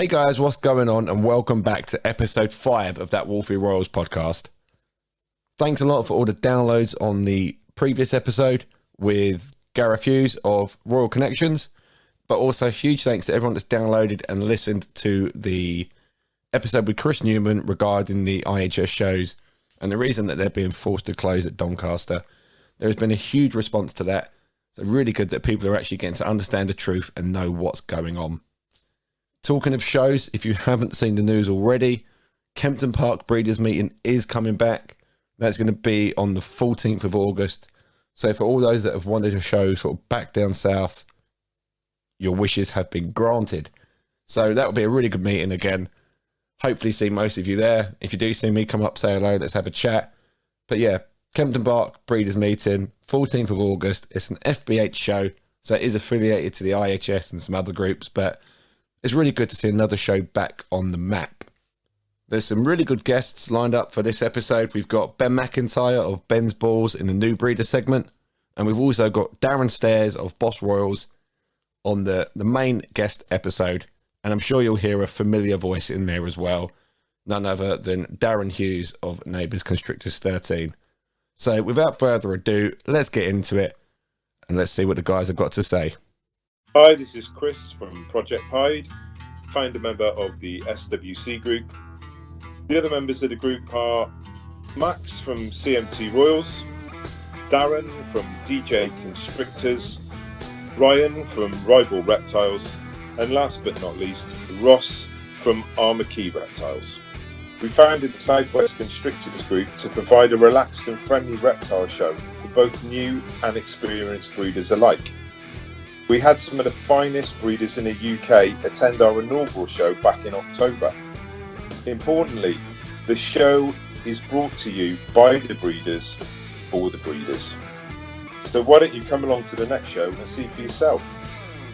Hey guys, what's going on? And welcome back to episode 5 of that Wolfie Royals podcast. Thanks a lot for all the downloads on the previous episode with Gareth Hughes of Royal Connections, but also huge thanks to everyone that's downloaded and listened to the episode with Chris Newman regarding the IHS shows and the reason that they're being forced to close at Doncaster. There has been a huge response to that. So really good that people are actually getting to understand the truth and know what's going on. Talking of shows, if you haven't seen the news already, Kempton Park Breeders' Meeting is coming back. That's going to be on the 14th of August. So for all those that have wanted a show sort of back down south, your wishes have been granted. So that will be a really good meeting again. Hopefully see most of you there. If you do see me, come up, say hello, let's have a chat. But yeah, Kempton Park Breeders' Meeting, 14th of August. It's an FBH show, so it is affiliated to the IHS and some other groups, but it's really good to see another show back on the map. There's some really good guests lined up for this episode. We've got Ben McIntyre of Ben's Balls in the New Breeder segment, and we've also got Darren Stares of Boss Royals on the main guest episode, and I'm sure you'll hear a familiar voice in there as well, none other than Darren Hughes of Neighbours Constrictors 13. So without further ado, let's get into it, and let's see what the guys have got to say. Hi, this is Chris from Project Pied, founder member of the SWC group. The other members of the group are Max from CMT Royals, Darren from DJ Constrictors, Ryan from Rival Reptiles, and last but not least, Ross from Armour Key Reptiles. We founded the Southwest Constrictors group to provide a relaxed and friendly reptile show for both new and experienced breeders alike. We had some of the finest breeders in the UK attend our inaugural show back in October. Importantly, the show is brought to you by the breeders for the breeders. So why don't you come along to the next show and see for yourself.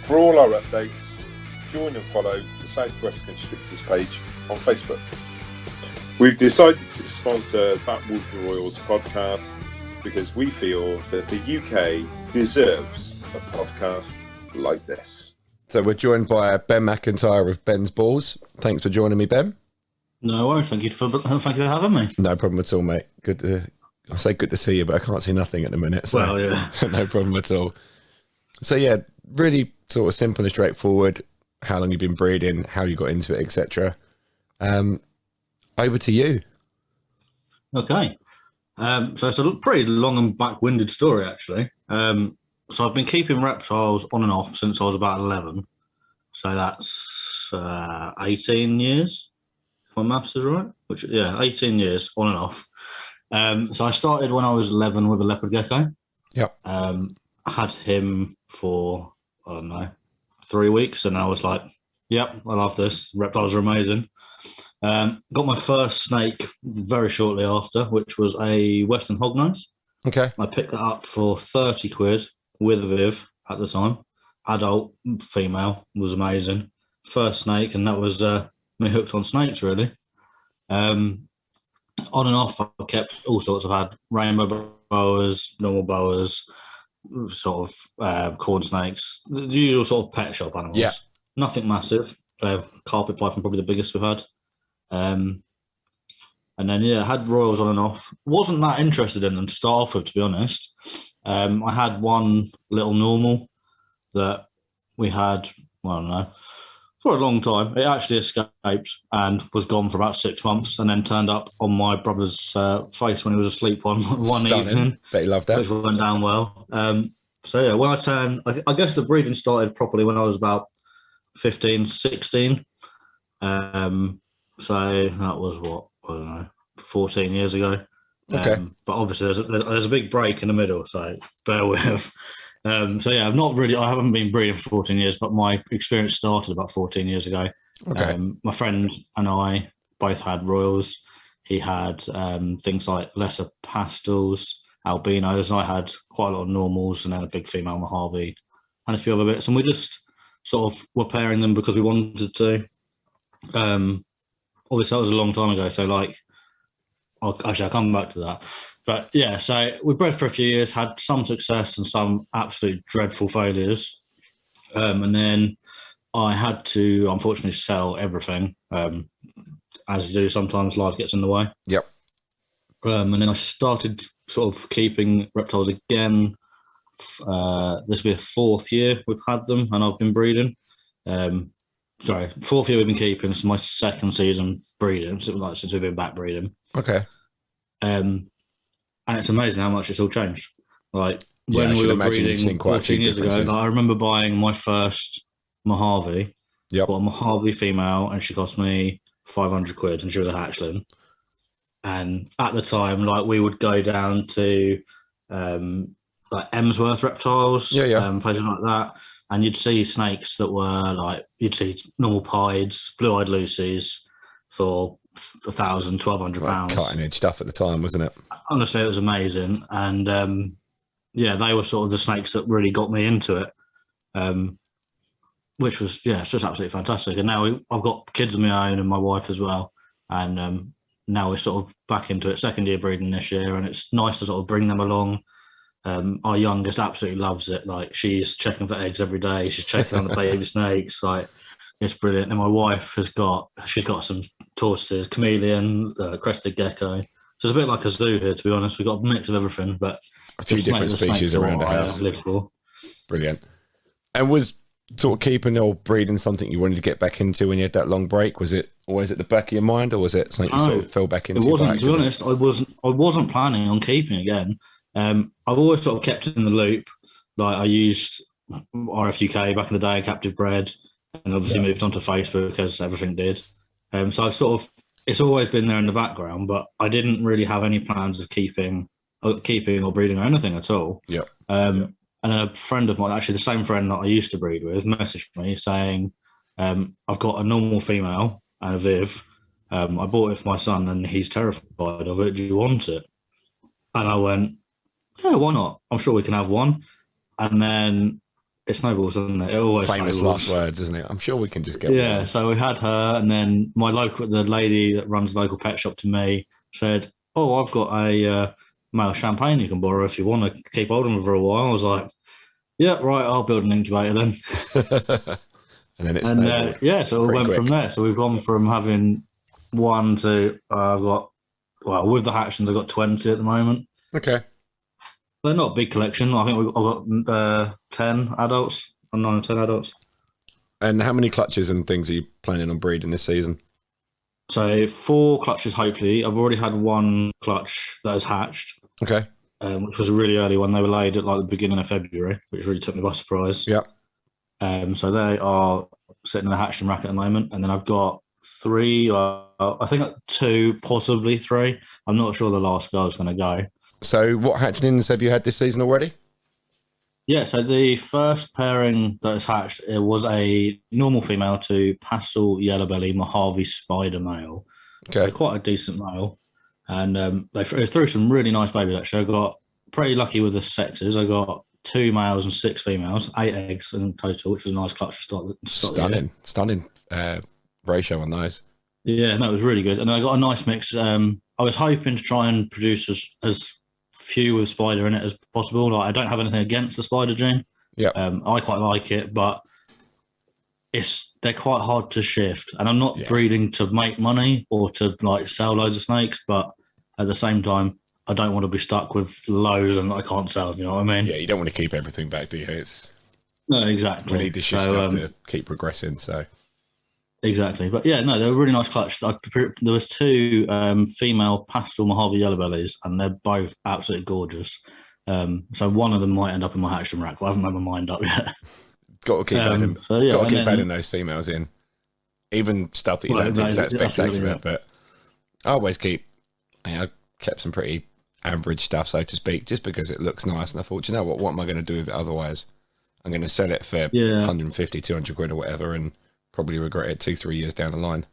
For all our updates, join and follow the Southwest Constrictors page on Facebook. We've decided to sponsor That Wolfie Royals podcast because we feel that the UK deserves a podcast like this. So we're joined by Ben McIntyre of Ben's Balls. Thanks for joining me, Ben. No worries. Thank you for having me. No problem at all, mate. Good to see you, but I can't see nothing at the minute. So Well, yeah. no problem at all. So yeah, really sort of simple and straightforward. How long you've been breeding, how you got into it, etc. Over to you. Okay. So it's a pretty long and back-winded story, actually. So I've been keeping reptiles on and off since I was about 11. So that's 18 years, if my maths is right. 18 years on and off. So I started when I was 11 with a leopard gecko. Yep. I had him for, 3 weeks, and I was like, yep, I love this. Reptiles are amazing. Got my first snake very shortly after, which was a Western hognose. Okay. I picked that up for 30 quid with a Viv at the time. Adult, female, was amazing. First snake, and that was me hooked on snakes, really. On and off, I kept all sorts. I've had rainbow boas, normal boas, sort of corn snakes, the usual sort of pet shop animals. Yeah. Nothing massive. Carpet python, probably the biggest we've had. And then, I had royals on and off. Wasn't that interested in them to start off with, to be honest. I had one little normal that we had, for a long time. It actually escaped and was gone for about 6 months, and then turned up on my brother's face when he was asleep one evening. Bet you loved that. Which went down well. When I turned, I guess the breeding started properly when I was about 15, 16. So that was 14 years ago. Okay. But obviously there's a big break in the middle, so bear with. I haven't been breeding for 14 years, but my experience started about 14 years ago. Okay. My friend and I both had royals. He had things like lesser pastels, albinos, and I had quite a lot of normals, and then a big female Mojave and a few other bits. And we just sort of were pairing them because we wanted to. Obviously, that was a long time ago, so I'll come back to that. But yeah, so we bred for a few years, had some success and some absolute dreadful failures. And then I had to unfortunately sell everything, as you do. Sometimes life gets in the way. Yep. And then I started sort of keeping reptiles again. This will be the 4th year we've had them, and I've been breeding. Sorry, 4th year we've been keeping. This is my 2nd season breeding, since we've been back breeding. Okay. And it's amazing how much it's all changed. Like Yeah, when I we should were imagine you've breeding seen quite a 14 few years ago, differences. like, I remember buying my first Mojave. Yep. Bought a Mojave female, and she cost me 500 quid, and she was a hatchling. And at the time, like, we would go down to like Emsworth reptiles, places like that, and you'd see snakes that were like, you'd see normal pieds, blue-eyed Lucies for £1,000, £1,200. Cutting edge stuff at the time, wasn't it? Honestly, it was amazing, and they were sort of the snakes that really got me into it, which was it's just absolutely fantastic. And now I've got kids of my own and my wife as well, and now we're sort of back into it, 2nd year breeding this year, and it's nice to sort of bring them along. Our youngest absolutely loves it. Like, she's checking for eggs every day. She's checking on the baby snakes. Like, it's brilliant. And my wife she's got some tortoises, chameleon, crested gecko. So it's a bit like a zoo here, to be honest. We've got a mix of everything, but a few different species around the house. Brilliant. And was sort of keeping or breeding something you wanted to get back into when you had that long break? Was it always at the back of your mind, or was it something you sort of fell back into? It wasn't. To be honest, I wasn't planning on keeping again. I've always sort of kept it in the loop. Like, I used RFUK back in the day, captive bred, and obviously moved onto Facebook as everything did. So I've sort of, it's always been there in the background, but I didn't really have any plans of keeping or breeding or anything at all. Yeah. And a friend of mine, actually the same friend that I used to breed with, messaged me saying, I've got a normal female and a Viv. I bought it for my son and he's terrified of it. Do you want it? And I went, yeah, why not? I'm sure we can have one. And then it snowballs, doesn't it? It always famous snowballs. last words, isn't it? I'm sure we can just get one. one. So we had her, and then the lady that runs the local pet shop to me said, oh, I've got a male champagne you can borrow if you want to keep hold of them for a while. I was like, yeah, right, I'll build an incubator then. And then it's snowballed. So we went from there. So we've gone from having one to with the hatchings, I've got 20 at the moment. Okay. They're not a big collection. I think I've got 10 adults, 9 or 10 adults. And how many clutches and things are you planning on breeding this season? So 4 clutches, hopefully. I've already had 1 clutch that has hatched. Okay. Which was a really early one. They were laid at like the beginning of February, which really took me by surprise. Yeah. So they are sitting in the hatching rack at the moment. And then I've got 3, I think 2, possibly 3. I'm not sure the last guy's going to go. So what hatchlings have you had this season already? Yeah, so the first pairing that was hatched, it was a normal female to pastel yellow belly Mojave spider male. Okay. So quite a decent male. And they threw some really nice babies, actually. I got pretty lucky with the sexes. I got 2 males and 6 females, 8 eggs in total, which was a nice clutch to start. Stunning ratio on those. Yeah, no, it was really good. And I got a nice mix. I was hoping to try and produce as few with spider in it as possible. Like, I don't have anything against the spider gene. Yeah. I quite like it, but they're quite hard to shift. And I'm not breeding to make money or to like sell loads of snakes, but at the same time, I don't want to be stuck with loads and I can't sell. You know what I mean? Yeah, you don't want to keep everything back, do you? No, exactly. We need to shift stuff to keep progressing. So. Exactly, but yeah, no, they were really nice clutch. There was 2 female pastel Mojave yellow bellies, and they're both absolutely gorgeous. So one of them might end up in my hatching rack, but I haven't made my mind up yet. Got to keep adding, got to keep adding those females in, even stuff that you don't think is that spectacular. But I always I kept some pretty average stuff, so to speak, just because it looks nice. And I thought, you know what am I going to do with it otherwise? I'm going to sell it for 150, 200 quid or whatever, and probably regret it 2-3 years down the line.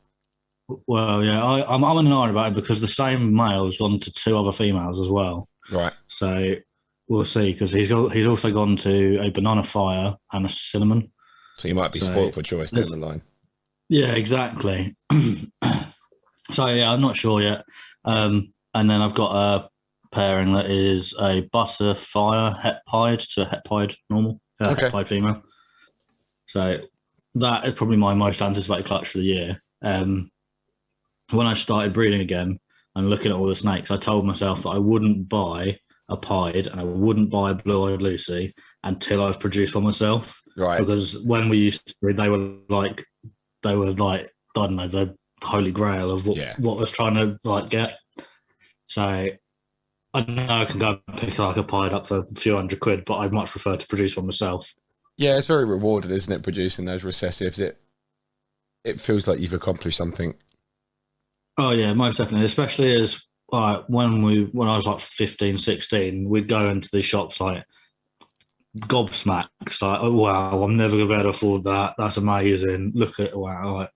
Well, yeah, I'm in an iron about it because the same male has gone to 2 other females as well. Right. So we'll see, because he's also gone to a banana fire and a cinnamon. So you might be spoiled for choice down the line. Yeah, exactly. So yeah, I'm not sure yet. And then I've got a pairing that is a butterfire het pied to a het pied normal, het pied female. So that is probably my most anticipated clutch for the year. When I started breeding again and looking at all the snakes, I told myself that I wouldn't buy a pied and I wouldn't buy a blue-eyed Lucy until I've produced one myself. Right. Because when we used to breed, they were like, I don't know, the holy grail of what I was trying to like get. So I know I can go and pick like a pied up for a few £100, but I'd much prefer to produce one myself. Yeah, it's very rewarding, isn't it, producing those recessives? It feels like you've accomplished something. Oh yeah, most definitely. Especially as when I was like 15, 16, we'd go into these shops like gobsmacked, like, oh wow, I'm never gonna be able to afford that. That's amazing. Look at wow, like,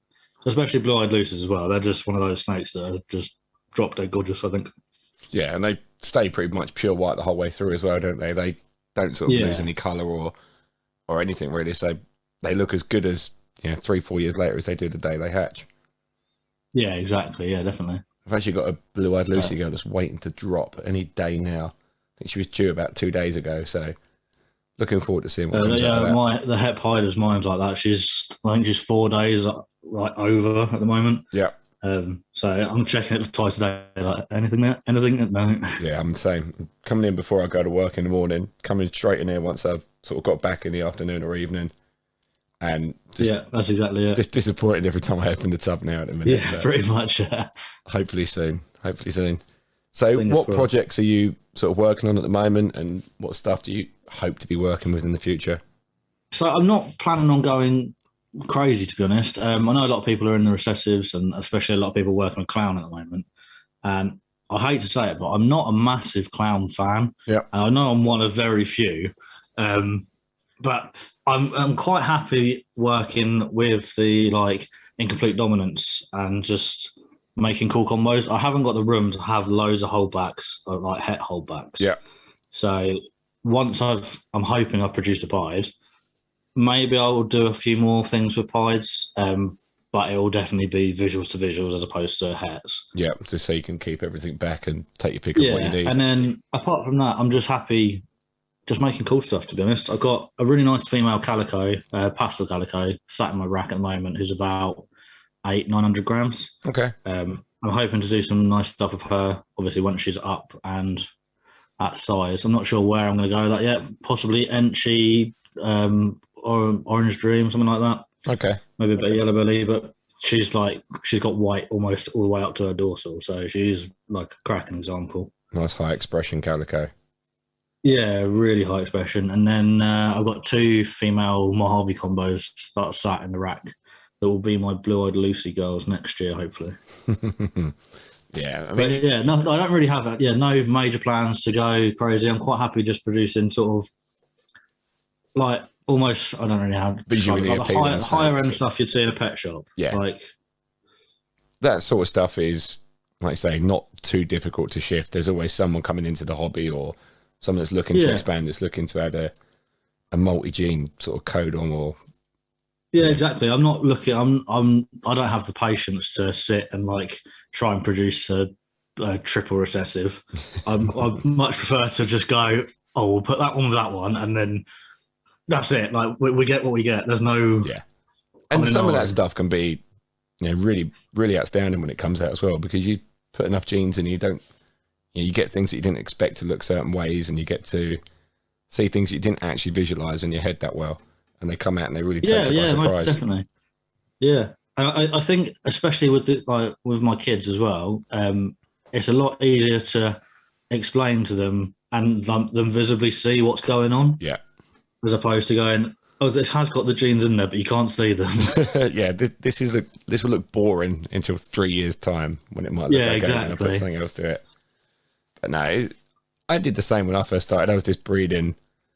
especially blue-eyed Lucies as well. They're just one of those snakes that are just drop dead gorgeous, I think. Yeah, and they stay pretty much pure white the whole way through as well, don't they? They don't sort of lose any colour or anything really. So they look as good as 3-4 years later as they do the day they hatch. Yeah, exactly. Yeah, definitely. I've actually got a blue-eyed Lucy girl that's waiting to drop any day now. I think she was due about 2 days ago, so looking forward to seeing what comes out of that. The Het Hyder's mine's like that. I think she's 4 days like over at the moment. Yeah. So I'm checking it twice a day. Like anything? No. Yeah, I'm the same. I'm coming in before I go to work in the morning. Coming straight in here once I've sort of got back in the afternoon or evening. And that's exactly it. Just disappointed every time I open the tub now at the minute. Yeah, pretty much. Hopefully soon. So what projects are you sort of working on at the moment, and what stuff do you hope to be working with in the future? So I'm not planning on going crazy, to be honest. I know a lot of people are in the recessives, and especially a lot of people working with clown at the moment. And I hate to say it, but I'm not a massive clown fan. Yeah. And I know I'm one of very few. But I'm quite happy working with the like incomplete dominance and just making cool combos. I haven't got the room to have loads of holdbacks, like het holdbacks. Yeah. So once I'm hoping I've produced a pied, maybe I will do a few more things with pieds, but it will definitely be visuals to visuals as opposed to hets. Yeah, just so you can keep everything back and take your pick of what you need. And then apart from that, I'm just happy just making cool stuff, to be honest. I've got a really nice female calico, pastel calico, sat in my rack at the moment, who's about 900 grams. Okay. I'm hoping to do some nice stuff with her, obviously, once she's up and at size. I'm not sure where I'm going to go with that yet. Possibly Enchi, or Orange Dream, something like that. Okay. Maybe a bit of Yellow Belly, but she's got white almost all the way up to her dorsal, so she's like a cracking example. Nice high expression calico. Yeah, really high expression. And then I've got 2 female Mojave combos that are sat in the rack that will be my blue-eyed Lucy girls next year, hopefully. Yeah, I mean, but no, I don't really have that. Yeah, no major plans to go crazy. I'm quite happy just producing sort of like almost. I don't really have visually like the higher end stuff you'd see in a pet shop. Yeah, like that sort of stuff is, like I say, not too difficult to shift. There's always someone coming into the hobby or someone that's looking to expand, that's looking to add a multi-gene sort of code on, or exactly. I'm not looking. I don't have the patience to sit and like try and produce a triple recessive. I much prefer to just go, oh, we'll put that one with that one, and then that's it. Like we get what we get. There's no and some of that stuff can be really, really outstanding when it comes out as well, because you put enough genes and you don't. You get things that you didn't expect to look certain ways, and you get to see things that you didn't actually visualize in your head that well, and they come out and they really take you by surprise. Definitely. Yeah, and I think especially with with my kids as well, it's a lot easier to explain to them and them visibly see what's going on. Yeah, as opposed to going, oh, this has got the genes in there, but you can't see them. Yeah, this will look boring until 3 years' time when it might look okay when I put something else to it. But no, I did the same when I first started. I was just breeding.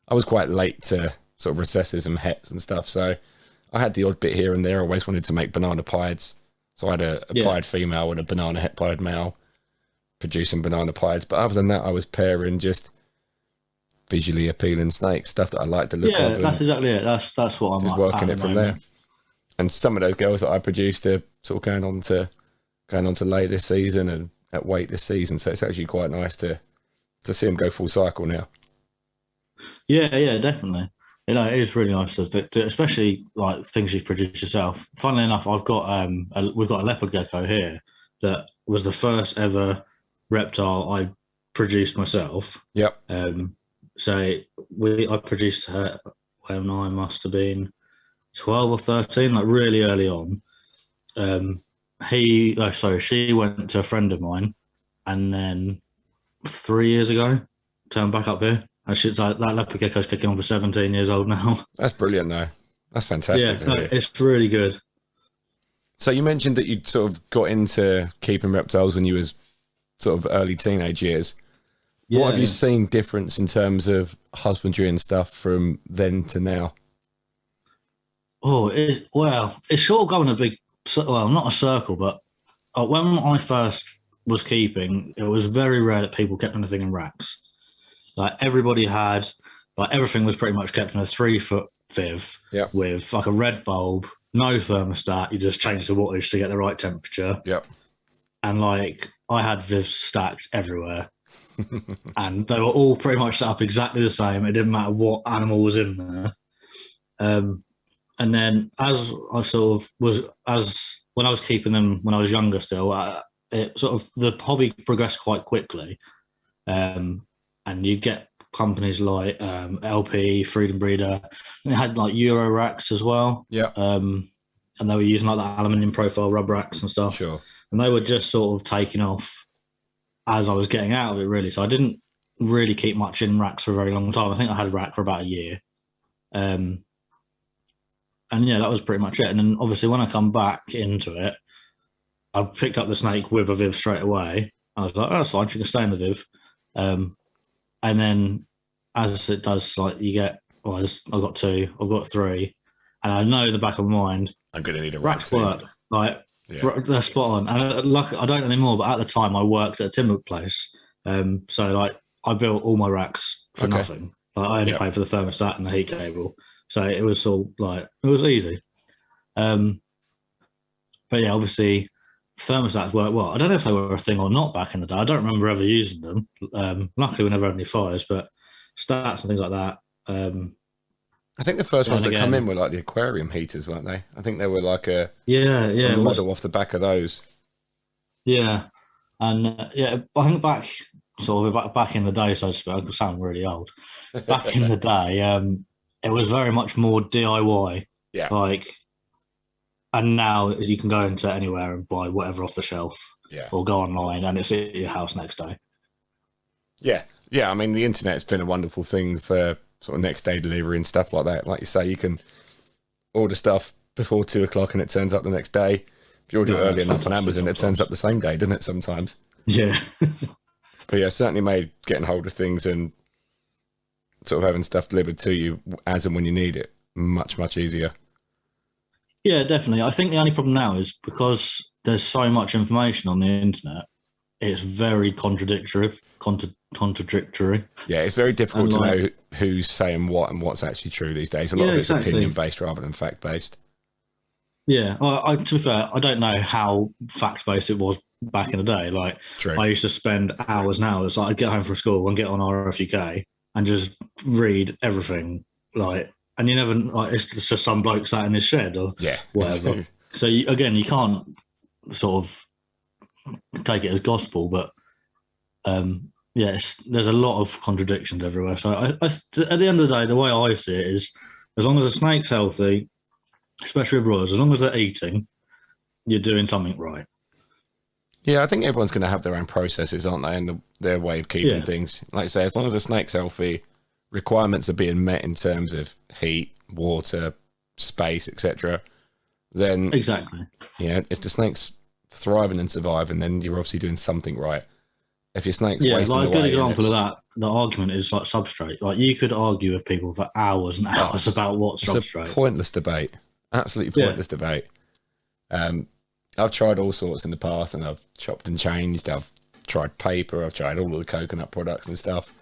I was quite late to sort of recessives and hets and stuff, so I had the odd bit here and there. I always wanted to make banana pieds, so I had a pied female and a banana het pied male producing banana pieds. But other than that, I was pairing just visually appealing snakes, stuff that I like to look of. Yeah, that's exactly it. That's what I'm just working it from there. And some of those girls that I produced are sort of going on to lay this season and at weight this season, so it's actually quite nice to see them go full cycle now. Yeah, definitely. It is really nice especially like things you've produced yourself. Funnily enough, I've got we've got a leopard gecko here that was the first ever reptile I produced myself. Yep. So I produced her when I must have been 12 or 13, like really early on. She went to a friend of mine, and then 3 years ago, turned back up here. And she's like, that leopard gecko's kicking on for 17 years old now. That's brilliant, though. That's fantastic. Yeah, it's really good. So you mentioned that you sort of got into keeping reptiles when you was sort of early teenage years. Yeah. What have you seen difference in terms of husbandry and stuff from then to now? Oh, it's sort of going a big, well, not a circle, but when I first was keeping, it was very rare that people kept anything in racks. Like everybody had, like everything was pretty much kept in a 3-foot viv with like a red bulb, no thermostat. You just change the wattage to get the right temperature. Yep. And like I had vivs stacked everywhere, and they were all pretty much set up exactly the same. It didn't matter what animal was in there. And then as I sort of when I was keeping them when I was younger still, it sort of the hobby progressed quite quickly. And you get companies like LP, Freedom Breeder. They had like Euro racks as well. Yeah. And they were using like the aluminium profile rub racks and stuff. Sure. And they were just sort of taking off as I was getting out of it, really. So I didn't really keep much in racks for a very long time. I think I had a rack for about a year. And yeah, that was pretty much it. And then obviously when I come back into it, I picked up the snake with a Viv straight away. I was like, oh, that's fine. She can stay in the Viv. And then as it does, like you get, well, I've got 2, I've got 3. And I know in the back of my mind, I'm going to need a racks work. Like, they're spot on. And I don't anymore, but at the time I worked at a timber place. So like I built all my racks for nothing. Like I only paid for the thermostat and the heat cable. So it was all like, it was easy. But yeah, obviously thermostats work well. I don't know if they were a thing or not back in the day. I don't remember ever using them. Luckily we never had any fires, but stats and things like that. I think the first ones that come in were like the aquarium heaters, weren't they? I think they were like a model off the back of those. Yeah. And I think back in the day, so to speak, I sound really old. Back in the day, it was very much more DIY. Yeah. Like, and now you can go into anywhere and buy whatever off the shelf. Yeah. Or go online and it's at your house next day. Yeah. Yeah. I mean, the internet's been a wonderful thing for sort of next day delivery and stuff like that. Like you say, you can order stuff before 2:00 and it turns up the next day. If you order it early enough on Amazon, it turns up the same day, doesn't it, sometimes? Yeah. But yeah, certainly made getting hold of things and sort of having stuff delivered to you as and when you need it much, much easier. Yeah, definitely. I think the only problem now is because there's so much information on the internet, it's very contradictory. Yeah, it's very difficult to know who's saying what and what's actually true these days. A lot of it's opinion-based rather than fact-based. Yeah, to be fair, I don't know how fact-based it was back in the day. Like, True. I used to spend hours and hours. Like, I'd get home from school and get on RFUK and just read everything. Like, and you never, like, it's just some bloke sat in his shed or whatever. So, you can't sort of take it as gospel, but there's a lot of contradictions everywhere. So I, at the end of the day, the way I see it is, as long as a snake's healthy, especially with broilers, as long as they're eating, you're doing something right. Yeah, I think everyone's going to have their own processes, aren't they, and their way of keeping things. Like I say, as long as the snake's healthy, requirements are being met in terms of heat, water, space, etc. Then exactly, if the snake's thriving and surviving, then you're obviously doing something right. If your snake's wasting away, a good example of that, the argument is like substrate. Like you could argue with people for hours and hours about what substrate. It's a pointless debate. Absolutely pointless debate. I've tried all sorts in the past, and I've chopped and changed. I've tried paper. I've tried all of the coconut products and stuff,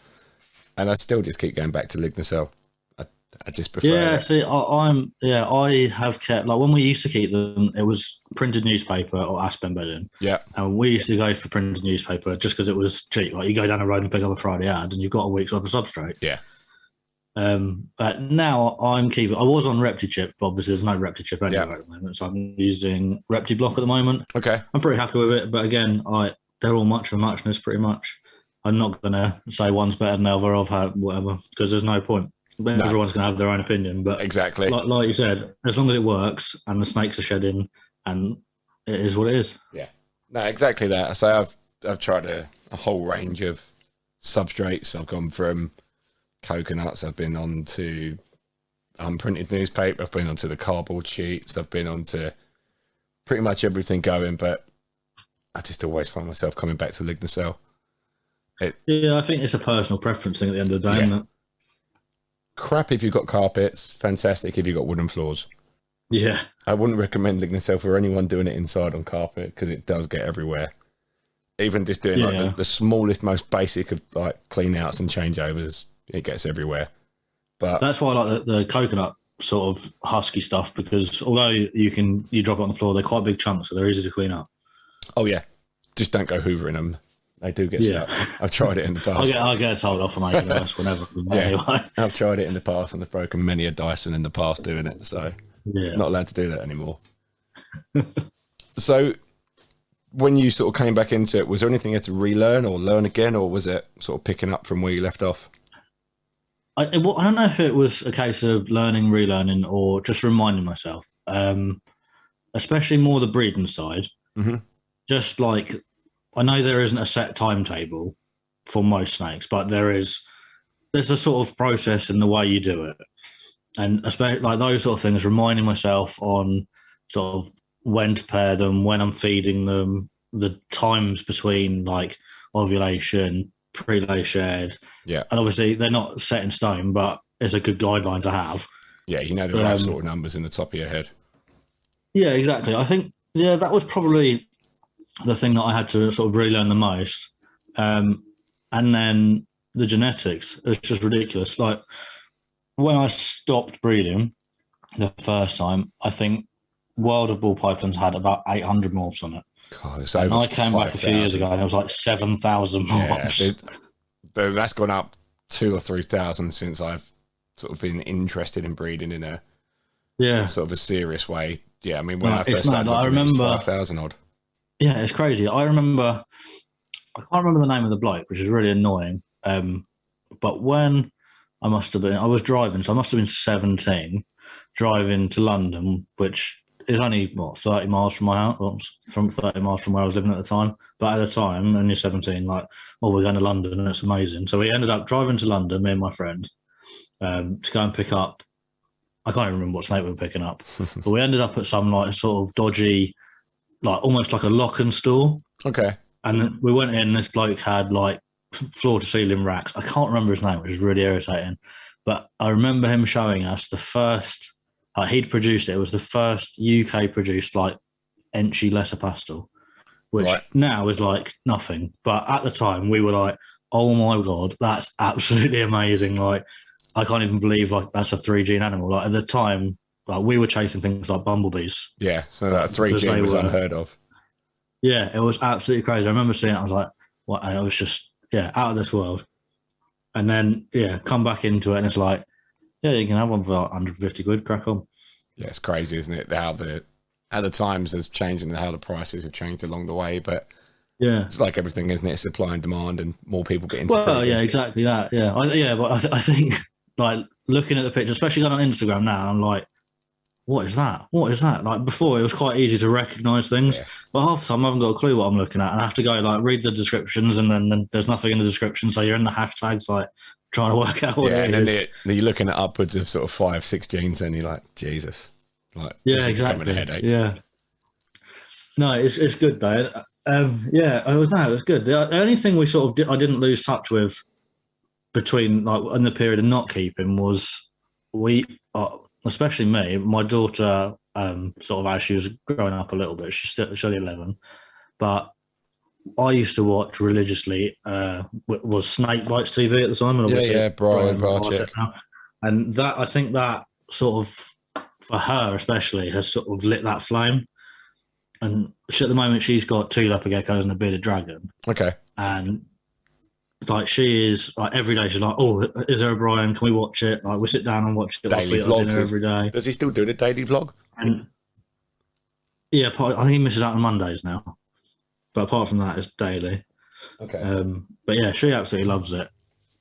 and I still just keep going back to Lignocell. I just prefer. Yeah, it. see, I have kept, like when we used to keep them, it was printed newspaper or aspen bedding. Yeah, and we used to go for printed newspaper just because it was cheap. Like you go down the road and pick up a Friday ad, and you've got a week's worth of substrate. Yeah. But now I'm keeping. I was on ReptiChip, but obviously there's no ReptiChip anywhere at the moment, so I'm using ReptiBlock at the moment. Okay. I'm pretty happy with it, but again, they're all much of a muchness, pretty much. I'm not gonna say one's better than the other. I've had whatever because there's no point. Everyone's gonna have their own opinion, but exactly, like you said, as long as it works and the snakes are shedding, and it is what it is. Yeah, no, exactly that. So I've tried a whole range of substrates. I've gone from coconuts. I've been on to unprinted newspaper. I've been onto the cardboard sheets. I've been onto pretty much everything going, but I just always find myself coming back to Lignocell. Yeah, I think it's a personal preference thing at the end of the day, isn't it? Crap if you've got carpets, fantastic if you've got wooden floors. Yeah. I wouldn't recommend Lignocell for anyone doing it inside on carpet because it does get everywhere. Even just doing like the smallest, most basic of like clean outs and changeovers, it gets everywhere. But that's why I like the coconut sort of husky stuff, because although you drop it on the floor, they're quite big chunks, so they're easy to clean up. Oh yeah, just don't go hoovering them. They do get stuck. I've tried it in the past. I get told off for making this whenever. Anyway. I've tried it in the past and I've broken many a Dyson in the past doing it. So not allowed to do that anymore. So when you sort of came back into it, was there anything you had to relearn or learn again, or was it sort of picking up from where you left off? I don't know if it was a case of learning, relearning, or just reminding myself, especially more the breeding side. Mm-hmm. Just like, I know there isn't a set timetable for most snakes, but there's a sort of process in the way you do it. And especially like those sort of things, reminding myself on sort of when to pair them, when I'm feeding them, the times between like ovulation, pre-lay shared. Yeah. And obviously they're not set in stone, but it's a good guideline to have. Yeah, you know the rough sort of numbers in the top of your head. Yeah, exactly. I think, that was probably the thing that I had to sort of relearn the most. And then the genetics, it's just ridiculous. Like when I stopped breeding the first time, I think World of Ball Pythons had about 800 morphs on it. God, and I came back a few years ago and it was like 7,000 morphs. Yeah, that's gone up 2,000 or 3,000 since I've sort of been interested in breeding in a sort of a serious way. Yeah, I mean, when I first started, I remember 5,000 odd. Yeah, it's crazy. I can't remember the name of the bloke, which is really annoying. But when I was driving, so I must have been 17, driving to London, which is only 30 miles from my house, from 30 miles from where I was living at the time. But at the time, when you're 17, like, we're going to London and it's amazing. So we ended up driving to London, me and my friend, to go and pick up. I can't even remember what snake we were picking up, but we ended up at some like sort of dodgy, like almost like a lock and store. Okay. And we went in, this bloke had like floor to ceiling racks. I can't remember his name, which is really irritating. But I remember him showing us the first, he'd produced it. It was the first UK produced like Enchi Lesser Pastel, which now is like nothing. But at the time we were like, oh my God, that's absolutely amazing. Like, I can't even believe like that's a 3-gene animal. Like at the time, like we were chasing things like bumblebees. Yeah, so that 3-gene was unheard of. Yeah, it was absolutely crazy. I remember seeing it. I was like, what? And it was just, out of this world. And then, come back into it and it's like, you can have one for like 150 quid, crack on. Yeah, it's crazy, isn't it? How the times has changed and how the prices have changed along the way. But it's like everything, isn't it? Supply and demand and more people get into it. Well, exactly that. Yeah. But I think like looking at the picture, especially going on Instagram now, I'm like, what is that? What is that? Like before, it was quite easy to recognise things, but half the time I haven't got a clue what I'm looking at, and I have to go like read the descriptions, and then there's nothing in the description, so you're in the hashtags like trying to work out what it is. And then you're looking at upwards of sort of 5-6 genes, and you're like, Jesus, like this is becoming a headache. Yeah. No, it's good though. It was good. The only thing we sort of I didn't lose touch with between like in the period of not keeping was especially me, my daughter, sort of as she was growing up a little bit, she's only 11, but I used to watch religiously, was Snake Bites TV at the time. And Brian Barczyk. And that, I think that sort of, for her especially, has sort of lit that flame. And at the moment she's got 2 leopard geckos and a bearded dragon. Okay. And like she is like every day. She's like, "Oh, is there a Brian? Can we watch it?" Like we sit down and watch it. Daily We'll vlogs. dinner every day. Does he still do the daily vlog? And yeah, I think he misses out on Mondays now. But apart from that, it's daily. Okay. But yeah, she absolutely loves it.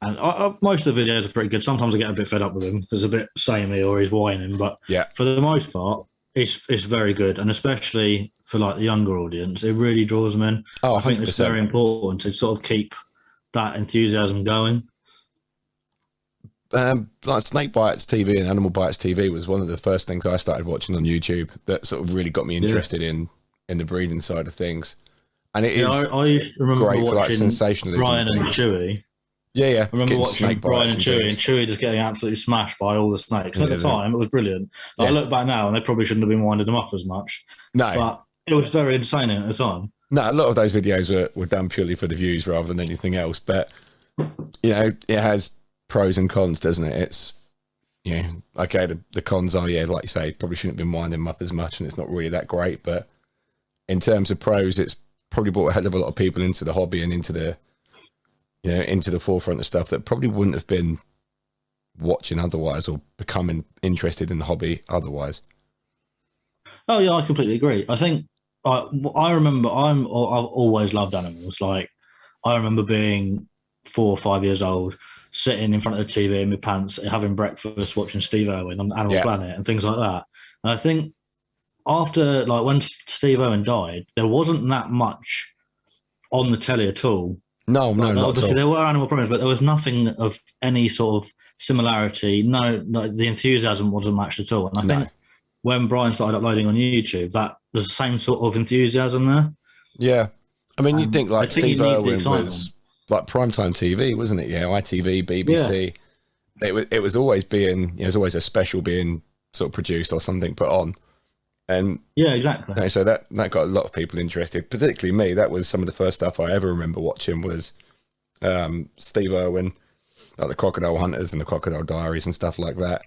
And most of the videos are pretty good. Sometimes I get a bit fed up with him. There's a bit samey or he's whining. But yeah, for the most part, it's very good. And especially for like the younger audience, it really draws them in. Oh, 100%. I think it's very important to sort of keep that enthusiasm going. Like Snake Bites TV and Animal Bites TV was one of the first things I started watching on YouTube that sort of really got me interested in the breeding side of things. And it is I used to remember great for like watching sensationalism. Brian and Chewie. Yeah. I remember watching Brian and Chewie just getting absolutely smashed by all the snakes. At the time, it was brilliant. I look back now and they probably shouldn't have been winding them up as much. No. But it was very insane at the time. No, a lot of those videos were done purely for the views rather than anything else. But, you know, it has pros and cons, doesn't it? It's, you know, okay, the cons are, yeah, like you say, probably shouldn't have been winding them up as much and it's not really that great. But in terms of pros, it's probably brought a hell of a lot of people into the hobby and into the, you know, into the forefront of stuff that probably wouldn't have been watching otherwise or becoming interested in the hobby otherwise. Oh yeah, I completely agree. I think I remember I've always loved animals. Like I remember being 4 or 5 years old, sitting in front of the TV in my pants, having breakfast, watching Steve Irwin on Animal Planet and things like that. And I think after, like, when Steve Irwin died, there wasn't that much on the telly at all. No, not obviously at all. There were animal programs, but there was nothing of any sort of similarity. No, the enthusiasm wasn't matched at all. And I think when Brian started uploading on YouTube, that there's the same sort of enthusiasm there. Yeah. I mean, you'd think like Steve Irwin was like primetime TV, wasn't it? Yeah, ITV, BBC. Yeah. It was always being, it was always a special being sort of produced or something put on. And yeah, exactly. You know, so that got a lot of people interested, particularly me. That was some of the first stuff I ever remember watching was Steve Irwin, like the Crocodile Hunters and the Crocodile Diaries and stuff like that.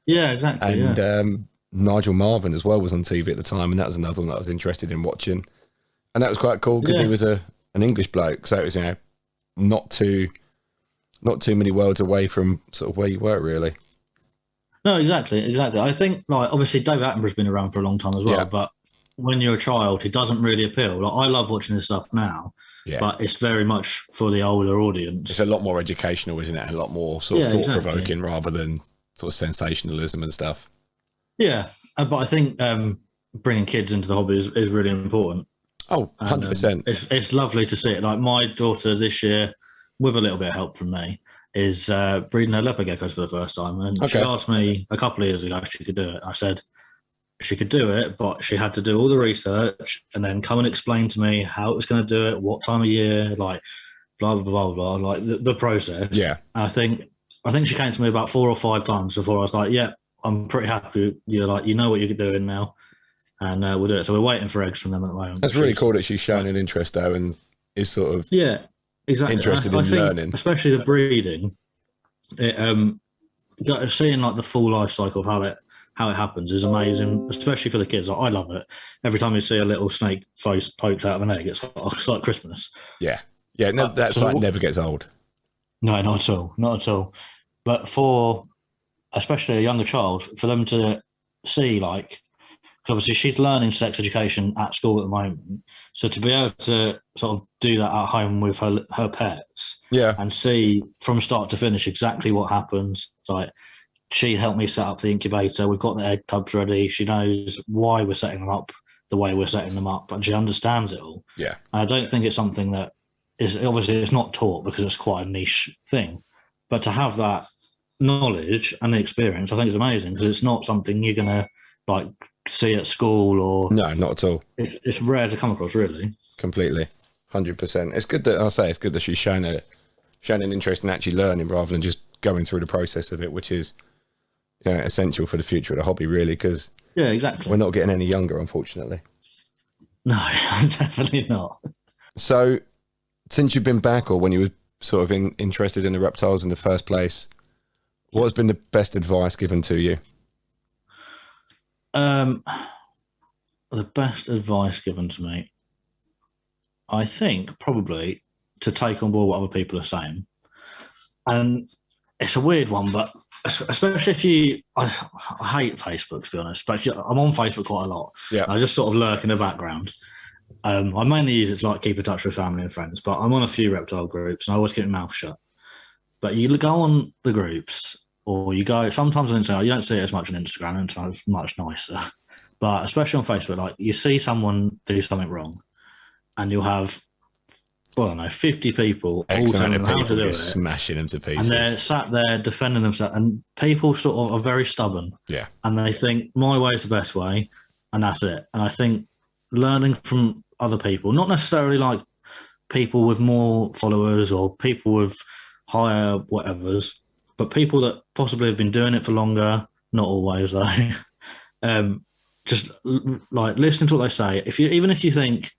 Yeah, exactly. And Nigel Marvin as well was on TV at the time, and that was another one that I was interested in watching. And that was quite cool because he was an English bloke, so it was, you know, not too many worlds away from sort of where you were, really. No, exactly. I think, like, obviously David Attenborough's been around for a long time as well, but when you're a child, it doesn't really appeal. Like, I love watching this stuff now, but it's very much for the older audience. It's a lot more educational, isn't it? A lot more sort of thought-provoking rather than sort of sensationalism and stuff. Yeah, but I think bringing kids into the hobby is really important. Oh, 100%. It's lovely to see it. Like, my daughter this year, with a little bit of help from me, is breeding her leopard geckos for the first time. And she asked me a couple of years ago if she could do it. I said she could do it, but she had to do all the research and then come and explain to me how it was going to do it, what time of year, like blah, blah, blah, blah, like the process. Yeah. I think she came to me about 4 or 5 times before I was like, yeah, I'm pretty happy. You're like, you know what you're doing now. And we'll do it. So we're waiting for eggs from them at the moment. That's really cool that she's shown an interest, though, and is sort of interested in learning. Especially the breeding. Seeing like the full life cycle of how it happens is amazing, especially for the kids. Like, I love it. Every time you see a little snake face poked out of an egg, it's like Christmas. Yeah. Yeah, no, that sight never gets old. No, not at all. Not at all. But for especially a younger child, for them to see, like, obviously she's learning sex education at school at the moment, so to be able to sort of do that at home with her pets, and see from start to finish exactly what happens. Like, she helped me set up the incubator, we've got the egg tubs ready, she knows why we're setting them up the way we're setting them up, and she understands it all. And I don't think it's something that is, obviously it's not taught because it's quite a niche thing, but to have that knowledge and the experience, I think is amazing, because it's not something you're gonna like see at school or no, not at all. It's rare to come across, really. Completely, 100%. It's good that it's good that she's shown an interest in actually learning rather than just going through the process of it, which is, you know, essential for the future of the hobby, really. Because exactly, we're not getting any younger, unfortunately. No, definitely not. So, since you've been back, or when you were sort of interested in the reptiles in the first place, what has been the best advice given to you? The best advice given to me, I think, probably to take on board what other people are saying. And it's a weird one, but especially if I hate Facebook, to be honest, but I'm on Facebook quite a lot. Yeah. I just sort of lurk in the background. I mainly use it to like keep in touch with family and friends, but I'm on a few reptile groups and I always keep my mouth shut. But you go on the groups, or you go sometimes on Instagram. You don't see it as much on Instagram. It's much nicer, but especially on Facebook, like you see someone do something wrong, and you'll have, well, I don't know, 50 people all telling them how to do it, smashing them to pieces, and they're sat there defending themselves. And people sort of are very stubborn, and they think my way is the best way, and that's it. And I think learning from other people, not necessarily like people with more followers or people with higher whatevers, but people that possibly have been doing it for longer, not always though. Just like listening to what they say. Even if you think,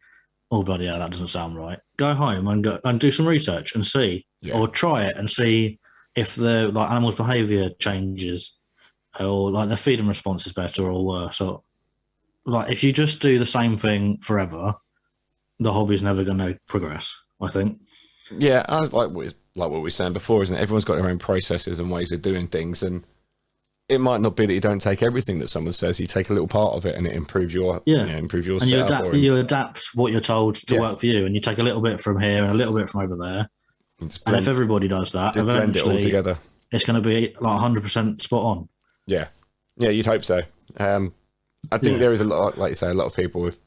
oh bloody hell, that doesn't sound right, go home and do some research and see, or try it and see if the like animals' behaviour changes, or like their feeding response is better or worse. Or like if you just do the same thing forever, the hobby's never going to progress, I think. Yeah, I like what we were saying before, isn't it? Everyone's got their own processes and ways of doing things, and it might not be that you don't take everything that someone says. You take a little part of it, and it improves your improves your and setup. You adapt what you're told to work for you, and you take a little bit from here and a little bit from over there. And if everybody does that, blend it all together, it's going to be like 100% spot on. Yeah, you'd hope so. I think there is a lot, like you say, a lot of people if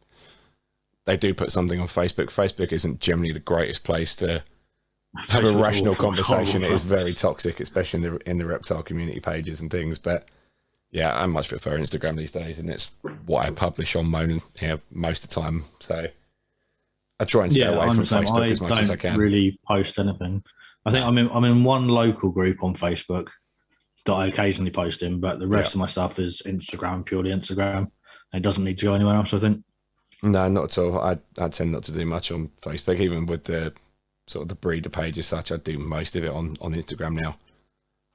they do put something on Facebook. Facebook isn't generally the greatest place to have a rational conversation. It is very toxic, especially in the reptile community pages and things. But yeah, I much prefer Instagram these days, and it's what I publish on most of the time. So I try and stay away from Facebook as much as I can. I don't really post anything. I think I'm in one local group on Facebook that I occasionally post in, but the rest of my stuff is Instagram, purely Instagram. And it doesn't need to go anywhere else, I think. No, not at all. I tend not to do much on Facebook, even with the sort of the breeder page as such. I do most of it on Instagram now.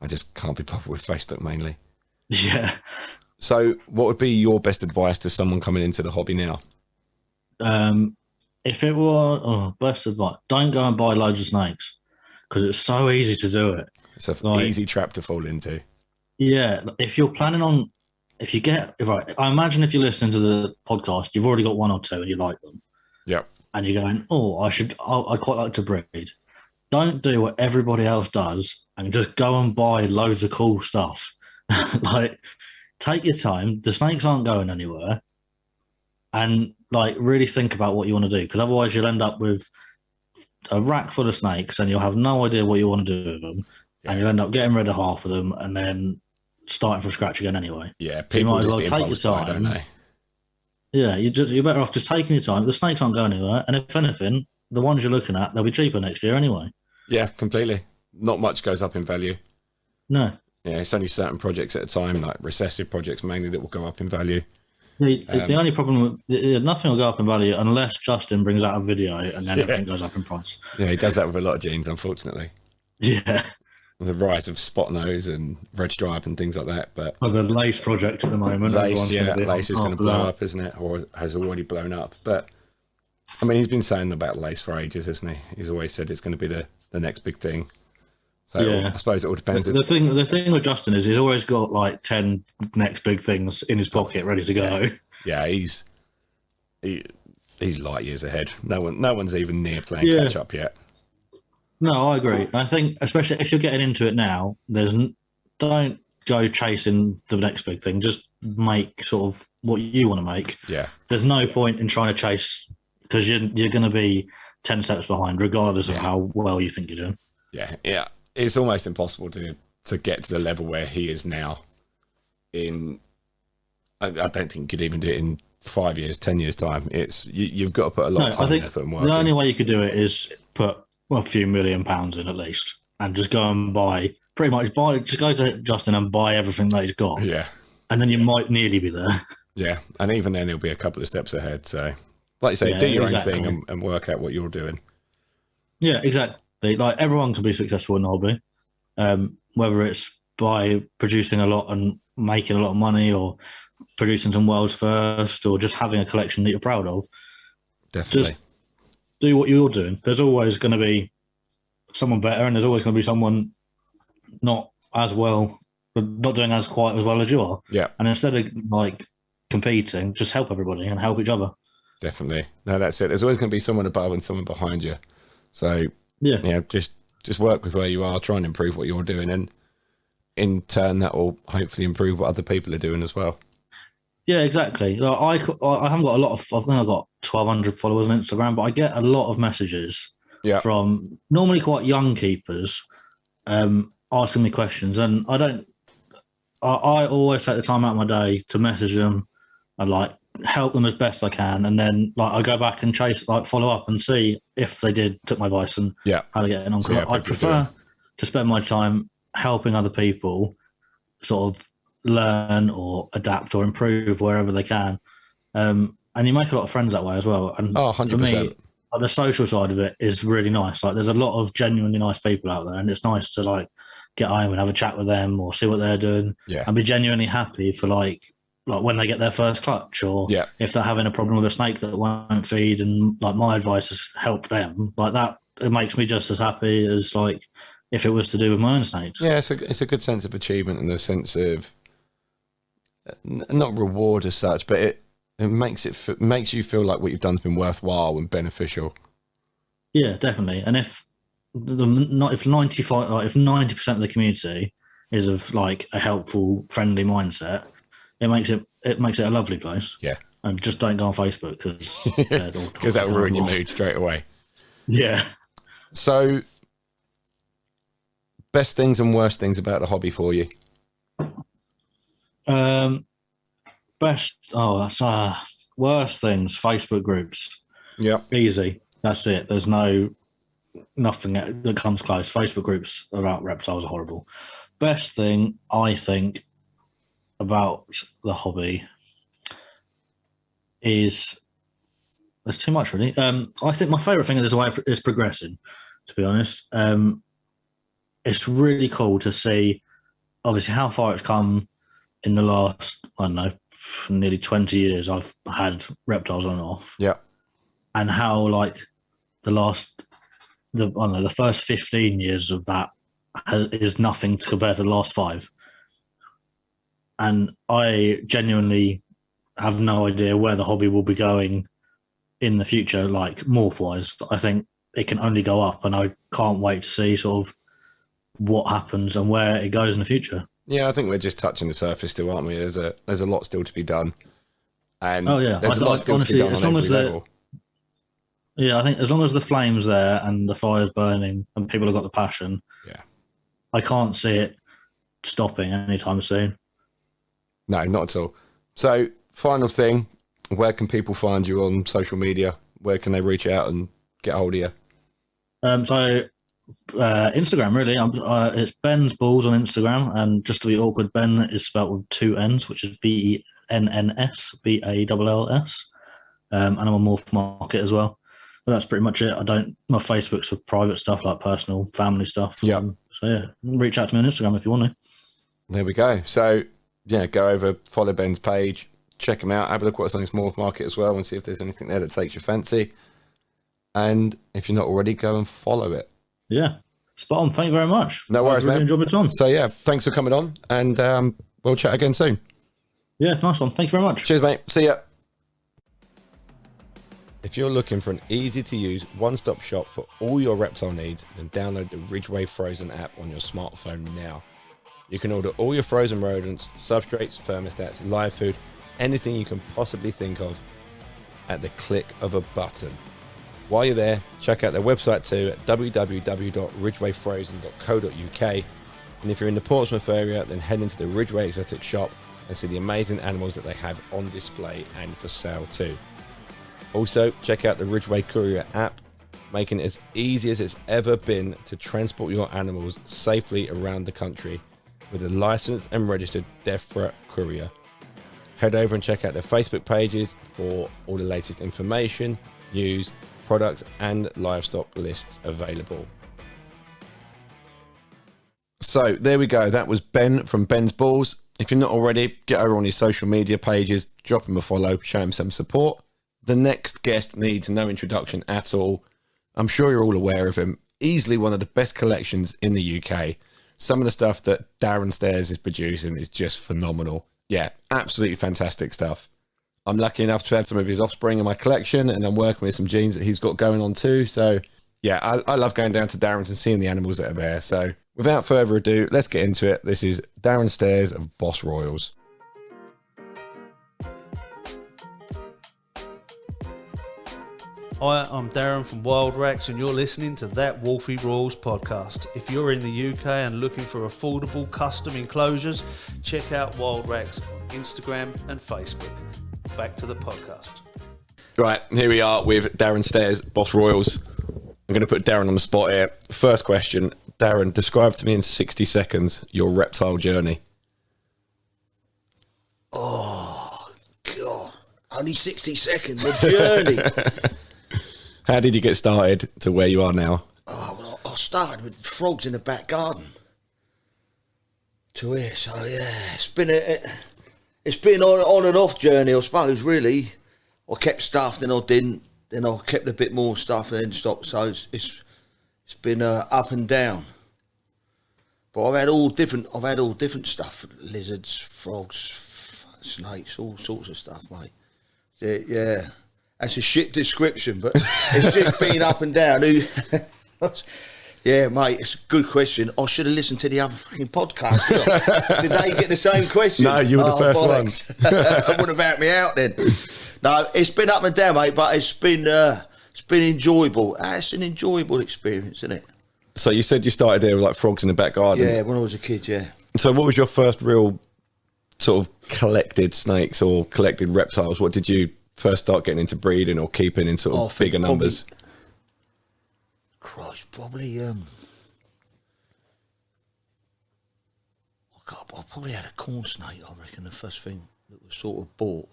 I just can't be bothered with Facebook mainly. Yeah. So what would be your best advice to someone coming into the hobby now? If it were best advice, don't go and buy loads of snakes, because it's so easy to do it. It's an easy trap to fall into. Yeah. If you're planning on, I imagine if you're listening to the podcast, you've already got one or two and you like them. Yeah. And you're going, I'd quite like to breed. Don't do what everybody else does and just go and buy loads of cool stuff. Like, take your time. The snakes aren't going anywhere. And like, really think about what you want to do, because otherwise you'll end up with a rack full of snakes and you'll have no idea what you want to do with them. Yeah. And you'll end up getting rid of half of them and then starting from scratch again anyway. Yeah, people so you might as well take your time. Don't they? Yeah, you're better off just taking your time. The snakes aren't going anywhere, and if anything, the ones you're looking at, they'll be cheaper next year anyway. Yeah, completely. Not much goes up in value. No. Yeah, it's only certain projects at a time, like recessive projects mainly, that will go up in value. The only problem, nothing will go up in value unless Justin brings out a video and then everything goes up in price. Yeah, he does that with a lot of genes, unfortunately. Yeah. The rise of spot nose and red stripe and things like that. But the lace project at the moment. Lace is going to blow up, isn't it? Or has already blown up. But I mean, he's been saying about lace for ages, hasn't he? He's always said it's going to be the next big thing. So I suppose it all depends. The thing with Justin is he's always got like 10 next big things in his pocket ready to go. Yeah, he's light years ahead. No one's even near playing catch up yet. No, I agree. I think, especially if you're getting into it now, don't go chasing the next big thing. Just make sort of what you want to make. Yeah. There's no point in trying to chase, because you're going to be 10 steps behind, regardless of how well you think you're doing. Yeah, yeah. It's almost impossible to get to the level where he is now. I don't think you could even do it in 5 years, 10 years time. You've got to put a lot of time and effort and work. The only way you could do it is put a few £1 million in at least, and just go and just go to Justin and buy everything that he's got. Yeah. And then you might nearly be there. Yeah. And even then he'll be a couple of steps ahead. So like you say, do your own thing and work out what you're doing. Yeah, exactly. Like, everyone can be successful in the hobby. Whether it's by producing a lot and making a lot of money, or producing some worlds first, or just having a collection that you're proud of. Definitely. do what you're doing. There's always going to be someone better, and there's always going to be someone not as well, but not doing as quite as well as you are. Yeah. And instead of like competing, just help everybody and help each other. Definitely. No, that's it. There's always going to be someone above and someone behind you. So yeah, just work with where you are, try and improve what you're doing, and in turn that will hopefully improve what other people are doing as well. Yeah, exactly. Like, I haven't got a lot of. I think I've got 1,200 followers on Instagram, but I get a lot of messages from normally quite young keepers asking me questions, and I always take the time out of my day to message them and like help them as best I can, and then like I go back and follow up and see if they took my advice and how they're getting on. So, I prefer to spend my time helping other people sort of learn or adapt or improve wherever they can, and you make a lot of friends that way as well. And 100%. for me, like, the social side of it is really nice. Like, there's a lot of genuinely nice people out there, and it's nice to like get home and have a chat with them or see what they're doing, and be genuinely happy for like when they get their first clutch, or if they're having a problem with a snake that won't feed, and like my advice has helped them like that. It makes me just as happy as like if it was to do with my own snakes. Yeah, it's a good sense of achievement and a sense of not reward as such, but it makes you feel like what you've done has been worthwhile and beneficial. Yeah, definitely. And if 90% of the community is of like a helpful, friendly mindset, it makes it a lovely place. Yeah. And just don't go on Facebook because that'll ruin your mood straight away. Yeah. So, best things and worst things about the hobby for you? Worst things, Facebook groups. Yeah. Easy. That's it. There's nothing that comes close. Facebook groups about reptiles are horrible. Best thing, I think, about the hobby is there's too much really. I think my favourite thing is progressing, to be honest. It's really cool to see obviously how far it's come in the last, I don't know, nearly 20 years I've had reptiles on and off. Yeah. And how like the first 15 years of that is nothing to compare to the last 5. And I genuinely have no idea where the hobby will be going in the future, like morph-wise. I think it can only go up, and I can't wait to see sort of what happens and where it goes in the future. Yeah, I think we're just touching the surface still, aren't we? There's a lot still to be done. And there's a lot still to be done on every level. Yeah, I think as long as the flame's there and the fire's burning and people have got the passion, I can't see it stopping anytime soon. No, not at all. So, final thing, where can people find you on social media? Where can they reach out and get hold of you? Instagram, really. It's Benn's Balls on Instagram, and just to be awkward, Benn is spelled with 2 N's, which is BENNS, BALLS. And I'm on Morph Market as well. But that's pretty much it. My Facebook's for private stuff, like personal, family stuff. Yeah. Reach out to me on Instagram if you want to. There we go. So, go over, follow Benn's page, check him out, have a look at what's on his Morph Market as well, and see if there's anything there that takes your fancy. And if you're not already, go and follow it. Yeah. Spot on. Thank you very much. No worries, man. Enjoyed my time. So, thanks for coming on, and we'll chat again soon. Yeah, nice one. Thank you very much. Cheers, mate. See ya. If you're looking for an easy-to-use one-stop shop for all your reptile needs, then download the Ridgeway Frozen app on your smartphone now. You can order all your frozen rodents, substrates, thermostats, live food, anything you can possibly think of at the click of a button. While you're there, check out their website too at www.ridgewayfrozen.co.uk. And if you're in the Portsmouth area, then head into the Ridgeway Exotic shop and see the amazing animals that they have on display and for sale too. Also, check out the Ridgeway Courier app, making it as easy as it's ever been to transport your animals safely around the country with a licensed and registered death threat courier. Head over and check out their Facebook pages for all the latest information, news, products and livestock lists available. So there we go. That was Benn from Benn's Balls. If you're not already, get over on his social media pages, drop him a follow, show him some support. The next guest needs no introduction at all. I'm sure you're all aware of him. Easily one of the best collections in the UK. Some of the stuff that Darren Stares is producing is just phenomenal. Yeah, absolutely fantastic stuff. I'm lucky enough to have some of his offspring in my collection, and I'm working with some genes that he's got going on too. So, yeah, I love going down to Darren's and seeing the animals that are there. So, without further ado, let's get into it. This is Darren Stares of Boss Royals. Hi, I'm Darren from Wild Racks, and you're listening to That Wolfie Royals podcast. If you're in the UK and looking for affordable custom enclosures, check out Wild Racks on Instagram and Facebook. Back to the podcast. Right, here we are with Darren Stares, Boss Royals. I'm going to put Darren on the spot here. First question, Darren, describe to me in 60 seconds your reptile journey. Oh, God. Only 60 seconds, the journey. How did you get started to where you are now? Oh, well, I started with frogs in the back garden to here. So, yeah, it's been on and off journey, I suppose, really. I kept stuff, then I didn't. Then I kept a bit more stuff and then stopped. So it's been up and down. But I've had all different stuff: lizards, frogs, snakes, all sorts of stuff, mate. Yeah, that's a shit description, but it's just been up and down. Yeah, mate, it's a good question. I should have listened to the other fucking podcast. Did they get the same question? No, you were the first one. I would have out me out then. No, it's been up and down, mate, but it's been enjoyable. It's an enjoyable experience, isn't it? So you said you started there with like frogs in the back garden. Yeah, when I was a kid, yeah. So what was your first real sort of collected snakes or collected reptiles? What did you first start getting into breeding or keeping in sort of bigger numbers? Christ, probably I probably had a corn snake, I reckon, the first thing that was sort of bought.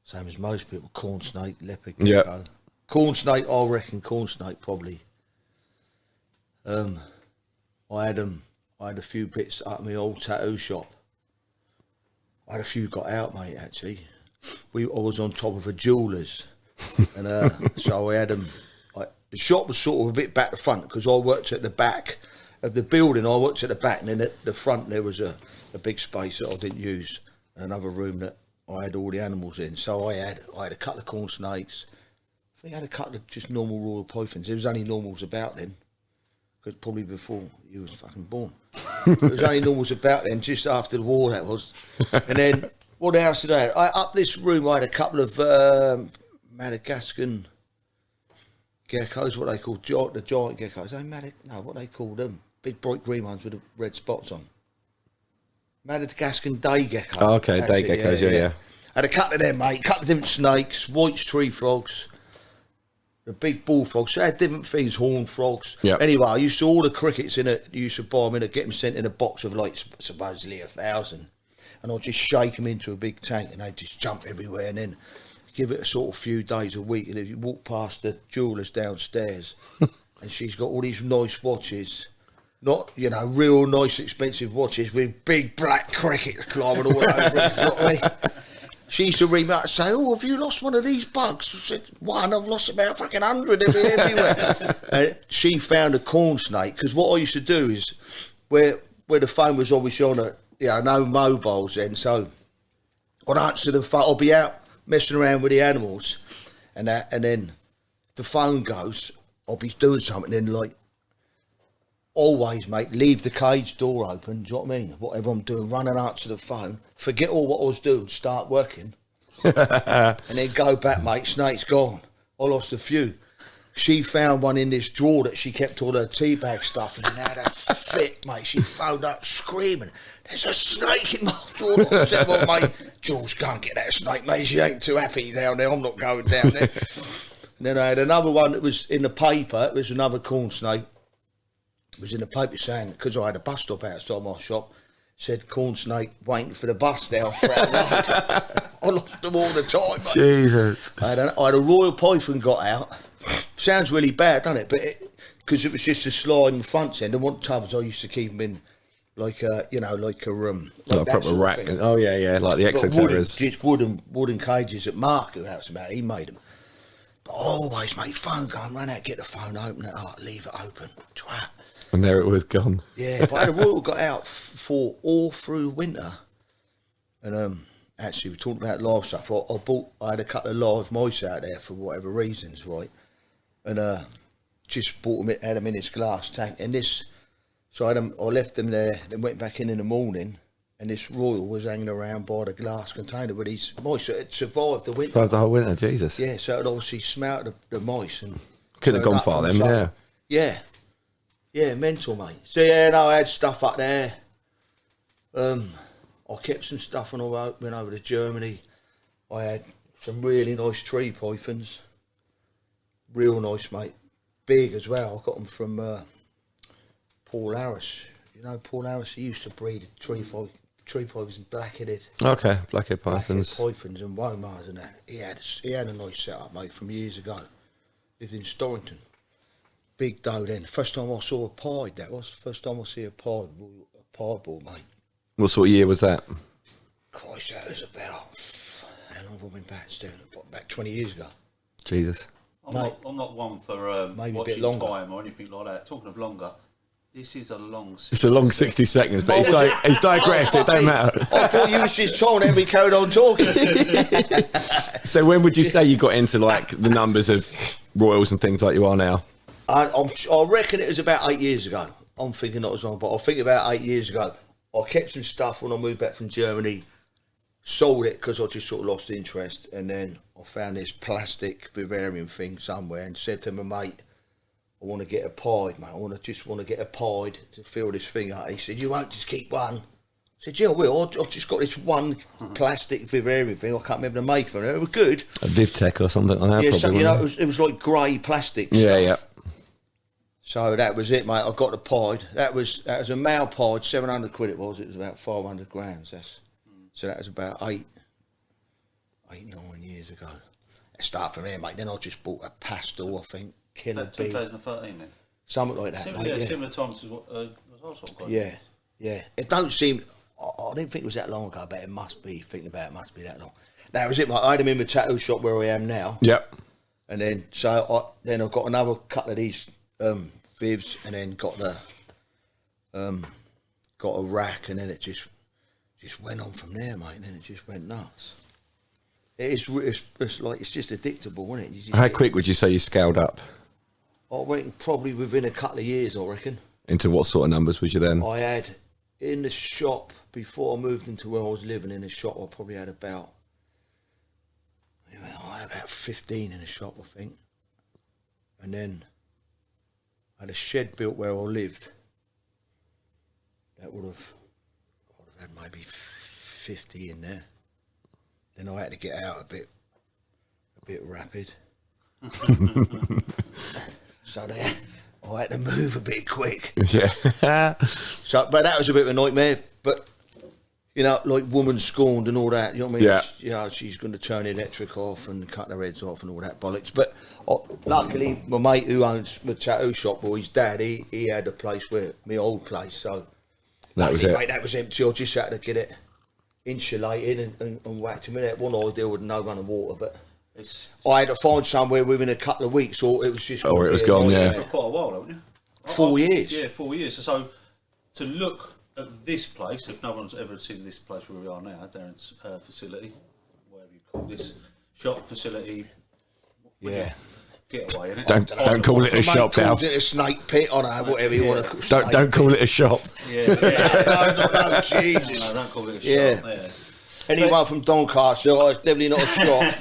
Same as most people, corn snake, leopard gecko. Yeah. Corn snake, I reckon, corn snake probably. I had a few bits up in my old tattoo shop. I had a few got out, mate, actually. I was on top of a jeweller's. And so I had them. The shop was sort of a bit back to front because I worked at the back of the building. I worked at the back, and then at the front there was a big space that I didn't use, and another room that I had all the animals in. So I had a couple of corn snakes. I think I had a couple of just normal royal pythons. There was only normals about then, because probably before you was fucking born. There was only normals about then, just after the war that was. And then what else did I have? Up this room I had a couple of Madagascar geckos, what they call the giant geckos. What they call them? Big bright green ones with the red spots on. Madagascar day gecko. Oh, okay, day geckos, yeah. Had a couple of them, mate. Couple of different snakes, white tree frogs, the big bullfrogs. So I had different things, horned frogs. Yeah. Anyway, I used to all the crickets in it. You used to buy them get them sent in a box of like supposedly 1,000, and I'd just shake them into a big tank, and they'd just jump everywhere, and then give it a sort of few days a week, and if you walk past the jeweller's downstairs, and she's got all these nice watches. Not, real nice expensive watches with big black crickets climbing all over it, you know what I mean? She used to ring me up and say, "Oh, have you lost one of these bugs?" I said, "One, I've lost about fucking 100 everywhere." And she found a corn snake, because what I used to do is, where the phone was obviously on no mobiles then, so I'd answer the phone, I'll be out messing around with the animals, and then the phone goes, I'll be doing something, and then always, mate, leave the cage door open, do you know what I mean? Whatever I'm doing, run and answer the phone, forget all what I was doing, start working, and then go back, mate, snake's gone. I lost a few. She found one in this drawer that she kept all her tea bag stuff in, and had a fit, mate. She phoned up screaming, "There's a snake in my drawer." I said, "Well, mate, Jules, go and get that snake, mate. She ain't too happy down there. I'm not going down there." And then I had another one that was in the paper. It was another corn snake. It was in the paper saying, because I had a bus stop outside my shop, said corn snake waiting for the bus down Frat Road. I lost them all the time, mate. Jesus. I had a royal python got out. Sounds really bad, doesn't it? But because it was just a sliding front end, and what tubs I used to keep them in like a Like a that proper sort of rack. thing. Oh yeah, like the But Exoterras. just wooden cages that Mark, who was about, he made them. But always, mate, phone going, run out, get the phone, open it up, leave it open, twat. And there it was gone. Yeah, but the Royal got out for all through winter. And actually, we talked about live stuff. I had a couple of live mice out there for whatever reasons, right? And just bought them, had them in this glass tank. And so I left them there, then went back in the morning, and this Royal was hanging around by the glass container with these mice that had survived the winter. Survived the whole winter, Jesus. Yeah, so it obviously smelt the mice. And Couldn't have turned gone up far from then, the yeah. sun. Yeah. Yeah, mental, mate. So, yeah, no, I had stuff up there. I kept some stuff when I went over to Germany. I had some really nice tree pythons. Real nice, mate. Big as well. I got them from Paul Harris. You know Paul Harris? He used to breed tree pythons and black-headed. Okay, blackhead pythons. Pythons and womars and that. He had a nice setup, mate, from years ago. Lived in Storrington. Big doe then. First time I saw a pied, that was. First time I see a pied ball, mate. What sort of year was that? Christ, that was about, how long have I been back, Stephen? About 20 years ago. Jesus. I'm not one for Maybe a bit watching longer. time or anything like that. Talking of longer, this is a long. It's a long 60 seconds, but he's digressed, it don't matter. I thought you was just talking and we carried on talking. So when would you say you got into like the numbers of Royals and things like you are now? I reckon it was about 8 years ago. I'm thinking not as long, but I think about 8 years ago. I kept some stuff when I moved back from Germany, sold it because I just sort of lost interest, and then I found this plastic vivarium thing somewhere and said to my mate, I want to get a pied, mate. I just want to get a pied to fill this thing up. He said, you won't just keep one. I said, yeah, I will. I've just got this one plastic vivarium thing. I can't remember the make of it. It was good. A Vivtech or something like that, Yeah, probably. so, it was like grey plastic Yeah, stuff. yeah. So that was it, mate. I got the pied. That was a male pied, 700 quid it was. It was about 500 grams. So that was about 9 years ago. I started from there, mate. Then I just bought a pastel, I think, killer About bee. 2013 then. Something like that, Similar, mate. Yeah. similar times to what was I sort of got. Yeah, yeah. It don't seem. I didn't think it was that long ago, but it must be. Thinking about it, must be that long. That was it, mate. I had them in the tattoo shop where I am now, Yep. and then I got another couple of these vivs, and then got a rack, and then it just went on from there, mate. And then it just went nuts. It's just addictable, isn't it? You just How get- quick would you say you scaled up? I went probably within a couple of years, I reckon. Into what sort of numbers was you then? I had in the shop before I moved into where I was living in the shop. I probably had about 15 in the shop, I think, and then I had a shed built where I lived. That would have had maybe 50 in there. Then I had to get out a bit rapid. So there, I had to move a bit quick. Yeah. So, but that was a bit of a nightmare. But you know, like woman scorned and all that. You know what I mean? Yeah. You know, she's going to turn the electric off and cut their heads off and all that bollocks. But luckily, my mate who owns the tattoo shop, or his dad, he had a place where my old place. So That was luckily, it. mate, that was empty. I just had to get it insulated and whacked him in it. One ideal with no running water, but I had to find somewhere within a couple of weeks, or it was just. Or it was gonna be gone, a yeah. nightmare. For quite a while, haven't you? 4 years. Yeah, 4 years. So to look at this place, if no one's ever seen this place where we are now, Darren's facility, whatever you call this, shop facility, Yeah. getaway, innit? Don't call it a Mate shop now. calls it a snake pit, I don't know, whatever you want to call it. Don't call it a shop. Yeah. No, Jesus. No, don't call it a Yeah. shop. Yeah. Anyone from Doncaster, it's definitely not a shop.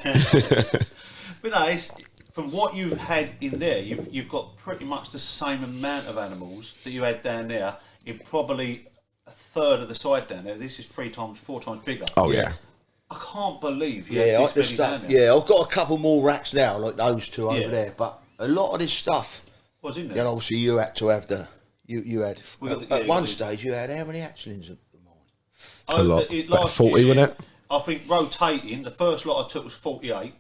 But no, it's, from what you've had in there, you've got pretty much the same amount of animals that you had down there in probably a third of the side down there. This is 4 times bigger. Oh, yeah. I can't believe you Yeah, had like the this many down stuff. there. Yeah, I've got a couple more racks now, like those two Yeah. over there. But a lot of this stuff, What's in there? then obviously you had to have you had, We got the- at yeah, one we- stage you had how many hatchlings at the mine? Oh, lot. About last 40, year, wasn't it? I think rotating, the first lot I took was 48.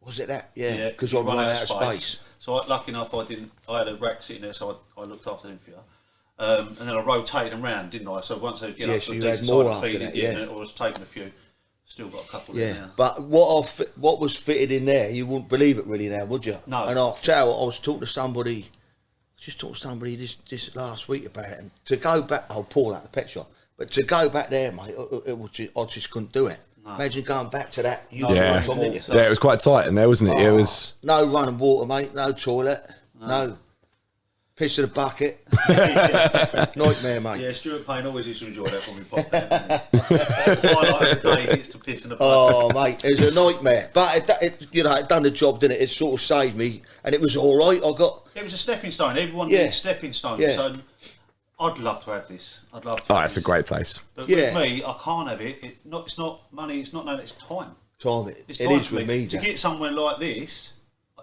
Was it that? Yeah, because you I ran out of space. So lucky enough, I had a rack sitting there, so I looked after them for you. And then I rotated them round, didn't I? So once they get up so to a you had decent more size of after feeding, that, yeah. and I was taking a few. Still got a couple in Yeah, there. but what was fitted in there, you wouldn't believe it really now, would you? No. And I'll tell you what, I was talking to somebody, this last week about it, and to go back, Paul at the pet shop, but to go back there, mate, I just couldn't do it. No. Imagine going back to that. Yeah. Tom, didn't you? Yeah, it was quite tight in there, wasn't it? It was. No running water, mate, no toilet, no piss in a bucket. Nightmare, mate. Yeah, Stuart Payne always used to enjoy that when we popped out. Highlight of the day gets to piss in the bucket. Oh, mate, it was a nightmare. But it done the job, didn't it? It sort of saved me, and it was all right. It was a stepping stone. Everyone Yeah. needs stepping stones. Yeah. So I'd love to have this. I'd love to. Oh, have it's a this. great place. But Yeah. with me, I can't have it. It's not money. It's not no. It's time. Time It's it time is for with me. to Jack. get somewhere like this.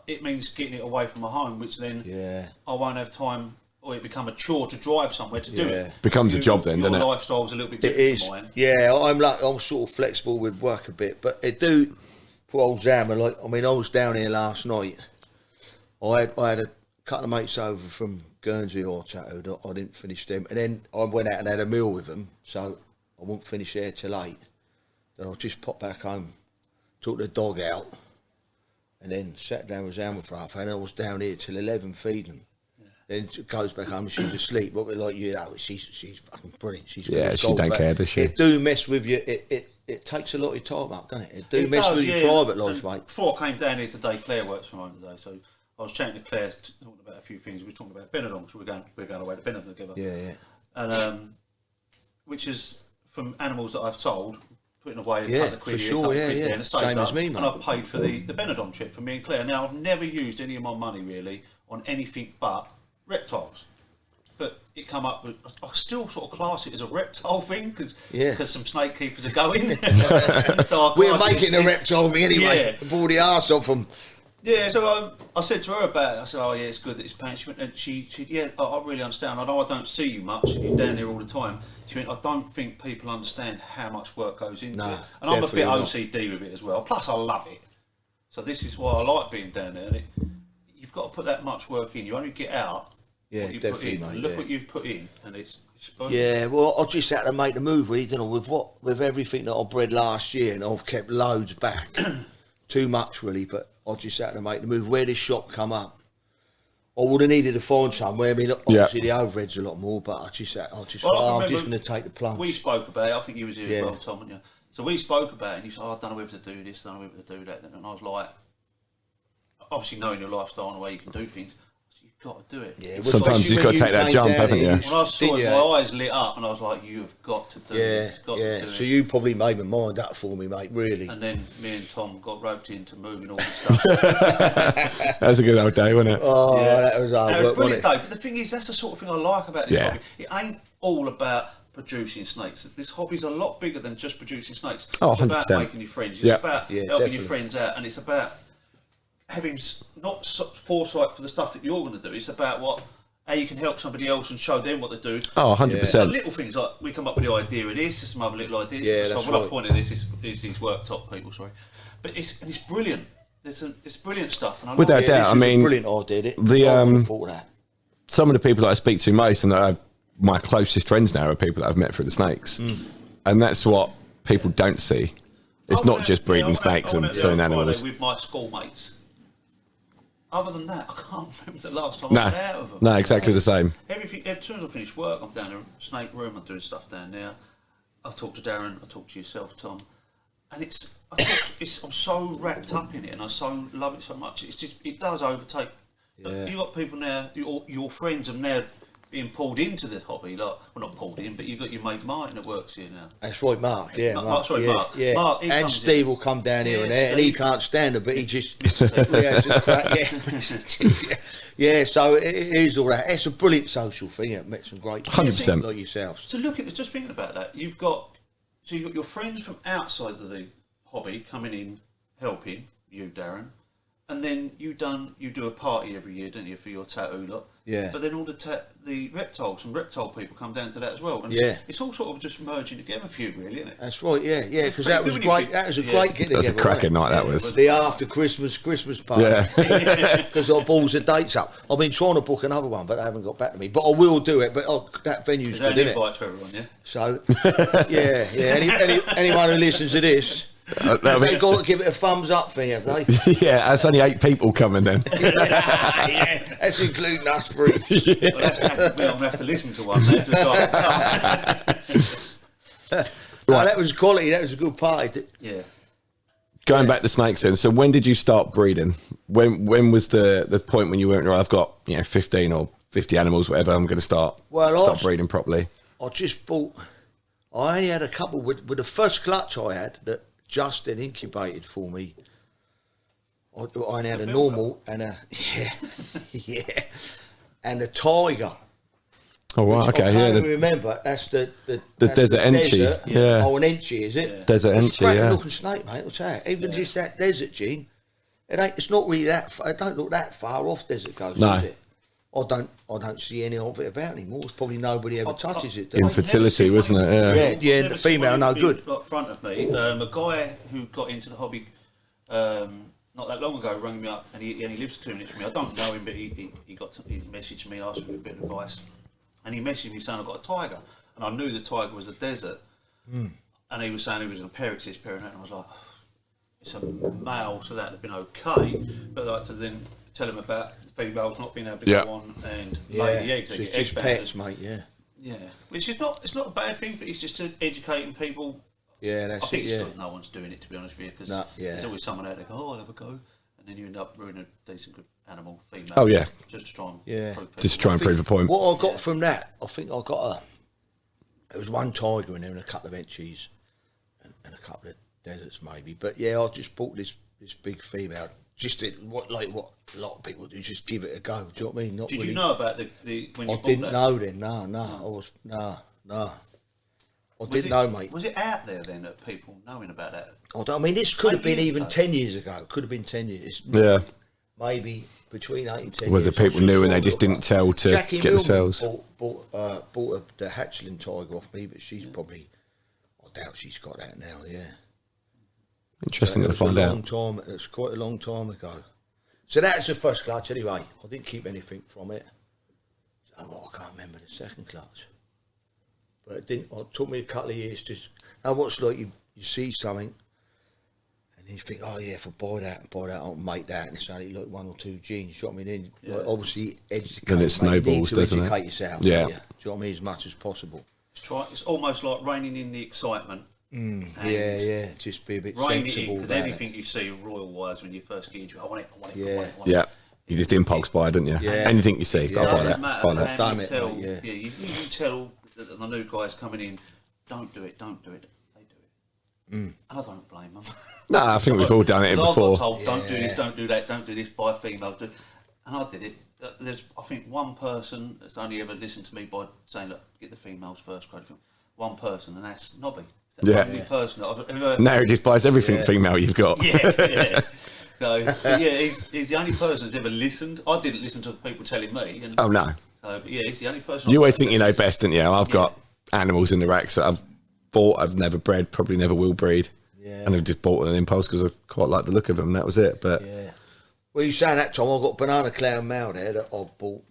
It means getting it away from my home, which then Yeah. I won't have time, or it become a chore to drive somewhere to do Yeah. it. Becomes a job then, your doesn't it? lifestyle's a little bit It different is. from mine. Yeah, I'm sort of flexible with work a bit, but it do. Poor old Zammer, I was down here last night. I had a couple of mates over from Guernsey or Tattooed. I didn't finish them, and then I went out and had a meal with them, so I won't finish there till 8. Then I'll just pop back home, took the dog out, and then sat down with Zammer for half an hour. I was down here till 11 feeding them. Then she goes back home and she's asleep. But we're like, she's fucking brilliant. She's Yeah, good she gold, don't but care, does she? It do mess with you. It takes a lot of your time up, doesn't it? It do It mess does, with your yeah. private life, And mate. Before I came down here today, Claire works from home today, so I was chatting to Claire, talking about a few things. We were talking about Benn, so we're going away to Benn together. Yeah. And which is from animals that I've sold, putting away a Yeah, couple of quid for here, sure, a couple of yeah, quid yeah. there, and it's saved Same as up, me, and mate. I've paid for the Benidorm trip for me and Claire. Now I've never used any of my money really on anything but reptiles. But it come up with, I still sort of class it as a reptile thing because some snake keepers are going. So We're making a reptile thing anyway. Yeah. Pull the arse off them. Yeah, so I said to her about it. I said, "Oh yeah, it's good that it's paying." She went, and she yeah, I really understand. I know I don't see you much, and you're down there all the time. She went, "I don't think people understand how much work goes into No, it, and I'm a bit definitely not. OCD with it as well. Plus, I love it. So this is why I like being down there. And you've got to put that much work in. You only get out Yeah, what you put definitely, in. mate, Look yeah. what you've put in, and it's Yeah, well, I just had to make the move, really, didn't I? With everything that I bred last year, and I've kept loads back. Too much, really, but I just had to make the move. Where this shop come up, I would have needed to find somewhere. I mean, obviously the overhead's a lot more, but I just thought, I'm just going to take the plunge. We spoke about it. I think you was here Yeah. as well, Tom, and you. So we spoke about it, and you said, "Oh, I don't know whether to do this, I don't know whether to do that." And I was like, obviously knowing your lifestyle and the way you can do things, you've got to do it. Yeah, Sometimes you've got to take that jump, haven't you? When I saw it, my eyes lit up, and I was like, "You've got to do this. Got to do So it." you probably made my mind up for me, mate, really. And then me and Tom got roped into moving all this stuff. That was a good old day, wasn't it? Oh, Yeah. that was hard It was work, wasn't brilliant it? though. But the thing is, that's the sort of thing I like about this Yeah. hobby. It ain't all about producing snakes. This hobby's a lot bigger than just producing snakes. Oh, it's about 100%. making your friends. It's Yeah. about Yeah, helping definitely. your friends out, and it's about having not foresight for the stuff that you're going to do. It's about how you can help somebody else and show them what to do. Oh, So 100%. little things like we come up with the idea of this, there's some other little ideas. Yeah, so that's what I right. pointed this is these worktop people, sorry, but it's brilliant. It's brilliant stuff. And I Without like it. doubt. This I was mean, brilliant idea. It. the, I wouldn't have thought of that. some of the people that I speak to most and that are my closest friends now are people that I've met through the snakes. And that's what people don't see. It's not just breeding snakes and selling animals. With my schoolmates. Other than that, I can't remember the last time No, I was out with them. no, exactly the same. Everything. As soon as I finish work, I'm down in the snake room. I'm doing stuff down there. I talk to Darren. I talk to yourself, Tom. And I'm so wrapped up in it, and I so love it so much. It does overtake. Yeah. You got people now. Your friends are now being pulled into the hobby. Like, well, not pulled in, but you've got your mate Martin that works here now. That's right, Mark. Yeah, Mark, Mark. sorry, yeah, Mark. Yeah. Mark, he and comes Steve in. will come down here Yeah, and there, and he Steve. can't stand it, but he just yeah. So it is all that. It's a brilliant social thing. It met some great people 100%. like yourselves. So look at just thinking about that. You've got your friends from outside of the hobby coming in, helping you, Darren, and then you do a party every year, don't you, for your tattoo lot? Yeah. But then all the reptiles and reptile people come down to that as well. And Yeah. it's all sort of just merging together for you, really, isn't it? That's right, yeah, because that was great. That was a great get together. That's a cracking night, that was. The after Christmas party. Yeah. Because I balls the dates up. I've been trying to book another one, but they haven't got back to me. But I will do it. But that venue's good, isn't it? Invite to everyone, yeah. So, yeah. Anyone who listens to this, they've got to give it a thumbs up thing, have they? Yeah, that's only 8 people coming then. Yeah, that's including us three. Well, that's happened. We don't have to listen to one. Now, No, that was quality. That was a good party. yeah. Going back to snakes then, so when did you start breeding? When was the point when you went, right, I've got 15 or 50 animals, whatever, I'm going to start breeding properly? I just bought. I only had a couple with the first clutch I had that Justin incubated for me. I only had a normal and a and a tiger. Oh wow, Which okay, I yeah. can't remember. That's the desert entry, desert. yeah. Oh, an entry, is it? Desert It's entry, a great yeah. looking snake, mate. I'll tell you. Even just that desert gene, it ain't. It's not really that. It don't look that far off desert ghost, No. does it? I don't see any of it about anymore. It's probably nobody ever touches it. Infertility, wasn't it? Yeah. Yeah, Never the seen female one no big, good. Like front of me, a guy who got into the hobby not that long ago rang me up, and he lives 2 minutes from me. I don't know him, but he messaged me, asked me a bit of advice, and he messaged me saying I've got a tiger, and I knew the tiger was a desert, and he was saying he was an appearance parent, and I was like, it's a male, so that'd have been okay, but like to then tell him about the females not being able to go on and lay the eggs. So they it's get just egg pets, bounders. mate. Yeah. Yeah, which is not, it's not a bad thing, but it's just educating people. Yeah, that's I think it. it's Yeah. good no one's doing it, to be honest with you, because No, yeah. there's always someone out there go, oh, I'll have a go, and then you end up ruining a decent good animal, female. Oh, yeah. Just to try and Yeah. prove people. Just try and prove a point. What I got from that, I think I got there was one tiger in there and a couple of entries and a couple of deserts maybe. But yeah, I just bought this big female. Just what a lot of people do, just give it a go. Do you know what I mean? Not Did really, you know about the when you I bought didn't that? know then. No. I was I didn't know, mate. Was it out there then that people knowing about that? I mean, this could have been 8 years even ago. 10 years ago. Could have been 10 years. Yeah. Maybe between 8 and 10 Whether years. people I'm knew sure and they I just got didn't tell to Jackie get the Millman cells. bought the hatchling tiger off me, but she's probably, I doubt she's got that now, yeah. Interesting So to find out. It's quite a long time ago. So that's the first clutch anyway. I didn't keep anything from it. I can't remember the second clutch. But it took me a couple of years to. Now what's like you see something and you think, oh yeah, if I buy that, I'll make that, and it's only like 1 or 2 genes. You know what I mean? Then, like, obviously educate. Then it mate. You need snowballs, to doesn't it? educate yourself. Yeah. don't you? Do you know what I mean? As much as possible. It's almost like reining in the excitement. And Yeah. Just be a bit reining it in, sensible because about anything you see royal wise when you first get into it, I want it. Yeah. Yeah. You just impulse buy, didn't you? Yeah. Anything you see, Yeah. I'll buy Doesn't that. matter Buy how that. Done you it, tell, mate, yeah. you can tell that the new guys coming in, don't do it, they do it. And I don't blame them. No, I think we've all done it I got before. told, don't do this, don't do that, don't do this, buy a female. And I did it. There's, I think, one person that's only ever listened to me by saying, look, get the females first, grade female. One person, and that's Nobby. That's the Yeah. only person that I've ever... Now he just buys everything female you've got. Yeah. So, but yeah, he's the only person that's ever listened. I didn't listen to people telling me. And, Oh, no. So, but yeah, he's the only person... You I've always heard think you know that- best, don't you? I've got animals in the racks that I've bought, I've never bred, probably never will breed. Yeah. And I've just bought an impulse because I quite like the look of them. That was it. But Yeah. Well, you saying that, Tom? I've got banana clown male there that I bought,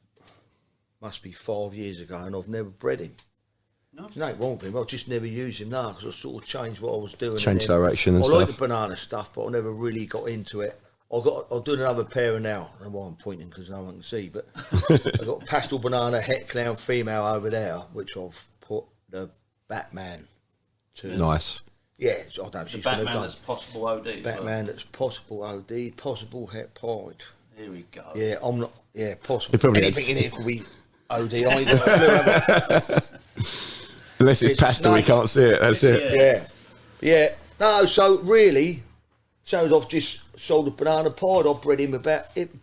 must be 5 years ago, and I've never bred him. No. There's nothing wrong with him. I've just never used him now because I sort of changed what I was doing. Change and then- direction and I like stuff. the banana stuff, but I never really got into it. I'll do another pair now. I don't know why I'm pointing because no one can see, but I've got pastel banana het clown female over there, which I've put the Batman to. nice. Yeah, so I don't know if The she's going to Batman go. that's possible OD. as well. Batman that's possible OD, possible het pied. Here we go. Yeah, I'm not. Yeah, possible. It probably Anything is. in here could be OD. I ain't got a clue, have Unless it's It's pastel, we nice. can't see it. That's it. I? Yeah. No, so really, sounds I've just sold a banana pied. I bred him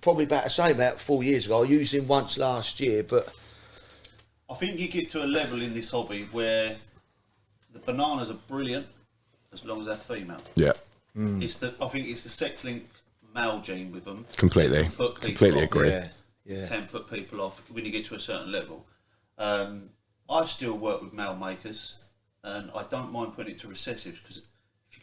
probably about the same, about 4 years ago. I used him once last year, but I think you get to a level in this hobby where the bananas are brilliant as long as they're female. Yeah. I think it's the sex link male gene with them. Completely. Hook people Completely up. agree. yeah. can put people off when you get to a certain level. I still work with mail makers, and I don't mind putting it to recessives because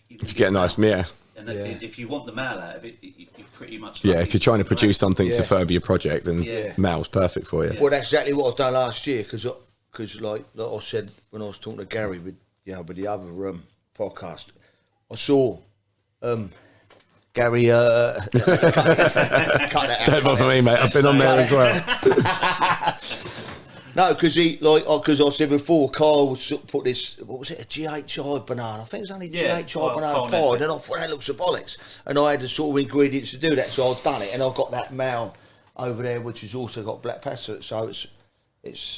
if you get a nice mirror. And if you want the mail out of it, you're pretty much if you're trying to produce something to further your project, then mail's perfect for you. Well, that's exactly what I've done last year because like I said when I was talking to Gary with the other podcast, I saw Gary cut that out. Don't bother me, mate. I've been on there as well. No, because I said before, Carl put this, what was it, a GHI banana? I think it was only GHI banana pie, and I thought that looks a bollocks. And I had the sort of ingredients to do that, so I've done it, and I've got that mail over there, which has also got black pepper, so it's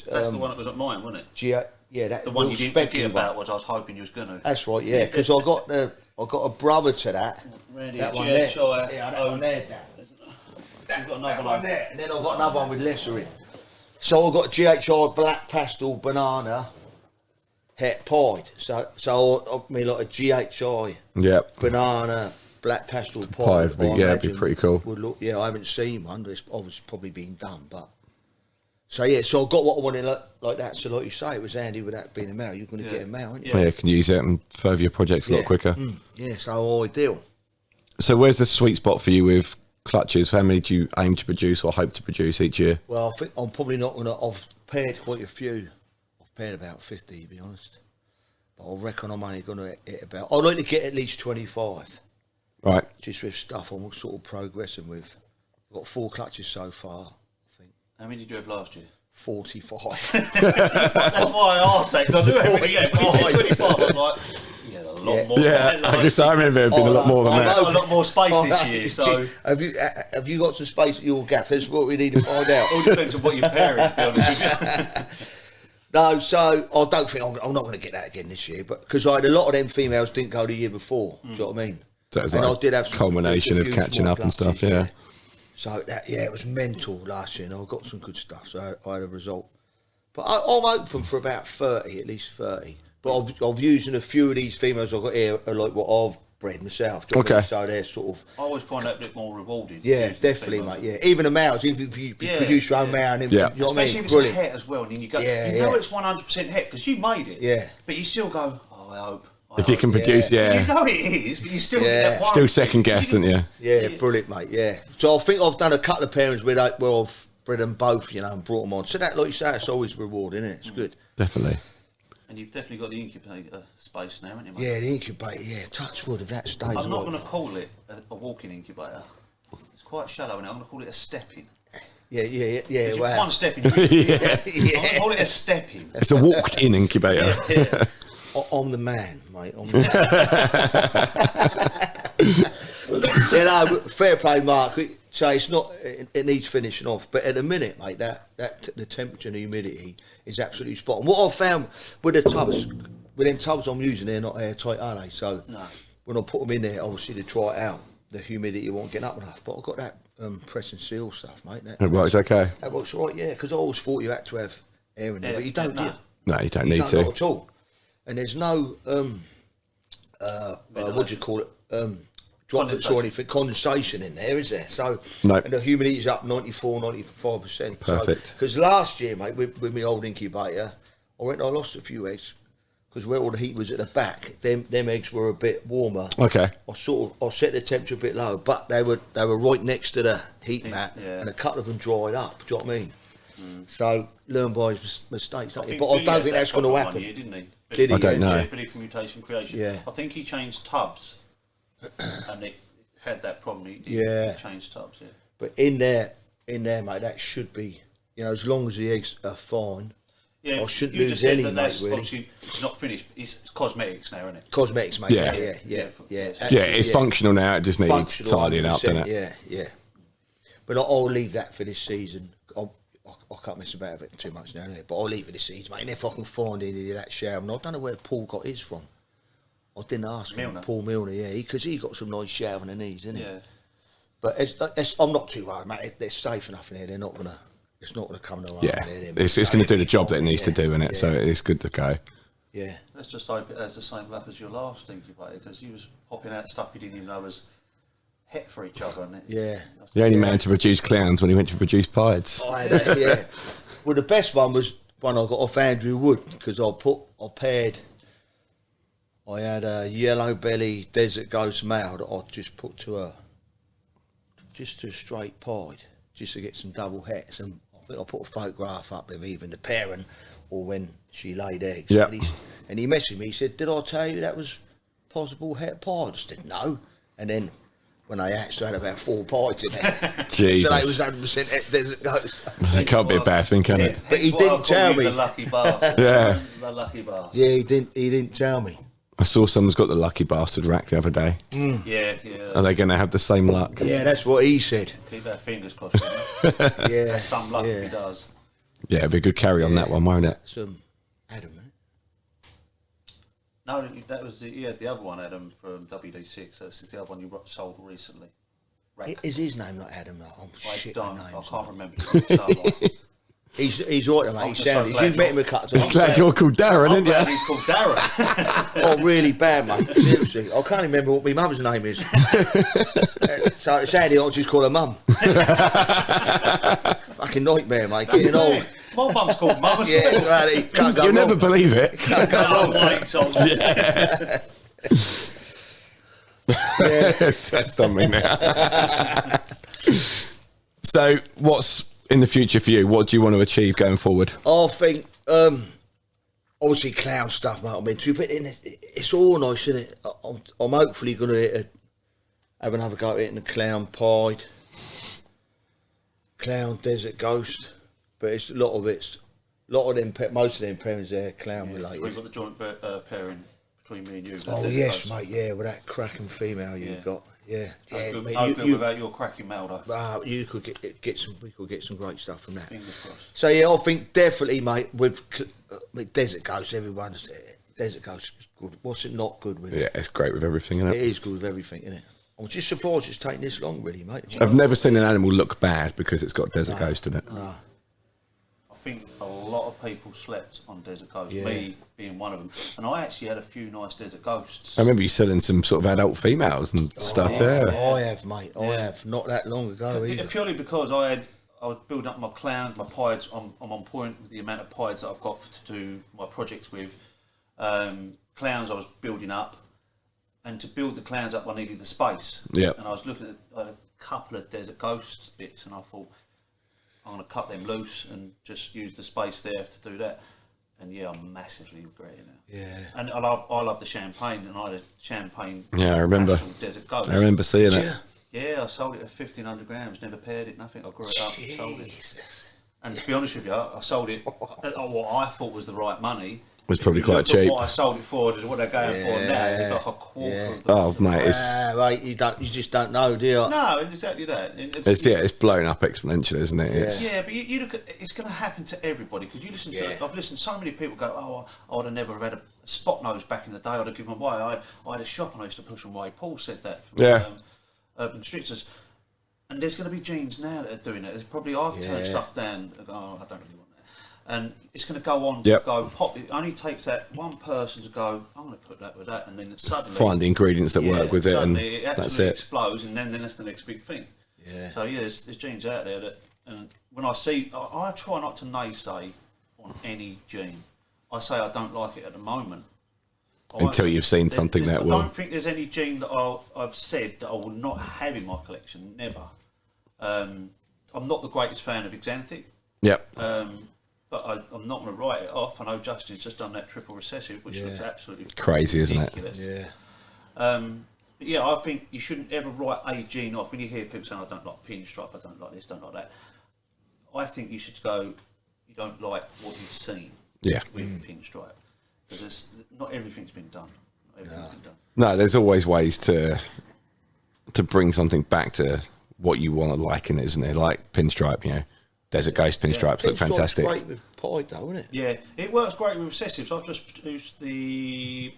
that's the one that was at mine, wasn't it? That the one you didn't forget about, what I was hoping you was going to. That's right, yeah, because I got a brother to that. Really, that one there. Yeah, that one there, that one there, and then I've got another one with lesser in. So I've got GHI black pastel banana het pied. So I mean like a GHI banana black pastel pie. It'd be pretty cool. Would look, I haven't seen one. It's obviously probably been done, but so I got what I wanted like that. So like you say, it was handy with that being a mail. You're going to get a mail, aren't you? Yeah, can use it and further your projects a lot quicker. So ideal. So where's the sweet spot for you with clutches? How many do you aim to produce or hope to produce each year? Well, I think I'm probably not going to. I've paired quite a few. I've paired about 50, to be honest. But I reckon I'm only going to hit about. I'd like to get at least 25. Right. Just with stuff I'm sort of progressing with. I've got 4 clutches so far, I think. How many did you have last year? 45. That's why I asked that, because I do have when you said 25, I was like, a lot more. Yeah, I guess I remember it being a lot more than that. I've got a lot more space this year, so... Have you got some space at your gaff? That's what we need to find out. All depends on what you're pairing, to be honest with you. No, so I don't think I'm not going to get that again this year, but because I had a lot of them females didn't go the year before. Do you know what I mean? So it was and like I did have some culmination of catching up and stuff. Yeah. So that it was mental last year, and I got some good stuff. So I had a result, but I'm open for about 30, at least 30. But I've using a few of these females I've got here are like what I've bred myself. Do you know what I mean? So they're sort of. I always find that a bit more rewarding. Yeah, definitely, mate. Yeah, even the males, if you produce your own male, and you know what I mean? Especially if it's a het as well, and you go, it's 100% het because you made it. Yeah. But you still go, I hope. If you can produce, You know it is, but you still get that one. Still second guess, didn't you? Yeah, brilliant, mate. Yeah. So I think I've done a couple of pairings where I've bred them both, and brought them on. So that, like you say, it's always rewarding, isn't it? It's good. Definitely. And you've definitely got the incubator space now, haven't you, mate? Yeah, the incubator, touch wood at that stage. I'm not going to call it a walk-in incubator. It's quite shallow, and I'm going to call it a step-in. Yeah. Wow. One step-in. I'm going to call it a step-in. It's a walked-in incubator. I'm the man, mate. I'm the man. Fair play, Mark. So it's not. It needs finishing off, but at the minute, mate, that the temperature and the humidity is absolutely spot on. What I've found with the tubs, with them tubs I'm using, they're not airtight, are they? So when I put them in there, obviously to try it out, the humidity won't get up enough. But I've got that press and seal stuff, mate. It works okay. That works right, yeah. Because I always thought you had to have air in there, but you don't. No, you don't need to. Not at all. And there's no what do you call it? Droplets or anything, condensation in there, is there? So, and the humidity's up 95%. Perfect. Because last year, mate, with my old incubator, I lost a few eggs because where all the heat was at the back, them eggs were a bit warmer. Okay. I set the temperature a bit low, but they were right next to the heat mat, and a couple of them dried up. Do you know what I mean? So learn by his mistakes, don't you? But I don't think that's going to happen. Year, didn't he? Did he? I don't know. Yeah, Billy from Mutation Creation. Yeah. I think he changed tubs, and it had that problem. He changed tubs. Yeah. But in there, mate, that should be, as long as the eggs are fine. Yeah, I shouldn't lose any, mate. Really, obviously it's not finished. It's cosmetics now, isn't it? Cosmetics, mate. Yeah. It's functional now. It just needs tidying up, doesn't it? Yeah. But I'll leave that for this season. I can't mess about with it too much now, but I'll leave it this season, mate. And if I can find any of that shower, and I don't know where Paul got his from. I didn't ask him. Paul Milner, because he got some nice shower in the knees, didn't he? Yeah. But I'm not too worried, mate. They're safe enough in here. They're not gonna. It's not gonna come to. Yeah. It's going to do the job that it needs to do, isn't it? So it's good to go. Yeah. Let's just hope it has the same luck as your last incubator, because he was popping out stuff you didn't even know was het for each other, isn't it? Yeah. The only man to produce clowns when he went to produce pieds. I had, yeah. Well, the best one was one I got off Andrew Wood because I had a yellow belly desert ghost male that I just put to a straight pied just to get some double hets, and I think I put a photograph up of even the parent or when she laid eggs. Yeah. And he messaged me. He said, "Did I tell you that was possible het pied?" I said, "No." And then when I actually had about 4 pieds in there, Jesus. so it was 100% het desert ghost. It can't be a bad thing, can it? But he didn't tell me. The lucky bar. Yeah. The lucky bar. Yeah, he didn't tell me. I saw someone's got the lucky bastard rack the other day. Yeah. Are they going to have the same luck? Yeah, that's what he said. Keep our fingers crossed. Isn't it? Yeah. There's some luck yeah. if he does. Yeah, it'd be a good carry on that one, won't it? Some Adam, innit? No, that was the other one, Adam from WD6. That's the other one you sold recently. Rack. Is his name not Adam? No, I'm shit. I Names. can't remember. Someone. He's right, mate. He's so sound. glad You've met him a couple of I'm times. glad you're called Darren, I'm aren't glad you? he's called Darren. Oh, really bad, mate. Seriously, I can't remember what my mum's name is. So sadly, I'll just call her mum. Fucking nightmare, mate. Getting old. My mum's called Mum as Yeah, well. well, it can't go You'll wrong. never believe it. Can't go wrong. Wait, Tom. That's done me now. So, what's in the future for you? What do you want to achieve going forward? I think, obviously, clown stuff, mate. I'm into, but it's all nice, isn't it? I'm hopefully going to have another go at it in the clown pied, clown desert ghost, but it's a lot of them, most of them pairings there clown We've related. got the joint pairing between me and you. Oh yes, mate. Yeah, with that cracking female Yeah. you've got. Yeah, No good, mate, no good without your cracking mail, though. you could get some. We could get some great stuff from that. Fingers crossed. So yeah, I think definitely, mate. With Desert Ghost, everyone's Desert Ghost is good. What's it not good with? Yeah, it's great with everything, isn't It it? is good with everything, isn't it? I'm just surprised it's taking this long, really, mate. I've never seen an animal look bad because it's got Desert Ghost in it. No. I think a lot of people slept on Desert Ghost, Yeah. me being one of them. And I actually had a few nice Desert Ghosts. I remember you selling some sort of adult females and stuff. Yeah. I have, mate. I have. Not that long ago either. Purely because I was building up my clowns, my pieds. I'm on point with the amount of pieds that I've got to do my projects with. Clowns I was building up, and to build the clowns up I needed the space. Yep. And I was looking at a couple of Desert Ghosts bits, and I thought I'm going to cut them loose and just use the space there to do that. And yeah, I'm massively regretting it. Yeah. And I love the champagne, and I had a champagne. Yeah, I remember. National Desert Ghost. I remember seeing it. Yeah, I sold it at 1,500 grams, never paired it, nothing. I grew it up and sold it. Jesus. And to be honest with you, I sold it at what I thought was the right money. It was probably If you quite look at cheap. What I sold it for is what they're going for now. It's like a quarter of the... Oh, mate, it's Mate, you just don't know, do you? No, exactly that. it's blown up exponentially, isn't it? It's, Yeah, but you look at it's going to happen to everybody because you listen to. I've listened to so many people go, "Oh, I would have never had a spot nose back in the day. I'd have given them away. I had a shop and I used to push them away." Paul said that. From, Yeah. Urban Strichters. And there's going to be genes now that are doing it. There's probably I've turned stuff down. And go, "Oh, I don't really want that." And it's going to go on to go pop. It only takes that one person to go, "I'm going to put that with that," and then suddenly find the ingredients that work with it, and it that's it. explodes, and then that's the next big thing. Yeah. So yeah, there's genes out there that, and when I see, I try not to naysay on any gene. I say I don't like it at the moment. Until you've seen something that will. I don't think there's any gene that I've said that I will not have in my collection. Never. I'm not the greatest fan of Xanthic. Yep. But I'm not going to write it off. I know Justin's just done that triple recessive, which looks absolutely Crazy, ridiculous. isn't it? Yeah. But yeah, I think you shouldn't ever write a gene off. When you hear people saying, "I don't like pinstripe, I don't like this, don't like that," I think you should go, you don't like what you've seen with pinstripe. Because not everything's been done. Not everything's been done. No, there's always ways to bring something back to what you want to like in it, isn't it? Like pinstripe, Desert Ghost pinstripes look fantastic. Great with pied though, isn't it? Yeah, it works great with recessives. I've just produced the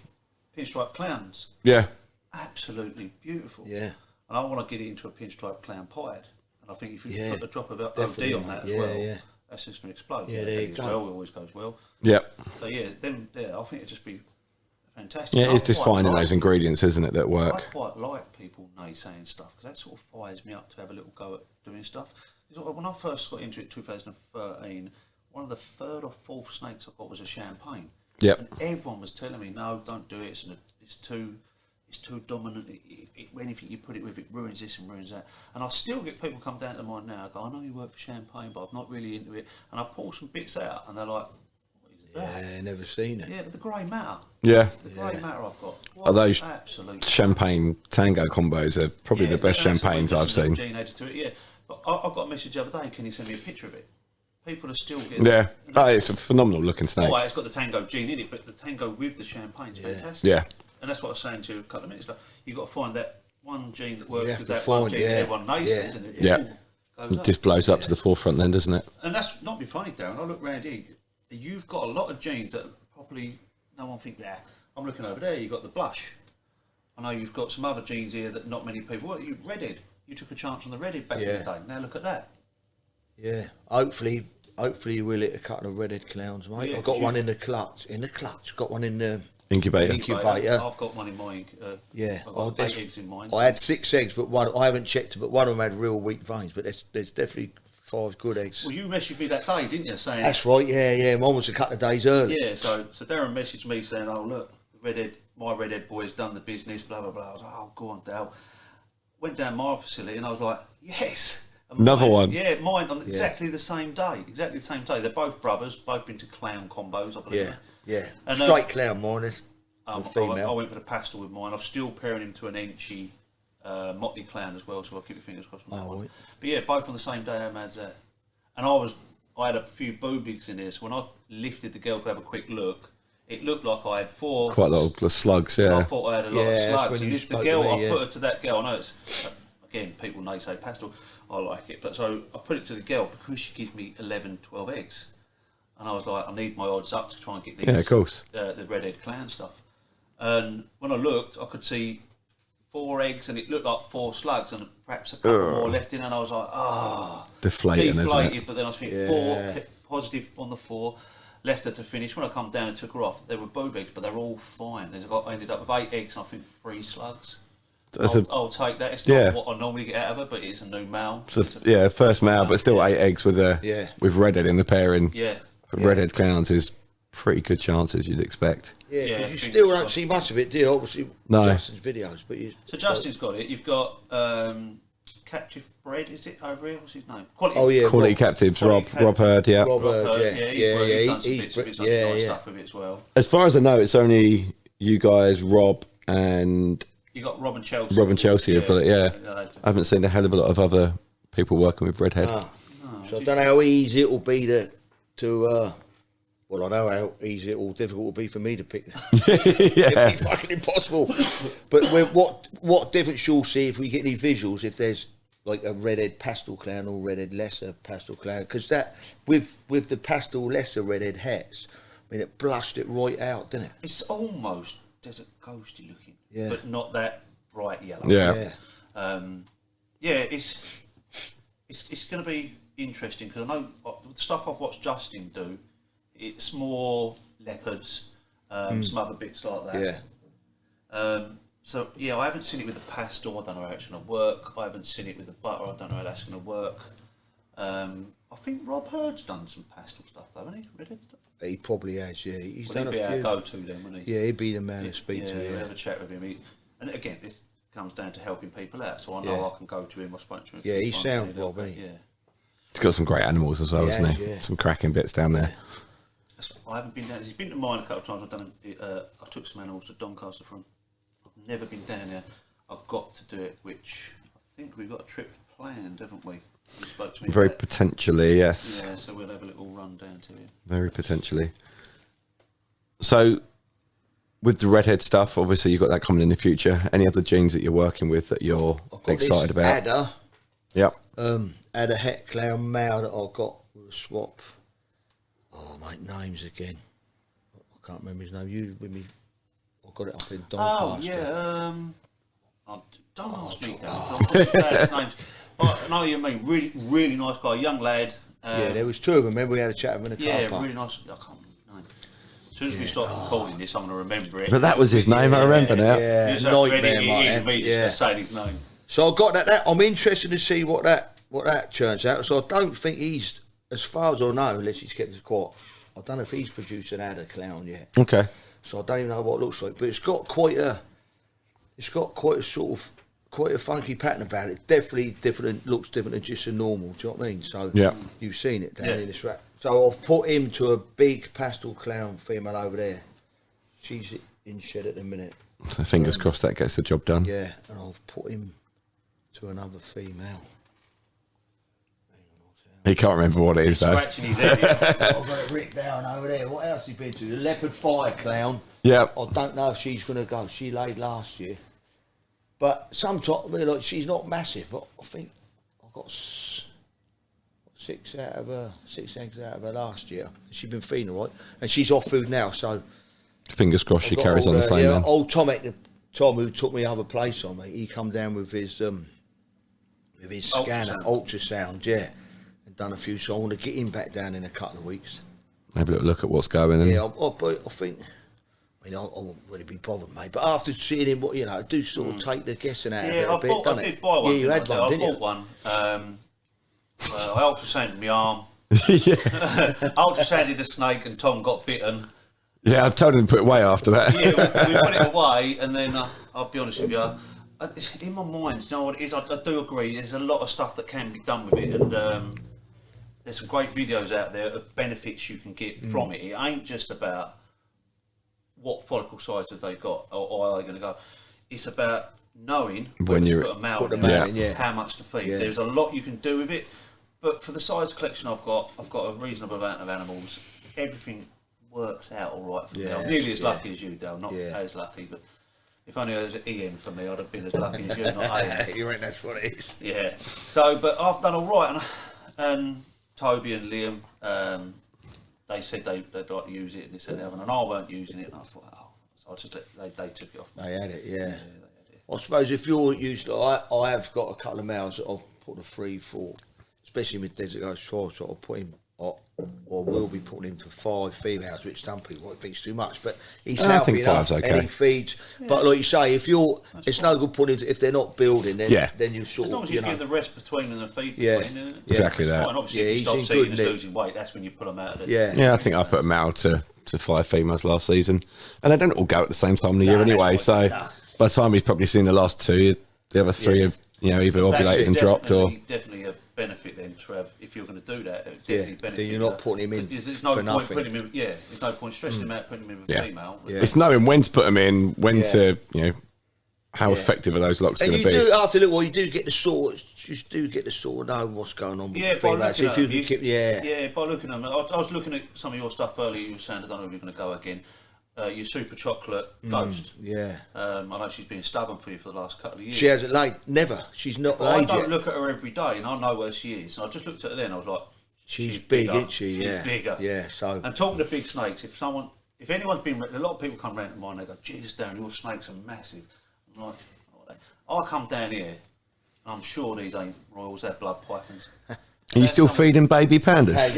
pinstripe clowns. Yeah. Absolutely beautiful. Yeah. And I want to get it into a pinstripe clown pied. And I think if you put a drop of OD definitely, on that as yeah, well, yeah. that's just going to explode. Yeah, there you As go. well, it always goes well. Yep. So yeah, I think it'd just be fantastic. Yeah, it's just finding those ingredients, isn't it, that I work. quite like people naysaying stuff because that sort of fires me up to have a little go at doing stuff. When I first got into it, 2013, one of the third or fourth snakes I got was a champagne. Yep. And everyone was telling me, no, don't do it. It's too dominant. Anything you put it with, it ruins this and ruins that. And I still get people come down to mine now. I go, I know you work for champagne, but I'm not really into it. And I pull some bits out, and they're like, what is that? Yeah, never seen it. Yeah, but the grey matter. Yeah. The grey matter I've got. Are those absolute champagne tango combos are probably the best champagnes I've seen. Gene added to it, yeah. But I got a message the other day. Can you send me a picture of it? People are still getting. Yeah. Oh, it's a phenomenal looking snake. Oh, it's got the tango gene in it, but the tango with the champagne's fantastic. Yeah. And that's what I was saying to you a couple of minutes ago. You've got to find that one gene that works You have with to that one find, gene yeah. that everyone naces, and it Yeah. all goes It up. just blows up to the forefront then, doesn't it? And that's not be funny, Darren. I look round here. You've got a lot of genes that probably no one think. Yeah, I'm looking over there. You've got the blush. I know you've got some other genes here that not many people. Well, you redhead. You took a chance on the redhead back in the day. Now look at that. Yeah, hopefully you will hit a couple of redhead clowns, mate. Yeah, I've got 'cause one in the clutch. Got one in the Incubator. incubator. I've got one in my. Yeah, I've got 8 eggs in mine. I had 6 eggs, but one I haven't checked it, but one of them had real weak veins. But there's definitely 5 good eggs. Well, you messaged me that day, didn't you? Saying That's right. Yeah. Mine was a couple of days early. yeah. So Darren messaged me saying, "Oh look, my redhead boy's done the business." Blah blah blah. I was like, "Oh, go on, Dale." Went down my facility and I was like, "Yes." And Another mine, one. Yeah, mine on exactly the same day. Exactly the same day. They're both brothers, both been to clown combos. I believe. Yeah. And, Straight clown, mine is. I Female. went for the pastel with mine. I'm still pairing him to an Enchy Motley clown as well, so I'll keep your fingers crossed on that one. Right. But yeah, both on the same day. How mad's that? And I had a few boobies in here, so when I lifted the girl to have a quick look, it looked like I had 4. Quite a lot of slugs, I yeah. thought I had a lot Yeah, of that's slugs. when And you the spoke girl, to me, I put her to that girl. I know it's again, people naysay pastel. I like it, but so I put it to the girl because she gives me 11, 12 eggs, and I was like, I need my odds up to try and get these. Yeah, of course. The redhead clown stuff. And when I looked, I could see 4 eggs, and it looked like 4 slugs, and perhaps a couple more left in. And I was like, Deflating, isn't deflated. it? But then I was thinking 4 kept positive on the 4. Left her to finish. When I come down and took her off, they were boob eggs, but they're all fine. I ended up with 8 eggs, and I think 3 slugs. I'll take that. It's not what I normally get out of her, but it's a new male. So, first male, but still 8 eggs with redhead in the pairing. Yeah. Redhead clowns is pretty good chances you'd expect. Yeah, Yeah, because you I think still so. don't see much of it, do you? Obviously, No. Justin's videos, but you. So Justin's got it. You've got Captive Bread, is it over here? What's his name? Quality. Oh yeah, Quality Rob- Captives, Quality Rob Hurd, yeah. Rob Hurd, Heard, he's done some he's bits with it, some yeah, nice yeah. stuff with it as well. As far as I know, it's only you guys, Rob and You got Rob and Chelsea. Have got it, yeah. they do. I haven't seen a hell of a lot of other people working with redhead. Ah. So I don't know how easy it will be to well, I know how easy it or difficult it will be for me to pick. It'd be fucking impossible. But what difference you'll see if we get any visuals if there's like a redhead pastel clown or redhead lesser pastel clown, because that with the pastel lesser redhead hats, I mean it blushed it right out, didn't it? It's almost desert ghosty looking, Yeah. but not that bright yellow. Yeah. It's going to be interesting because I know the stuff I've watched Justin do. It's more leopards, some other bits like that. Yeah. So yeah, I haven't seen it with the pastel. I don't know how it's going to work. I haven't seen it with the butter. I don't know how that's going to work. I think Rob Hurd's done some pastel stuff though, hasn't he? Redhead stuff. He probably has, yeah. He's Would done he be a our few. go-to then, wouldn't he? Yeah, he'd be the man to speak yeah, to. we'll Yeah. have a chat with him. And again, this comes down to helping people out. So I know Yeah. I can go to him. I spoke to him. a Yeah, few he times, sounds and he'll Rob, help ain't he? Yeah. He's got some great animals as well, He hasn't has, he? yeah. Some cracking bits down there. I haven't been down. He's been to mine a couple of times. I took some animals to Doncaster for him. I've never been down there. I've got to do it, which I think we've got a trip planned, haven't we? You spoke to me Very about- potentially, yes. Yeah, so we'll have a little run down to him. Very potentially. So, with the redhead stuff, obviously you've got that coming in the future. Any other genes that you're working with that you're I've got excited this about? Adder, Yep. Adder het clown male that I got with a swap. Oh, mate, names again. I can't remember his name. You with me? I got it up in Doncaster. Oh yeah. Don't ask me that. Names. But I know what you mean. Really, really nice guy, young lad. Yeah, there was 2 of them. Remember we had a chat with him in a car Yeah, park. really nice. I can't remember his name. As soon as we start recording this, I'm going to remember it. But that was his name, I remember now. Yeah, You just have to edit nightmare, it mate. in, me just saying his name. So I got that. I'm interested to see what that turns out. So I don't think he's, as far as I know, unless he's kept it quiet, I don't know if he's produced an adder clown yet. Okay. So I don't even know what it looks like, but it's got quite a sort of quite a funky pattern about it. Definitely different, looks different than just a normal. Do you know what I mean? So you've seen it down in this rack. So I've put him to a big pastel clown female over there. She's in shed at the minute. So fingers crossed that gets the job done. Yeah, and I've put him to another female. He can't remember what it is though. Scratching his head. I've got it written down over there. What else has he been to? The leopard fire clown. Yeah. I don't know if she's going to go. She laid last year. But sometimes, like, she's not massive, but I think I got 6 eggs out of her last year. She's been feeding all right. And she's off food now, so... Fingers crossed she I've got carries on the same then. Old Tom who took me other place on me, he come down with his scanner, ultrasound, and done a few, so I want to get him back down in a couple of weeks. Have a little look at what's going on. Yeah, I think... I won't really be bothered, mate. But after seeing him, I do sort of take the guessing out of it a bit, doesn't it? I did buy one. Yeah, you had one, didn't you? I bought one. I ultrasounded my arm. Yeah. Ultrasounded a snake and Tom got bitten. Yeah, I've told him to put it away after that. Yeah, we put it away, and then I'll be honest with you, in my mind, you know what it is, I do agree, there's a lot of stuff that can be done with it, and there's some great videos out there of benefits you can get from it. It ain't just about what follicle size have they got, or are they going to go. It's about knowing when you put them out, how much to feed. Yeah. There's a lot you can do with it, but for the size collection I've got a reasonable amount of animals. Everything works out all right for me. I'm nearly as lucky as you, Dale. Not as lucky, but if only there was an EN for me, I'd have been as lucky as you, not AN. You reckon that's what it is? Yeah. So, but I've done all right, and Toby and Liam, they said they'd like to use it, and this and the other, and I weren't using it, and I thought, so I just they took it off me. They had it, yeah. They had it. I suppose if you're used to, I have got a couple of males that I've put a 3-4, especially with Desert Ghost trials, so I'll put him, or will be putting him to 5 females, which some people might think is too much, but he's healthy enough, and he feeds. But like you say, if it's no good putting him, if they're not building, then you sort as long of, as you get the rest between and the feed between, exactly that. And obviously, if you stop seeing and losing weight, that's when you pull them out of it. Yeah, I think I put a male to 5 females last season, and they don't all go at the same time of the year anyway. So by the time he's probably seen the last 2, the other 3 have either ovulated and dropped or. Definitely a benefit then to have, if you're going to do that. Then you're not putting him in there's no for point nothing. putting him in. Yeah, there's no point stressing him out putting him in with a female. It's knowing when to put them in, when to how effective are those locks going to be. Do after a little while, you do get the sort of know what's going on with the females. If you can keep, by looking at them. I was looking at some of your stuff earlier. You were saying, I don't know if you're going to go again. Your super chocolate ghost. I know she's been stubborn for you for the last couple of years. She hasn't laid, never. She's not laid yet. I don't look at her every day, and I know where she is. And I just looked at her then. I was like, she's big, isn't she? She's bigger. Yeah. So. And talking to big snakes, if anyone's been, a lot of people come round to mine. They go, Jesus, Darren, your snakes are massive. I'm like, I come down here, and I'm sure these ain't royals. They're blood pythons. Are you still feeding baby pandas?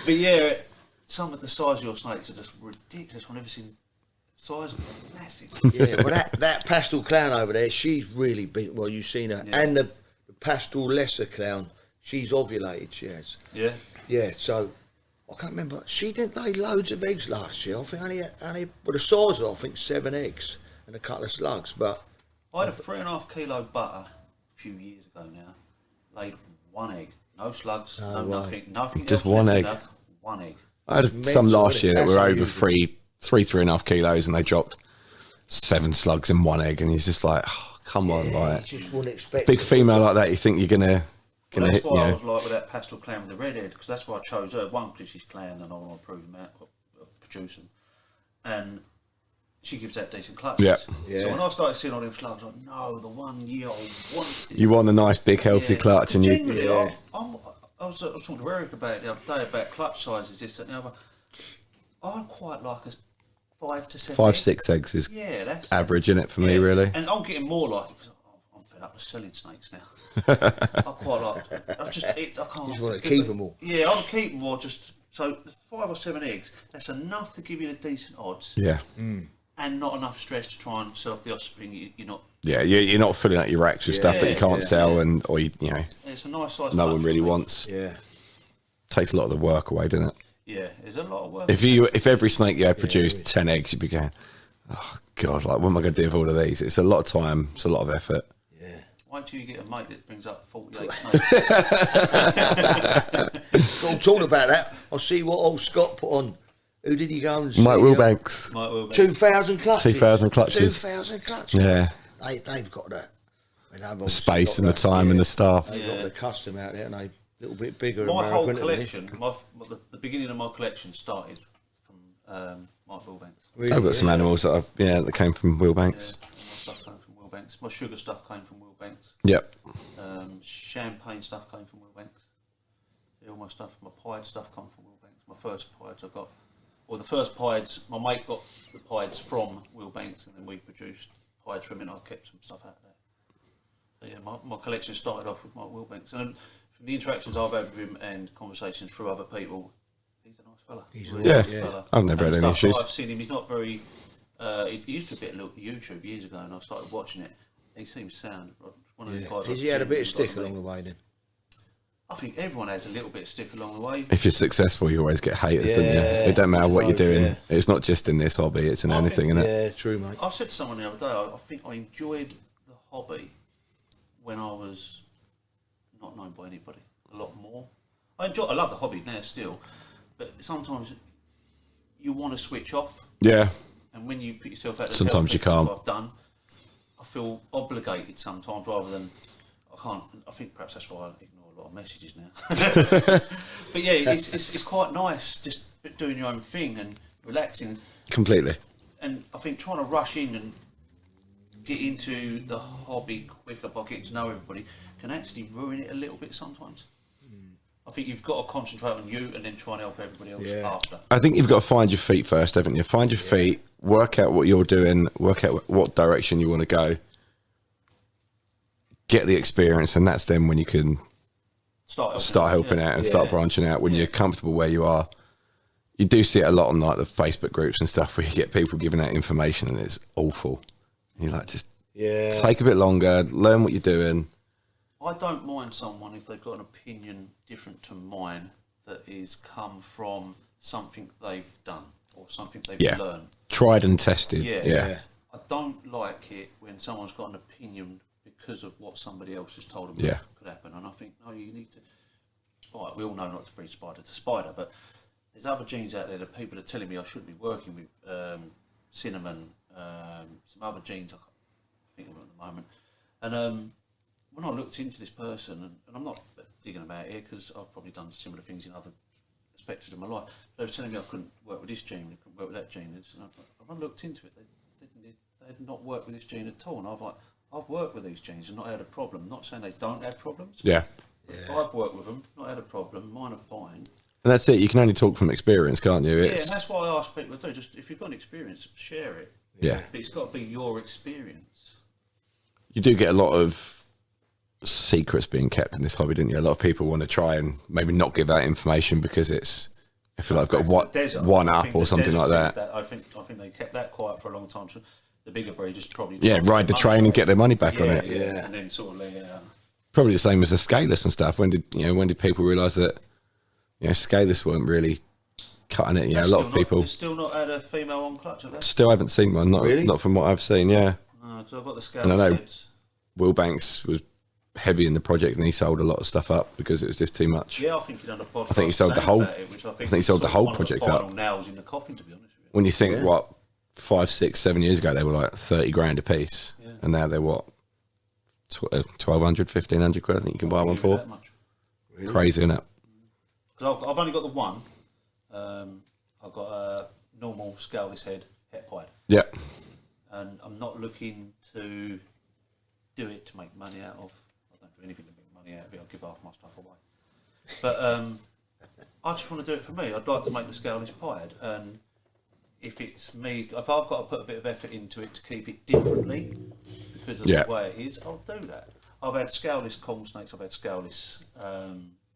But yeah. Some of the size of your snakes are just ridiculous. I've never seen size of them, massive. Yeah, well, that pastel clown over there, she's really big. Well, you've seen her. And the pastel lesser clown, she's ovulated, she has. Yeah? Yeah, so, I can't remember. She didn't lay loads of eggs last year. I think only well, the size of, I think, 7 eggs and a couple of slugs, but... I had a 3.5 kilo butter a few years ago now. Laid 1 egg. No slugs, nothing. Just 1 egg. 1 egg. I had some last year that were over 3.5 kilos, and they dropped 7 slugs and 1 egg, and he's just like, oh, come on, like, you just wouldn't expect big female like that. You think you're gonna that's hit? Why I was like with that pastel clown with the red head, because that's why I chose her. One, because she's clown, and I want to prove them out, produce them, and she gives that decent clutches. Yeah. So when I started seeing all them slugs, I was like, no, the 1 year I want this. You want a nice big healthy clutch, and genuinely, I was talking to Eric about it the other day about clutch sizes, this and the other. I quite like a 5 to 7 5, 6 eggs is that's average in it for me, really. And I'm getting more like it because I'm fed up with selling snakes now. I quite like. I can't. You just want to keep them all. Yeah, I'll keep them or just So the 5 or 7 eggs, that's enough to give you the decent odds, Yeah. and not enough stress to try and sell off the offspring. You're not. Yeah, you're not filling out your racks with stuff that you can't sell, and or you know, It's a nice size. no one really wants. Yeah. Takes a lot of the work away, doesn't it? Yeah, there's a lot of work. If every snake you had produced 10 eggs, you'd be going, oh god, like what am I going to do with all of these? It's a lot of time. It's a lot of effort. Yeah. Wait till you get a mate that brings up 48 snakes. I'm talking about that. I'll see what old Scott put on. Who did he go and see? Mike Wilbanks. Might well be. 2,000 clutches. 2,000 clutches. 2,000 clutches. Yeah. They've got that. The space and the time and the staff. They've got the custom out there, and they a little bit bigger. My whole American, collection, the beginning of my collection started from Mike Wilbanks. Really, I've got some animals that came from Wilbanks. Yeah, my stuff came from Wilbanks. My sugar stuff came from Wilbanks. Yep. Champagne stuff came from Wilbanks. All my stuff, my pied stuff come from Wilbanks. My first pieds I got, or the first pieds, my mate got the pieds from Wilbanks, and then we produced pieds from him, and I kept some stuff out of there. So yeah, my collection started off with Mike Wilbanks, and from the interactions I've had with him and conversations through other people, he's a nice fella. He's Really Yeah. nice fella. I've never had And any stuff that issues. I've seen him. He's not very. He used to be a little YouTube years ago, and I started watching it. He seems sound. One of the guys. Has he had a bit of stick along the way then? I think everyone has a little bit of stick along the way. If you're successful, you always get haters, don't you? Yeah. It don't matter what you're doing. Yeah. It's not just in this hobby; it's in I anything, think- isn't it? Yeah, true, mate. I said to someone the other day, I think I enjoyed the hobby when I was not known by anybody a lot more. I love the hobby now still, but sometimes you want to switch off, Yeah. and when you put yourself out there, Sometimes you can't. I've done. I feel obligated sometimes rather than I can't. I think perhaps that's why I ignore a lot of messages now. But yeah, it's quite nice just doing your own thing and relaxing. Completely. And I think trying to rush in and get into the hobby quicker by getting to know everybody can actually ruin it a little bit sometimes. I think you've got to concentrate on you and then try and help everybody else after. I think you've got to find your feet first, haven't you? Find your feet, work out what you're doing, work out what direction you want to go, get the experience, and that's then when you can start helping out and start branching out when you're comfortable where you are. You do see it a lot on like the Facebook groups and stuff where you get people giving out information and it's awful. And you're like, just take a bit longer, learn what you're doing. I don't mind someone if they've got an opinion different to mine that is come from something they've done or something they've learned. Tried and tested. Yeah. I don't like it when someone's got an opinion because of what somebody else has told them could happen. And I think, no, you need to... Right, we all know not to breed spider to spider, but there's other genes out there that people are telling me I shouldn't be working with. Cinnamon, some other genes I can't think of them at the moment. And when I looked into this person, and I'm not digging about here because I've probably done similar things in other aspects of my life, they were telling me I couldn't work with this gene, I couldn't work with that gene. And I looked into it, they had not worked with this gene at all. And I was like, I've worked with these genes and not had a problem. Not saying they don't have problems. Yeah. I've worked with them, not had a problem. Mine are fine. And that's it. You can only talk from experience, can't you? Yeah, and that's why I ask people to do. Just if you've got an experience, share it. Yeah. But it's got to be your experience. You do get a lot of secrets being kept in this hobby, didn't you? A lot of people want to try and maybe not give out information because it's, I feel like I've got one up or something like that. I think they kept that quiet for a long time. So the bigger breeders probably ride the train and get their money back on it. Yeah, and then sort of lay it out. Probably the same as the scaleless and stuff. When did people realise that scaleless weren't really cutting it? A lot of people still not had a female on clutch of that. still haven't seen one. Not from what I've seen. Yeah. So I've got the And I know scales. Will Banks was heavy in the project and he sold a lot of stuff up because it was just too much. Yeah, I think he done a podcast. I think he sold the whole. about it, which I think he sold the was whole one of the project final up. nails in the coffin, to be honest with you. When you think 5, 6, 7 years ago they were like 30 grand a piece, and now they're what 1,200, 1,500 quid. I think you can buy one for. That much. Crazy, isn't it? Because I've only got the one. I've got a normal scaleless head het pied, Yeah. and I'm not looking to do it to make money out of. I don't do anything to make money out of it. I'll give half my stuff away. But I just want to do it for me. I'd like to make the scaleless pied, and if it's me, if I've got to put a bit of effort into it to keep it differently because of the way it is, I'll do that. I've had scaleless corn snakes. I've had scaleless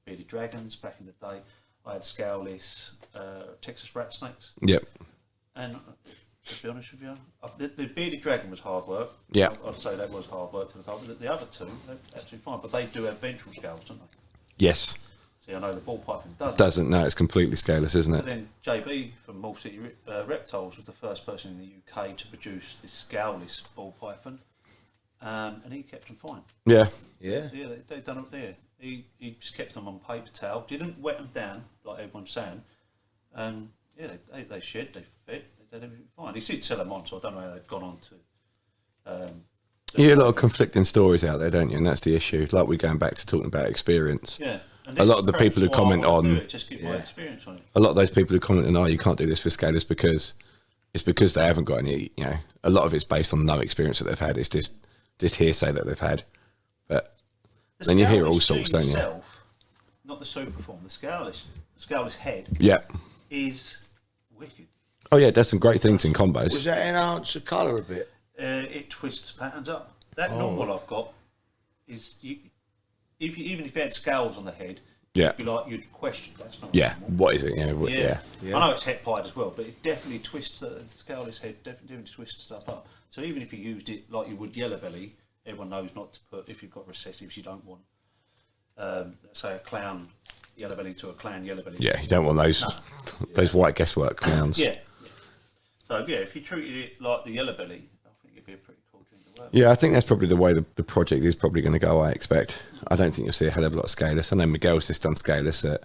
bearded dragons back in the day. I had scaleless Texas rat snakes. Yep. And to be honest with you, the bearded dragon was hard work. Yeah. I'd say that was hard work to look after. The other two, they're absolutely fine, but they do have ventral scales, don't they? Yes. See, I know the ball python doesn't. Doesn't. No, it's completely scaleless, isn't But it? then JB from Morph City Reptiles was the first person in the UK to produce this scaleless ball python, and he kept them fine. Yeah. Yeah. Yeah, they've done it there. He just kept them on paper towel, didn't wet them down like everyone's saying, and yeah, they shed, they fit, they did everything fine. He did sell them on, so I don't know how they've gone on to. You hear a lot of conflicting stories out there, don't you? And that's the issue. Like we're going back to talking about experience. Yeah. And A lot this of the perhaps people who why I comment wanna do on- it, just get my experience on it. A lot of those people who comment on, oh, you can't do this for scalers because they haven't got any, you know, a lot of it's based on no experience that they've had. It's just hearsay that they've had. But The then you hear scaleless all sorts, gene don't you? itself, not the super form, the scaleless head Yeah. is wicked. Oh, yeah, it does some great things in combos. Was that enhance the colour a bit? It twists patterns up. That normal I've got is even if you had scales on the head, Yeah. you'd question that's not Yeah. normal. What is it? Yeah. Yeah. I know it's het pied as well, but it definitely twists the scaleless head. Definitely twists stuff up. So even if you used it like you would yellow belly, everyone knows not to put. If you've got recessives, you don't want, say, a clown yellow belly to a clown yellow belly. Yeah, you don't want those white guesswork clowns. Yeah. So yeah, if you treated it like the yellow belly, I think it'd be a pretty cool drink to work. Yeah, I think that's probably the way the project is probably going to go, I expect. I don't think you'll see a hell of a lot of scaleless. I know Miguel's just done scaleless at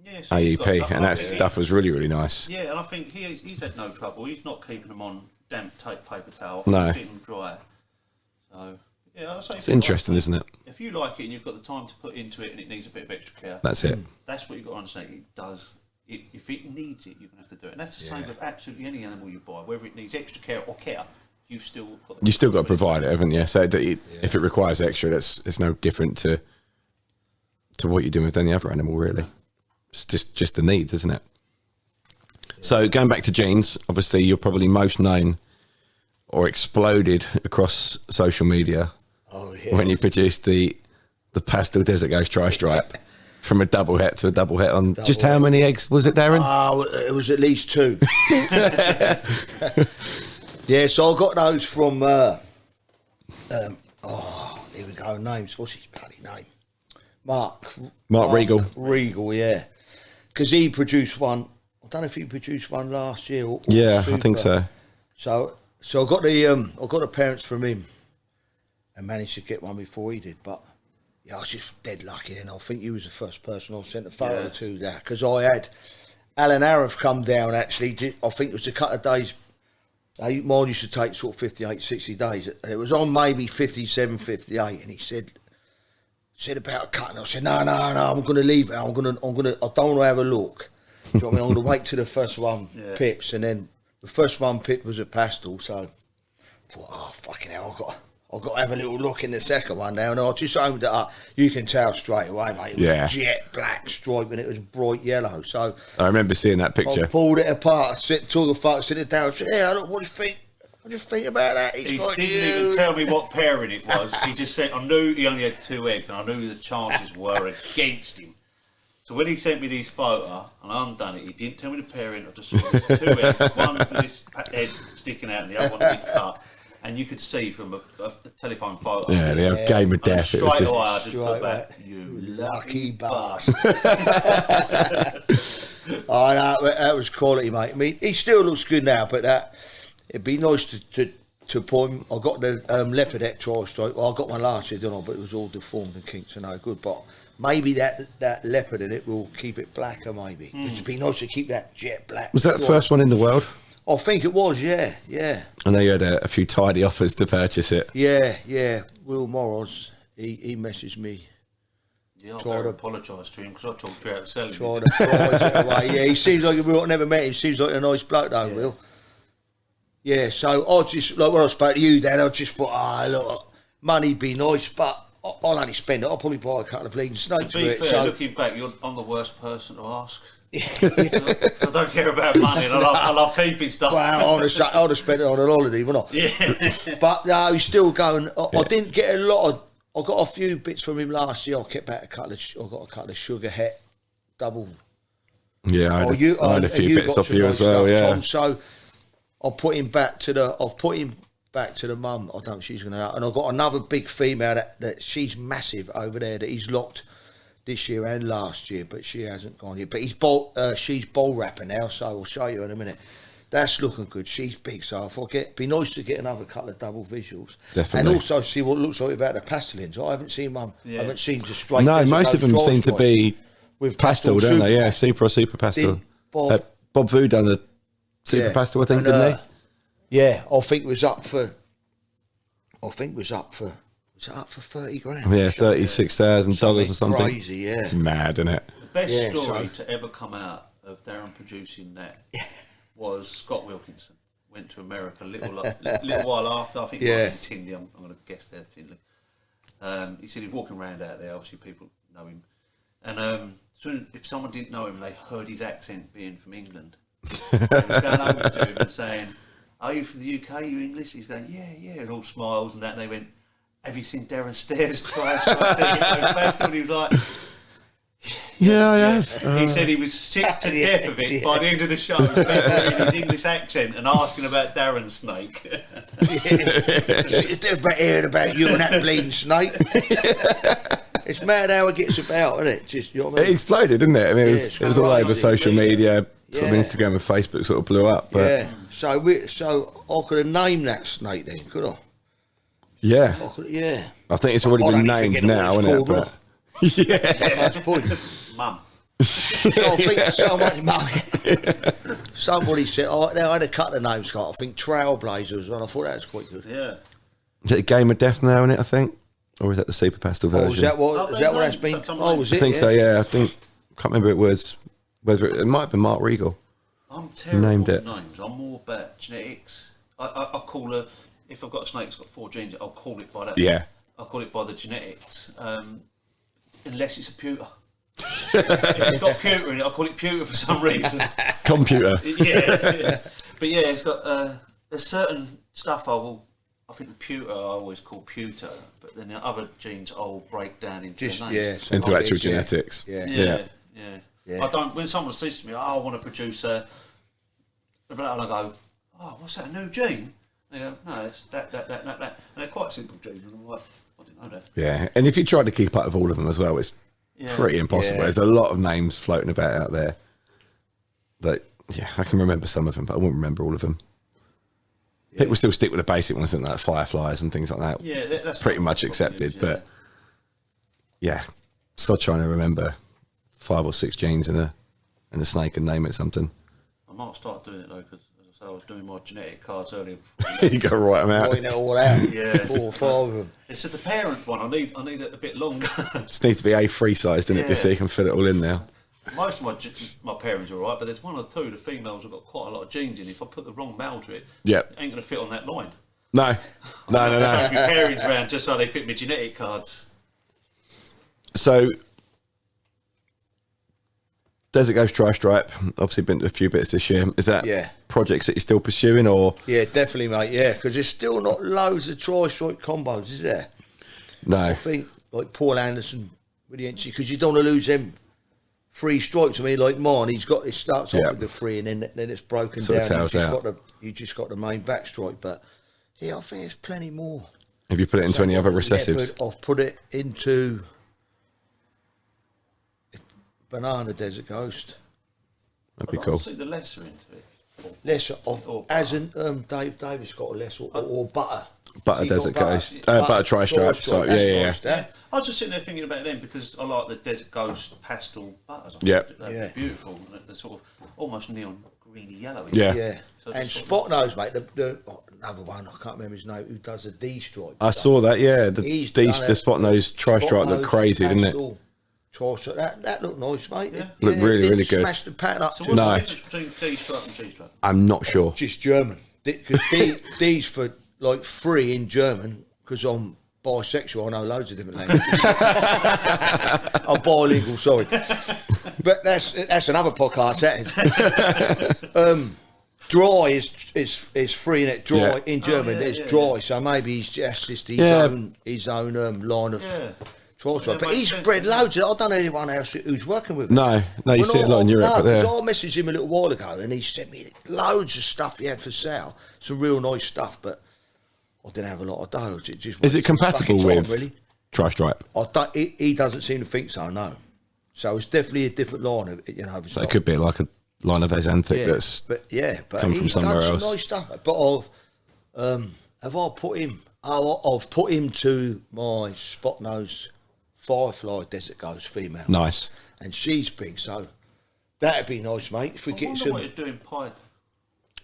Yeah, so he's got AEP, stuff and like that that. stuff was really, really nice. Yeah, and I think he's had no trouble. He's not keeping them on damp tape paper towel. No. He's keeping them dry. So yeah, I'll say It's interesting, isn't it? If you like it and you've got the time to put into it and it needs a bit of extra care, That's it. that's what you've got to understand. It does. If it needs it, you're going to have to do it. And that's the same with absolutely any animal you buy. Whether it needs extra care or care, you've still got You still got to provide it, haven't you? So that if it requires extra, it's no different to what you're doing with any other animal, really. It's just the needs, isn't it? So going back to jeans, obviously you're probably most known or exploded across social media when you produced the pastel desert ghost tri-stripe from a double het to a double het on just how many eggs was it, Darren? Oh, it was at least 2. Yeah, so I got those from, here we go, names. What's his bloody name? Mark Regal. Regal, yeah. Because he produced one, I don't know if he produced one last year. Or Yeah, I Super. think so. So I got the parents from him and managed to get one before he did, but yeah, I was just dead lucky, and I think he was the first person I sent a photo to that, because I had Alan Arif come down actually. I think it was a couple of days. Mine used to take sort of 58, 60 days. It was on maybe 57, 58, and he said about a cut, and I said, no, I'm going to leave it. I don't want to have a look. Do you know what I mean? I'm going to wait till the first one pips, and then the first one pipped was a pastel, so I thought, oh, fucking hell, I've got to have a little look in the second one now, and I just opened it up. You can tell straight away, mate. It was jet black stripe, and it was bright yellow. So I remember seeing that picture. I pulled it apart, took a photo, sit it down, and said, yeah, look, what do you think? What do you think about that? He didn't even tell me what pairing it was. He just said, I knew he only had 2 eggs, and I knew the chances were against him. So when he sent me this photo, and I undone it, he didn't tell me the pairing. I just saw there's 2 eggs, one with this head sticking out, and the other one had been cut. And you could see from a telephone photo. Yeah, they have game of death. Straight It was away, just, I just put back, you lucky bastard. Oh, no, that was quality, mate. I mean, he still looks good now, but it'd be nice to put him. I got the leopardette tri-stripe. Well, I got one last year, didn't I? But it was all deformed and kinks and no good. But maybe that leopard in it will keep it blacker, maybe. It'd be nice to keep that jet black. was that the first one in the world? I think it was, yeah. I know you had a few tidy offers to purchase it. Yeah. Will Morris, he messaged me. Yeah, I've got to apologise to him because I talked you out of selling Trying to prize it away. Yeah, he seems like I've never met him. Seems like a nice bloke, though, Will. Yeah, so I just, like when I spoke to you, Dan, I just thought, look, money'd be nice, but I'll only spend it. I'll probably buy a couple of bleeding snakes To with be it. fair, So, looking back, I'm the worst person to ask. I don't care about money, and I love keeping stuff. well, I'd have spent it on a holiday, wouldn't I? Yeah. But no, he's still going. I didn't get a lot of. I got a few bits from him last year. I kept back I got a couple of sugar het double Yeah, I had, I had a few and bits got off some you nice as well. stuff, Yeah, Tom. So I've put him back to the mum. I don't know if she's going to. And I've got another big female that she's massive over there that he's locked this year and last year, but she hasn't gone yet. But she's ball wrapping now, so I'll show you in a minute. That's looking good. She's big, so I thought it'd be nice to get another couple of double visuals. Definitely. And also see what it looks like without the pastelins. I haven't seen one. I haven't seen just straight. No, most of them seem to be with pastel, don't they? Yeah, super pastel. Bob Vu done the super pastel, I think, didn't he? Yeah, I think it was up for. Was it up for 30 grand? Yeah, $36,000 or something. Crazy, yeah. It's mad, isn't it? The best story to ever come out of Darren producing that was Scott Wilkinson. Went to America a little while after. I think he was in Tinley. I'm going to guess there, Tinley. He said he's walking around out there. Obviously, people know him. And soon, if someone didn't know him, they heard his accent being from England. They were going over to him and saying, "Are you from the UK? Are you English?" He's going, "Yeah," and all smiles and that. And they went, "Have you seen Darren Stares twice?" And he was like, "Yeah, I have." He said he was sick to death of it by the end of the show. People in his English accent and asking about Darren Snake. It's different hearing about you and that bleeding snake. It's mad how it gets about, isn't it? Just, you know what I mean? It exploded, didn't it? I mean, it was all over social media. Sort of Instagram and Facebook sort of blew up. But so I could have named that snake then, could I? Yeah. I think it's already been named now, isn't it? But that's the point. Mum. So I think so much money. Somebody said, I had a couple of names, Scott. I think Trailblazer as well. I thought that was quite good. Yeah. Is it a Game of Death now, isn't it, I think? Or is that the Super Pastel version? Is that what that's been? Was it? I think so, yeah. I can't remember it was. Whether it might have been Mark Regal. I'm terrible named with it. names. I'm more about genetics. I call if I've got a snake that's got 4 genes, I'll call it by that. Yeah. I'll call it by the genetics. Unless it's a pewter. If it's got pewter in it, I'll call it pewter for some reason. Computer. yeah. But yeah, it's got there's certain stuff I think the pewter I always call pewter, but then the other genes I'll break down into names. Into actual genetics. Yeah. I don't. When someone says to me, "I want to produce a," and I go, "Oh, what's that? A new gene?" And they go, "No, it's that. And they're quite simple genes." And I'm like, "I didn't know that." Yeah, and if you try to keep up with all of them as well, it's pretty impossible. There's a lot of names floating about out there. That I can remember some of them, but I won't remember all of them. People still stick with the basic ones, like fireflies and things like that. Yeah, that's pretty much accepted. But still trying to remember 5 or 6 genes in a snake and name it something. I might start doing it though, because as I say, I was doing my genetic cards earlier. You got to write them out. Writing it all out. 4 or 5 of them. It's the parent one. I need it a bit longer. Just needs to be A3 sized, doesn't it? Just so you can fit it all in now. Most of my parents are all right, but there's 1 or 2. The females have got quite a lot of genes in. If I put the wrong male to it, it ain't going to fit on that line. No. So my parents around just so they fit my genetic cards. So, Desert Ghost Tri-Stripe, obviously been to a few bits this year. Is that projects that you're still pursuing, or? Yeah, definitely, mate, because there's still not loads of Tri-Stripe combos, is there? No. I think, like Paul Anderson with the entry, because you don't want to lose them 3 stripes. I mean, like mine, it starts off with the 3 and then it's broken sort down. Of You just got the main back stripe, but I think there's plenty more. Have you put it into any other recessives? I've put it into Banana Desert Ghost. That'd be cool. I see the lesser into it. Lesser hasn't Dave Davis got a lesser or butter. Butter Desert Ghost, butter Tri-Stripe. So yeah. I was just sitting there thinking about them because I like the Desert Ghost pastel butters. They're beautiful. They're sort of almost neon greeny yellow. Yeah. So and Spot Nose, mate. The another one, I can't remember his name, who does a D stripe. I saw that. Yeah, the Spot Nose Tri-Stripe looked crazy, didn't it? That looked nice, mate. Looked really, really good. Smashed the pattern up. So what's the difference between D-stripe and G-stripe? I'm not sure. Just German. Because D's for like 3 in German, because I'm bisexual, I know loads of different languages. I'm bilingual, sorry. But that's another podcast, that is. Dry is 3 in it. Dry in German, it's dry. So maybe he's just his own line of Tri-stripe. But he's bred loads. I don't know anyone else who's working with him. No, you see it a lot in Europe. No, but because yeah. I messaged him a little while ago and he sent me loads of stuff he had for sale. Some real nice stuff, but I didn't have a lot of dough. Is it compatible with really? Tri-stripe? He doesn't seem to think so, no. So it's definitely a different line of it, So it could be like a line of Azanthic that's come from somewhere done else. Some nice stuff. But have I put him? I've put him to my spot nose Firefly Desert Ghost female. Nice. And she's big, so that'd be nice, mate. If we get some. What you're doing pied.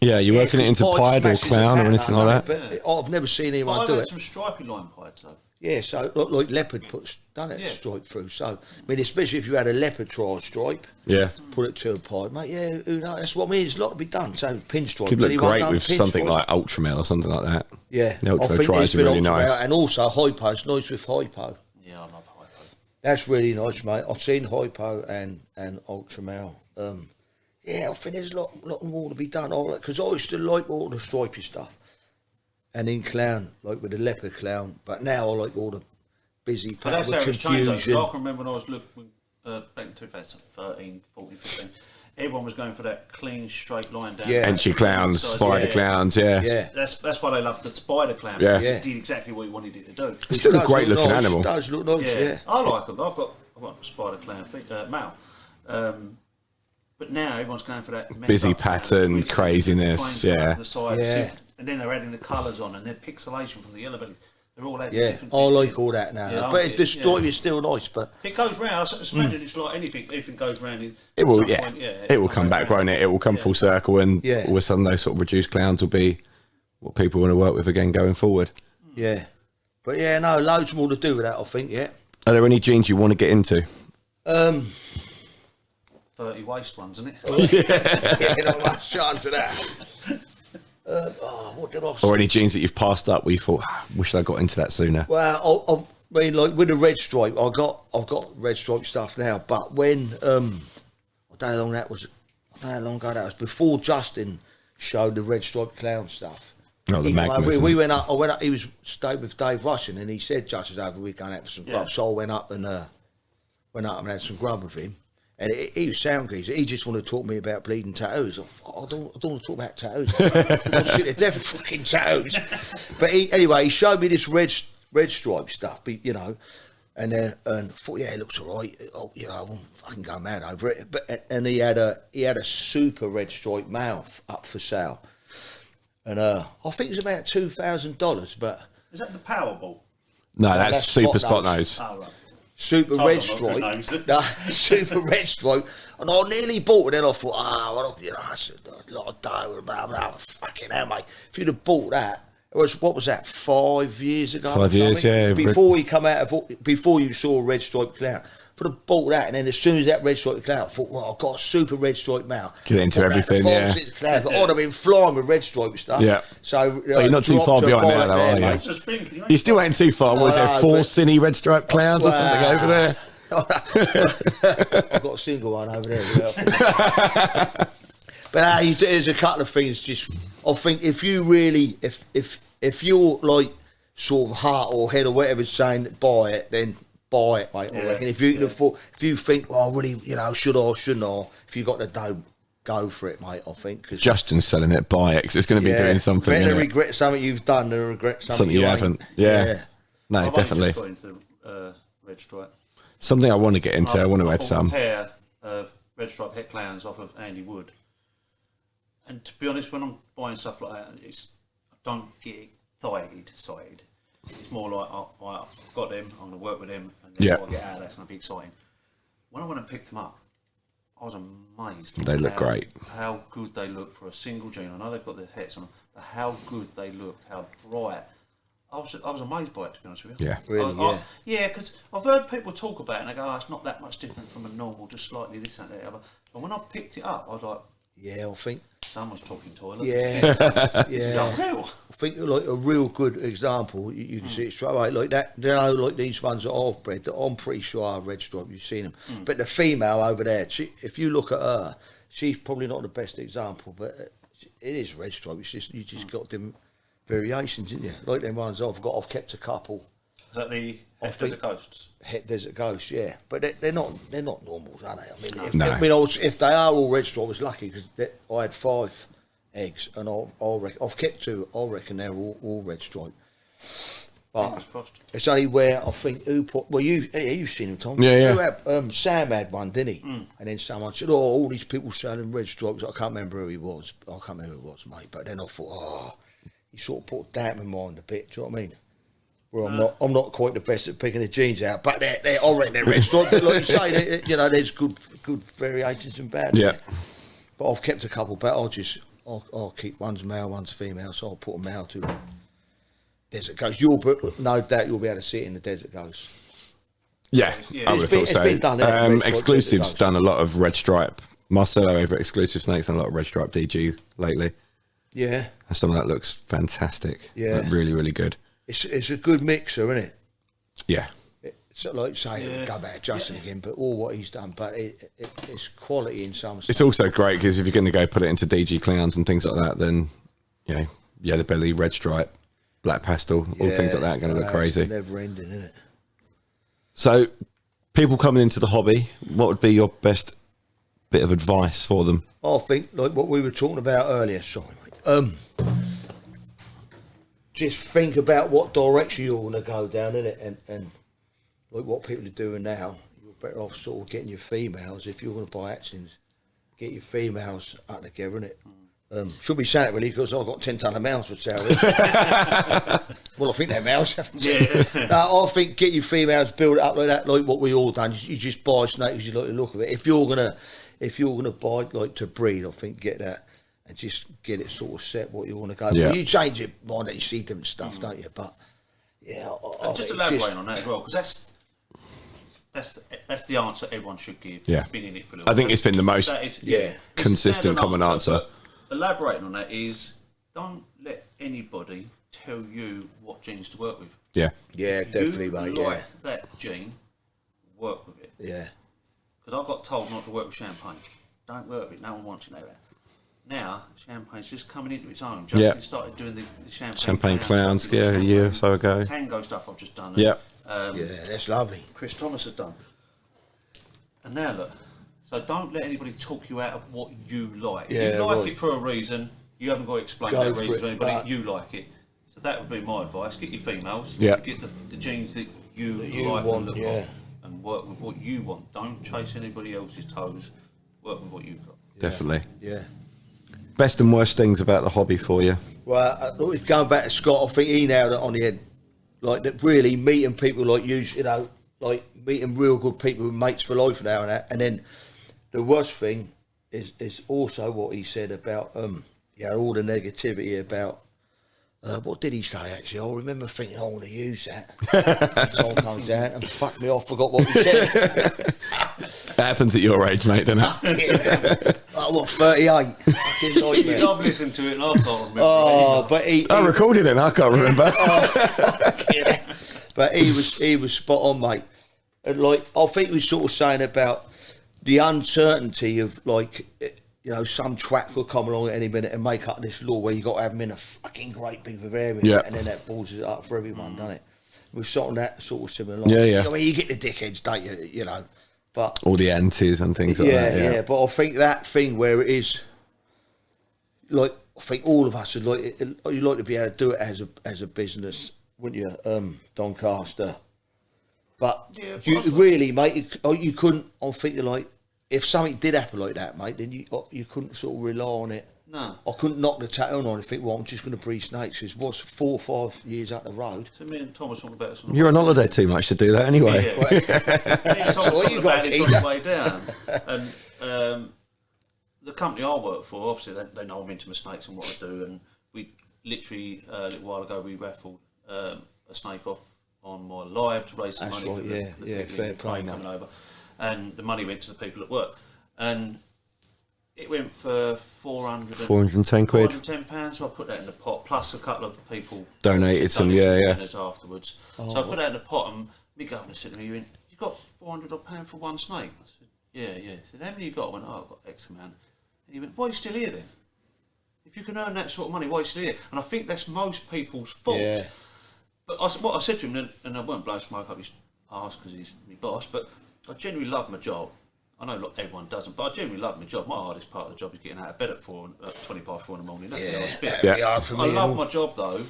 Yeah, you're working it into pied or smashes clown or a anything pattern, like that? But I've never seen anyone I've do had it. some stripy line pied, so. Yeah, so like leopard done it Yeah. stripe through. So I mean, especially if you had a leopard tri-stripe, Yeah. put it to a pied, mate. Yeah, who knows? That's what I mean. There's a lot to be done. So pinstripe Could look anyone great done with something pinstripe? like Ultramel or something like that. Yeah, The Ultra I think tries there's are been really Ultra nice. Male, and also hypo's nice with hypo. Yeah, I love hypo. That's really nice, mate. I've seen hypo and Ultramel. Yeah, I think there's a lot more to be done. Because I used to like all the stripy stuff, and in clown, like with the leopard clown. But now I like all the busy But that's how pattern it's changed, though, 'cause confusion. I can remember when I was looking back in 2013, 14, 15, everyone was going for that clean, straight line down. Yeah. Entry clowns, So, spider clowns, yeah. Yeah. That's why they loved the spider clown. Yeah. It did exactly what you wanted it to do. It's still a Does great look looking nice, animal. Does look nice, yeah. I like them. I've got a spider clown male. But now everyone's going for that Busy messed up pattern, twisted, craziness, flames yeah. around the sides. Yeah. And then they're adding the colours on and their pixelation from the yellow bellies. They're all adding Yeah, different I bits like in. all that now. Yeah, But the stripe is still nice, but It goes round. I just imagine it's like anything goes round. It will, at some yeah. point, It will come back, won't it? It will come full circle, and Yeah. all of a sudden, those sort of reduced clowns will be what people want to work with again going forward. yeah. But yeah, no, loads more to do with that, I think, yeah. Are there any genes you want to get into? 30 waste ones, isn't it? Yeah, not much chance of that. What did I say? Or any genes that you've passed up where you thought, wish I got into that sooner? Well, I mean, like with the red stripe, I've got red stripe stuff now. But when I don't know how long that was. I don't know how long ago that was. Before Justin showed the red stripe clown stuff. Oh, the He- Magnus. we went up. I went up. He was stayed with Dave Russian, and he said Justin's over. We're going out for some grub. Yeah. So I went up and had some grub with him. And he was sound geezer. He just wanted to talk to me about bleeding tattoos. I don't want to talk about tattoos. I'm shit to death of fucking tattoos. But anyway, he showed me this red stripe stuff, you know, and thought, yeah, it looks all right. Oh, you know, I won't fucking go mad over it. And he had a super red stripe mouth up for sale, and I think it was about $2,000. But Is that the Powerball? No, that's that's super spot spot nose. nose. Oh, right. super Oh, red no, stripe. no, no. No, super red stripe. And I nearly bought it, and I thought, well, you know, that's a lot of dough, blah, blah, fucking hell, mate. If you'd have bought that, what was that, 5 years ago? 5 or years, something? yeah. Before he come out before you saw a red stripe clown. I'd have bought that, and then as soon as that red stripe clown, I thought, well, I've got a super red stripe now. Get into Bought that everything, to 5 or yeah. 6 clowns, but I'd have been flying with red stripe stuff. Yeah. So Well, you're not too far behind now, though, are you? I was just thinking, You still ain't too far. What was No, there, 4 but- cine red stripe clowns or something Wow. over there? I've got a single one over there. But there's a couple of things. Just I think if you really, if you're like sort of heart or head or whatever saying that buy it, then buy it, mate. I reckon. If you can afford, if you think, oh, really, you know, should I, shouldn't I? If you got the dough, go for it, mate. I think because Justin's selling it, buy it, 'cause it's going to be doing something. Better innit? regret something you've done than regret something you ain't. haven't. Yeah. No, I've definitely. only just got into red stripe. Something I want to get into. I want to add bought some. a pair of red stripe het clowns off of Andy Wood. And to be honest, when I'm buying stuff like that, I don't get excited. It's more like, I've got them, I'm going to work with them, and then Yeah. what I get out of that's going to be exciting. When I went and picked them up, I was amazed. They look great. How good they look for a single gene. I know they've got their hets on them, but how good they looked, how bright. I was amazed by it, to be honest with you. Yeah. Really, Yeah, because I've heard people talk about it and they go, oh, it's not that much different from a normal, just slightly this and that. Other. But when I picked it up, I was like, Yeah, I think. someone's talking toilet. Yeah, This is unreal. I think like a real good example, you can see it straight away, like that, you know, like these ones that I've bred, that I'm pretty sure are red stripe, you've seen them. But the female over there, if you look at her, she's probably not the best example, but it is red stripe. It's just, you just got them variations, didn't you? Like them ones I've kept a couple. Is that the I think- Desert Ghosts? Het Desert Ghosts, yeah, but they're not normals, are they? I mean, No. if they are all red stripe, I was lucky because I had 5 eggs, and I've kept 2. I reckon they're all red stripe. But Fingers crossed. it's only where I think you've seen them, Tom. Yeah. Who had, Sam had one, didn't he? And then someone said, all these people selling red stripes. I can't remember who he was. Mate. But then I thought, he sort of put a doubt in my mind a bit. Do you know what I mean? Well, I'm not quite the best at picking the genes out, but I reckon they're red stripes. But like you say, there's good variations and bad. Yeah. But I've kept a couple, but I'll keep one's male, one's female, so I'll put a male to Desert Ghost. No doubt you'll be able to see it in the Desert Ghost. Yeah, Yeah. I would have thought It's so. been done, hasn't it? Red stripe, Exclusive's Desert done a lot of red stripe. Marcelo over at Exclusive Snakes done a lot of red stripe DG lately. Yeah, And some of that looks fantastic. Yeah. Like, really, really good. it's a good mixer, isn't it? Yeah. It's not like say go back to Justin again, but all what he's done, but it's quality in some stuff. It's also great because if you're going to go put it into DG clowns and things like that, then, yellow belly, red stripe, black pastel, all things like that are going to look crazy. It's never ending, isn't it? So, people coming into the hobby, what would be your best bit of advice for them? I think like what we were talking about earlier. Sorry, mate. Just think about what direction you're going to go down in it, and like what people are doing now. You're better off sort of getting your females if you're going to buy Atkins. Get your females up together, innit? Should be saying it really because I've got 10 ton of males for sale. Well, I think they're males. Yeah. No, I think get your females, build it up like that, like what we all done. You just buy snakes because you like the look of it. If you're gonna buy like to breed, I think get that and just get it sort of set what you want to go. Yeah. You change your mind and you see different stuff, don't you? But yeah, And just elaborate on that as well, because that's the answer everyone should give. Yeah. It's been in it for a little I think while. it's been the most That is, Yeah. It's a consistent standard common answer. but elaborating on that is don't let anybody tell you what genes to work with. Yeah. yeah, If definitely, you mate. like that gene, work with it. Yeah, Because I got told not to work with champagne. Don't work with it. No one wants to know that. Now, champagne's just coming into its own. Justin Yeah. started doing the Champagne clowns, stuff. a year or so ago. Tango stuff I've just done. Yeah. yeah, that's lovely. Chris Thomas has done. And now look, so don't let anybody talk you out of what you like. Yeah, If you like right. it for a reason, you haven't got to explain Go that for reason it, to anybody. but- You like it. So that would be my advice. Get your females. Yeah. Get the genes that you want, like and look yeah. of, and work with what you want. Don't chase anybody else's toes. Work with what you've got. Definitely. Yeah. Best and worst things about the hobby for you? Well, going back to Scott, I think he nailed it on the head. Like that, really meeting people like you know, like meeting real good people with mates for life now and that. And then the worst thing is also what he said about all the negativity about. What did he say actually? I remember thinking I want to use that. Tom comes out and fucked me off. Forgot what he said. That happens at your age, mate, doesn't it? Yeah. I was 38. Fucking nightmare. I've listened to it and I can't remember. Oh, but he I recorded it and I can't remember. But he was spot on, mate. And like I think he was sort of saying about the uncertainty of like some twat could come along at any minute and make up this law where you got to have them in a fucking great big vivarium, Yeah. and then that balls it up for everyone, doesn't it? We're sort of that sort of similar. Yeah, yeah. I mean, you get the dickheads, don't you? You know, but All the antis and things like that. yeah. But I think that thing where it is, like, I think all of us would like. You like to be able to do it as a business, wouldn't you, Doncaster? But Yeah, you possibly. really, mate, you couldn't. I'm thinking like, if something did happen like that, mate, then you couldn't sort of rely on it. No. I couldn't knock the tail on and think, well, I'm just going to breed snakes. It was 4 or 5 years up the road. So me and Thomas talking about this. You're on holiday too much to do that anyway. Yeah. Me and Thomas what talking you got, about this on Keith? the way down. And the company I work for, obviously, they know I'm into my snakes and what I do. And we literally, a little while ago, we raffled a snake off on my live to raise some That's money right, for yeah, the yeah, people fair in Ukraine play, coming over. And the money went to the people at work. And it went for 410 quid. £410, so I put that in the pot, plus a couple of people Donated some, donated yeah. dinners afterwards. So I put that in the pot, and my governor said to me, "You got £400 for one snake?" I said, "Yeah." He said, "How many you got?" I went, "Oh, I've got X amount." And he went, "Why are you still here then? If you can earn that sort of money, why are you still here?" And I think that's most people's fault. Yeah. But what I said to him, and I won't blow smoke up his arse because he's my boss, but I genuinely love my job. I know everyone doesn't, but I genuinely love my job. My hardest part of the job is getting out of bed at 20 past 4 in the morning. That's the hardest bit. That'd be hard for I me. love my job though,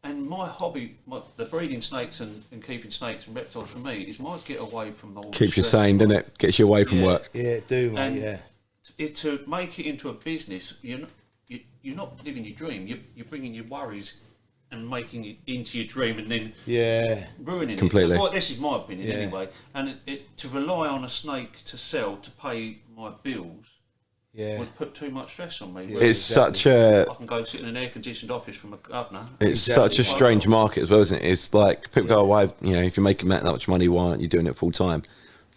and my hobby, the breeding snakes and keeping snakes and reptiles for me is my get away from all. Keeps you sane, doesn't it? Gets you away from work. Yeah, do, mate, And yeah. to make it into a business, you're not living your dream. You're bringing your worries and making it into your dream, and then ruining Completely. it. Well, this is my opinion anyway. And to rely on a snake to sell to pay my bills would put too much stress on me. It's such a. I can go sit in an air-conditioned office from a governor. It's such a strange market as well, isn't it? It's like people go, "Why? You know, if you're making that much money, why aren't you doing it full time?"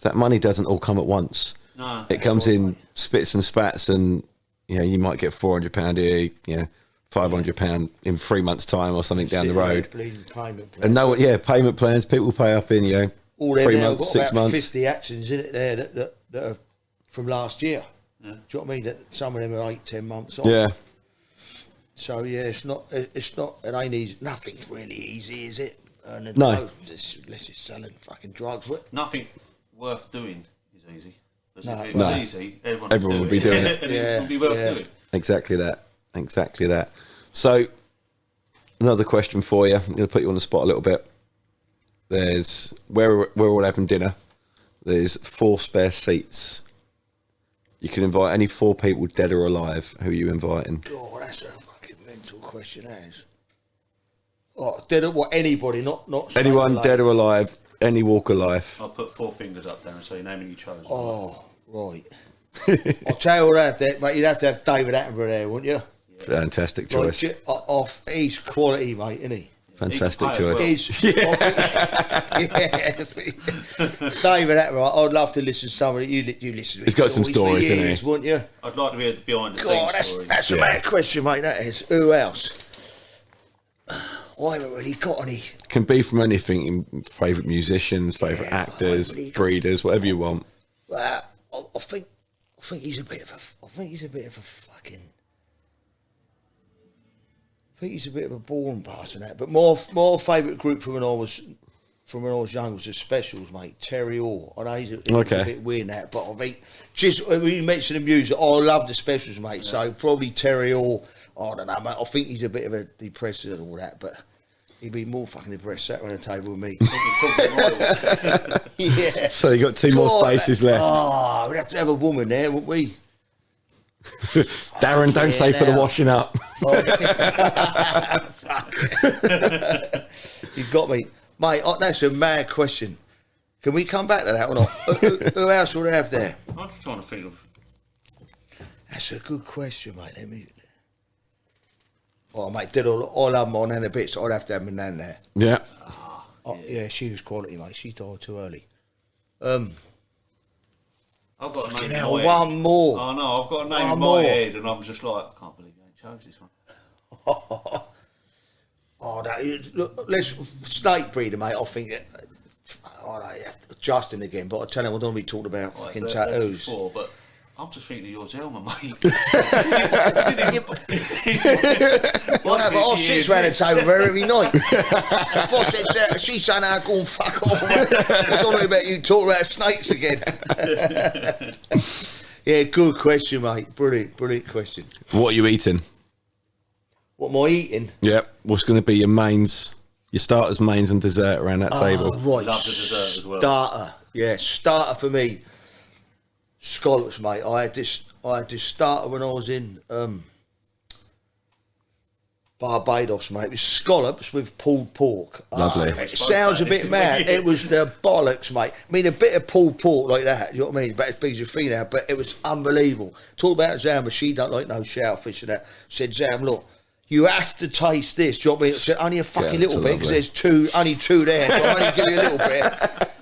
That money doesn't all come at once. No, It comes in spits and spats, and you might get £400 here, £500 in 3 months' time or something down the road. Payment plans. And payment plans. People pay up in All 3 now months, got 6 about months. 50 actions in it there that are from last year. Yeah. Do you know what I mean? That some of them are 8-10 months on. Yeah, So it's not. It ain't easy. Nothing's really easy, is it? And No. Unless you're selling fucking drugs. Nothing worth doing is easy. Because No. if it was No. easy, everyone Everyone would be doing it. and it would be worth doing. exactly that. So, another question for you. I'm going to put you on the spot a little bit. There's we're all having dinner. There's 4 spare seats. You can invite any 4 people, dead or alive. Who are you inviting? Oh, that's a fucking mental question, that is. Oh, dead or what? Anybody, not Anyone, dead or alive, any walk of life. I'll put 4 fingers up there and say, name who you chose. Oh, right. I'll tell you what, mate. You'd have to have David Attenborough there, wouldn't you? Fantastic choice. He's quality, mate, isn't he? Fantastic He can pay as choice. well. David Attenborough. I'd love to listen to some of it. You listen to He's got some stories, for isn't he? years, wouldn't you? I'd like to hear the behind the God, scenes story. that's a mad question, mate. That is. Who else? I haven't really got any. Can be from anything. Favourite musicians, favourite actors, really got- breeders, whatever you want. I think he's a bit of a. I think he's a bit of a fucking. I think he's a bit of a boring bastard, that. But more favourite group from when I was young was the Specials, mate. Terry Orr. I know he's a bit weird that, but I think just when you mention the music, I love the Specials, mate. Yeah. So probably Terry Orr. I don't know, mate. I think he's a bit of a depressor and all that, but he'd be more fucking depressed sat around the table with me. Yeah. So you got 2 more spaces left. Oh, we'd have to have a woman there, wouldn't we? Darren, don't say for the washing up. You got me, mate. That's a mad question. Can we come back to that or not? Who else would I have there? I'm just trying to think of. That's a good question, mate. Let me. Oh, mate, did all of them on Nana bits. I'd have to have my nan there. Yeah. Yeah, she was quality, mate. She died too early. I've got a name in Hell, my head. one more. Oh no, I've got a name One in more. my head, and I'm just like, I can't believe you ain't chose this one. Look, let's snake breeder, mate. I think. Justin again, but I tell him I don't want to be talking about Right, fucking so that's tattoos. before, but I'm just thinking of yours, Elmer, mate. Well, no, but I sit round the table with her every night. If I said that, she's saying, "I'll go and fuck off." I don't know about you talking about snakes again. Yeah, good question, mate. Brilliant question. What are you eating? What am I eating? Yep. What's going to be your mains, your starters, mains, and dessert around that table? Right. Love the dessert as well. Starter. Yeah, starter for me. Scallops, mate. I had this starter when I was in Barbados, mate. It was scallops with pulled pork. Lovely. It sounds a bit mad. It was the bollocks, mate. I mean, a bit of pulled pork like that, you know what I mean? About as big as your finger, but it was unbelievable. Talk about Zam, but she don't like no shellfish and that. Said, Zam, look, you have to taste this. Do you know what I mean? I said, only a fucking little bit, because there's only two there, so I'll only give you a little bit.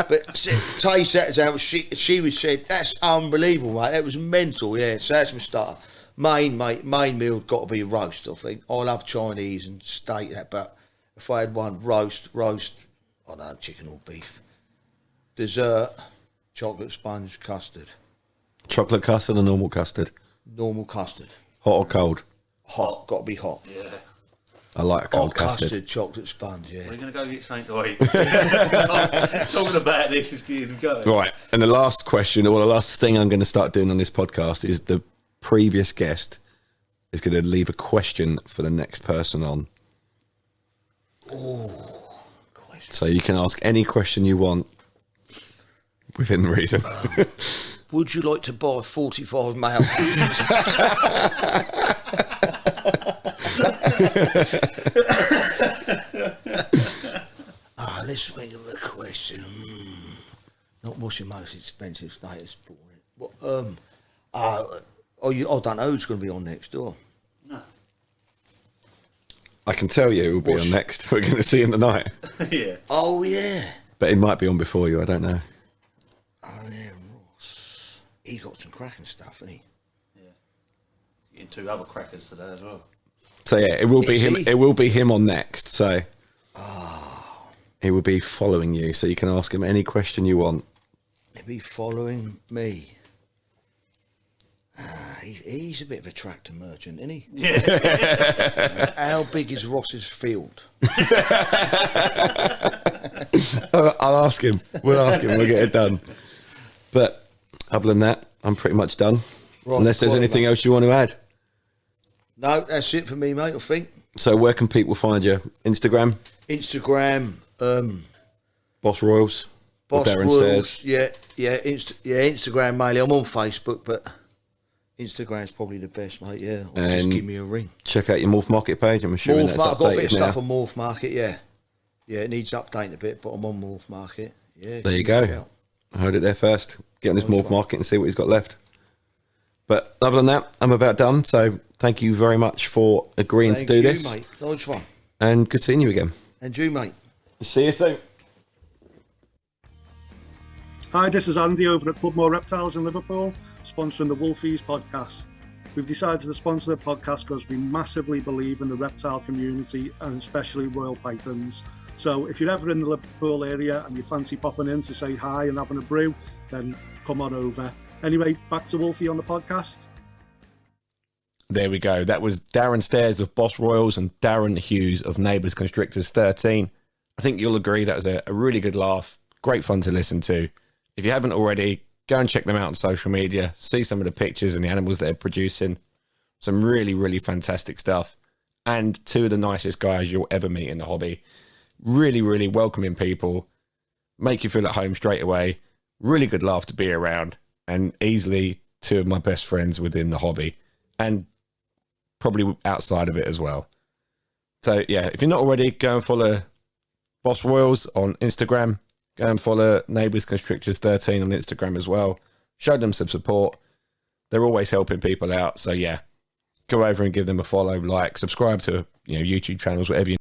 But taste that, Zam. She was said, that's unbelievable, mate. That was mental, yeah. So that's my starter. Main meal got to be roast, I think. I love Chinese and steak, that, but if I had one, roast, I don't know, chicken or beef. Dessert, chocolate sponge custard. Chocolate custard or normal custard? Normal custard. Hot or cold? Hot, got to be hot. Yeah. I like a cold Hot custard. chocolate sponge, yeah. We're going to go get something to eat. Talking about this is getting going. Right, and the last question, or the last thing I'm going to start doing on this podcast is the previous guest is going to leave a question for the next person on. Oh, question. So you can ask any question you want within reason. Would you like to buy 45 male? Let's think of a question. Not what's your most expensive status board? I don't know who's going to be on next door. No. I can tell you who will be on next. We're going to see him tonight. Yeah. Oh, yeah. But he might be on before you, I don't know. Oh, yeah, Ross. He got some cracking stuff, hasn't he? Yeah. Getting 2 other crackers today as well. So yeah, it will be him. He? It will be him on next. So he will be following you, so you can ask him any question you want. He'll be following me. He's a bit of a tractor merchant, isn't he? Yeah. How big is Ross's field? I'll ask him. We'll ask him. We'll get it done. But other than that, I'm pretty much done. Right, Unless there's anything else you want to add. No, that's it for me, mate, I think. So where can people find you? Instagram? Instagram, Boss Royals? Boss Darren Royals, Stares? Instagram mainly. I'm on Facebook, but Instagram's probably the best, mate, yeah. Or just And give me a ring. Check out your Morph Market page. I'm assuming Morph that's Market, I've got a bit updated of stuff now. on Morph Market, yeah. Yeah, it needs updating a bit, but I'm on Morph Market. Yeah. There you give me a go. shout. I heard it there first. Get on this Morph Market and see what he's got left. But other than that, I'm about done. So thank you very much for agreeing Thank to do you, this. mate. Nice one. And good seeing you again. And you, mate. See you soon. Hi, this is Andy over at Clubmore Reptiles in Liverpool, sponsoring the Wolfies podcast. We've decided to sponsor the podcast because we massively believe in the reptile community and especially Royal Pythons. So if you're ever in the Liverpool area and you fancy popping in to say hi and having a brew, then come on over. Anyway, back to Wolfie on the podcast. There we go. That was Darren Stares of Boss Royals and Darren Hughes of Neighbours Constrictors 13. I think you'll agree that was a really good laugh. Great fun to listen to. If you haven't already, go and check them out on social media. See some of the pictures and the animals they're producing. Some really, really fantastic stuff. And 2 of the nicest guys you'll ever meet in the hobby. Really, really welcoming people. Make you feel at home straight away. Really good laugh to be around. And easily 2 of my best friends within the hobby. And probably outside of it as well. So yeah, if you're not already, go and follow Boss Royals on Instagram. Go and follow Neighbours Constrictors 13 on Instagram as well. Show them some support. They're always helping people out. So yeah, go over and give them a follow, like, subscribe to YouTube channels, whatever you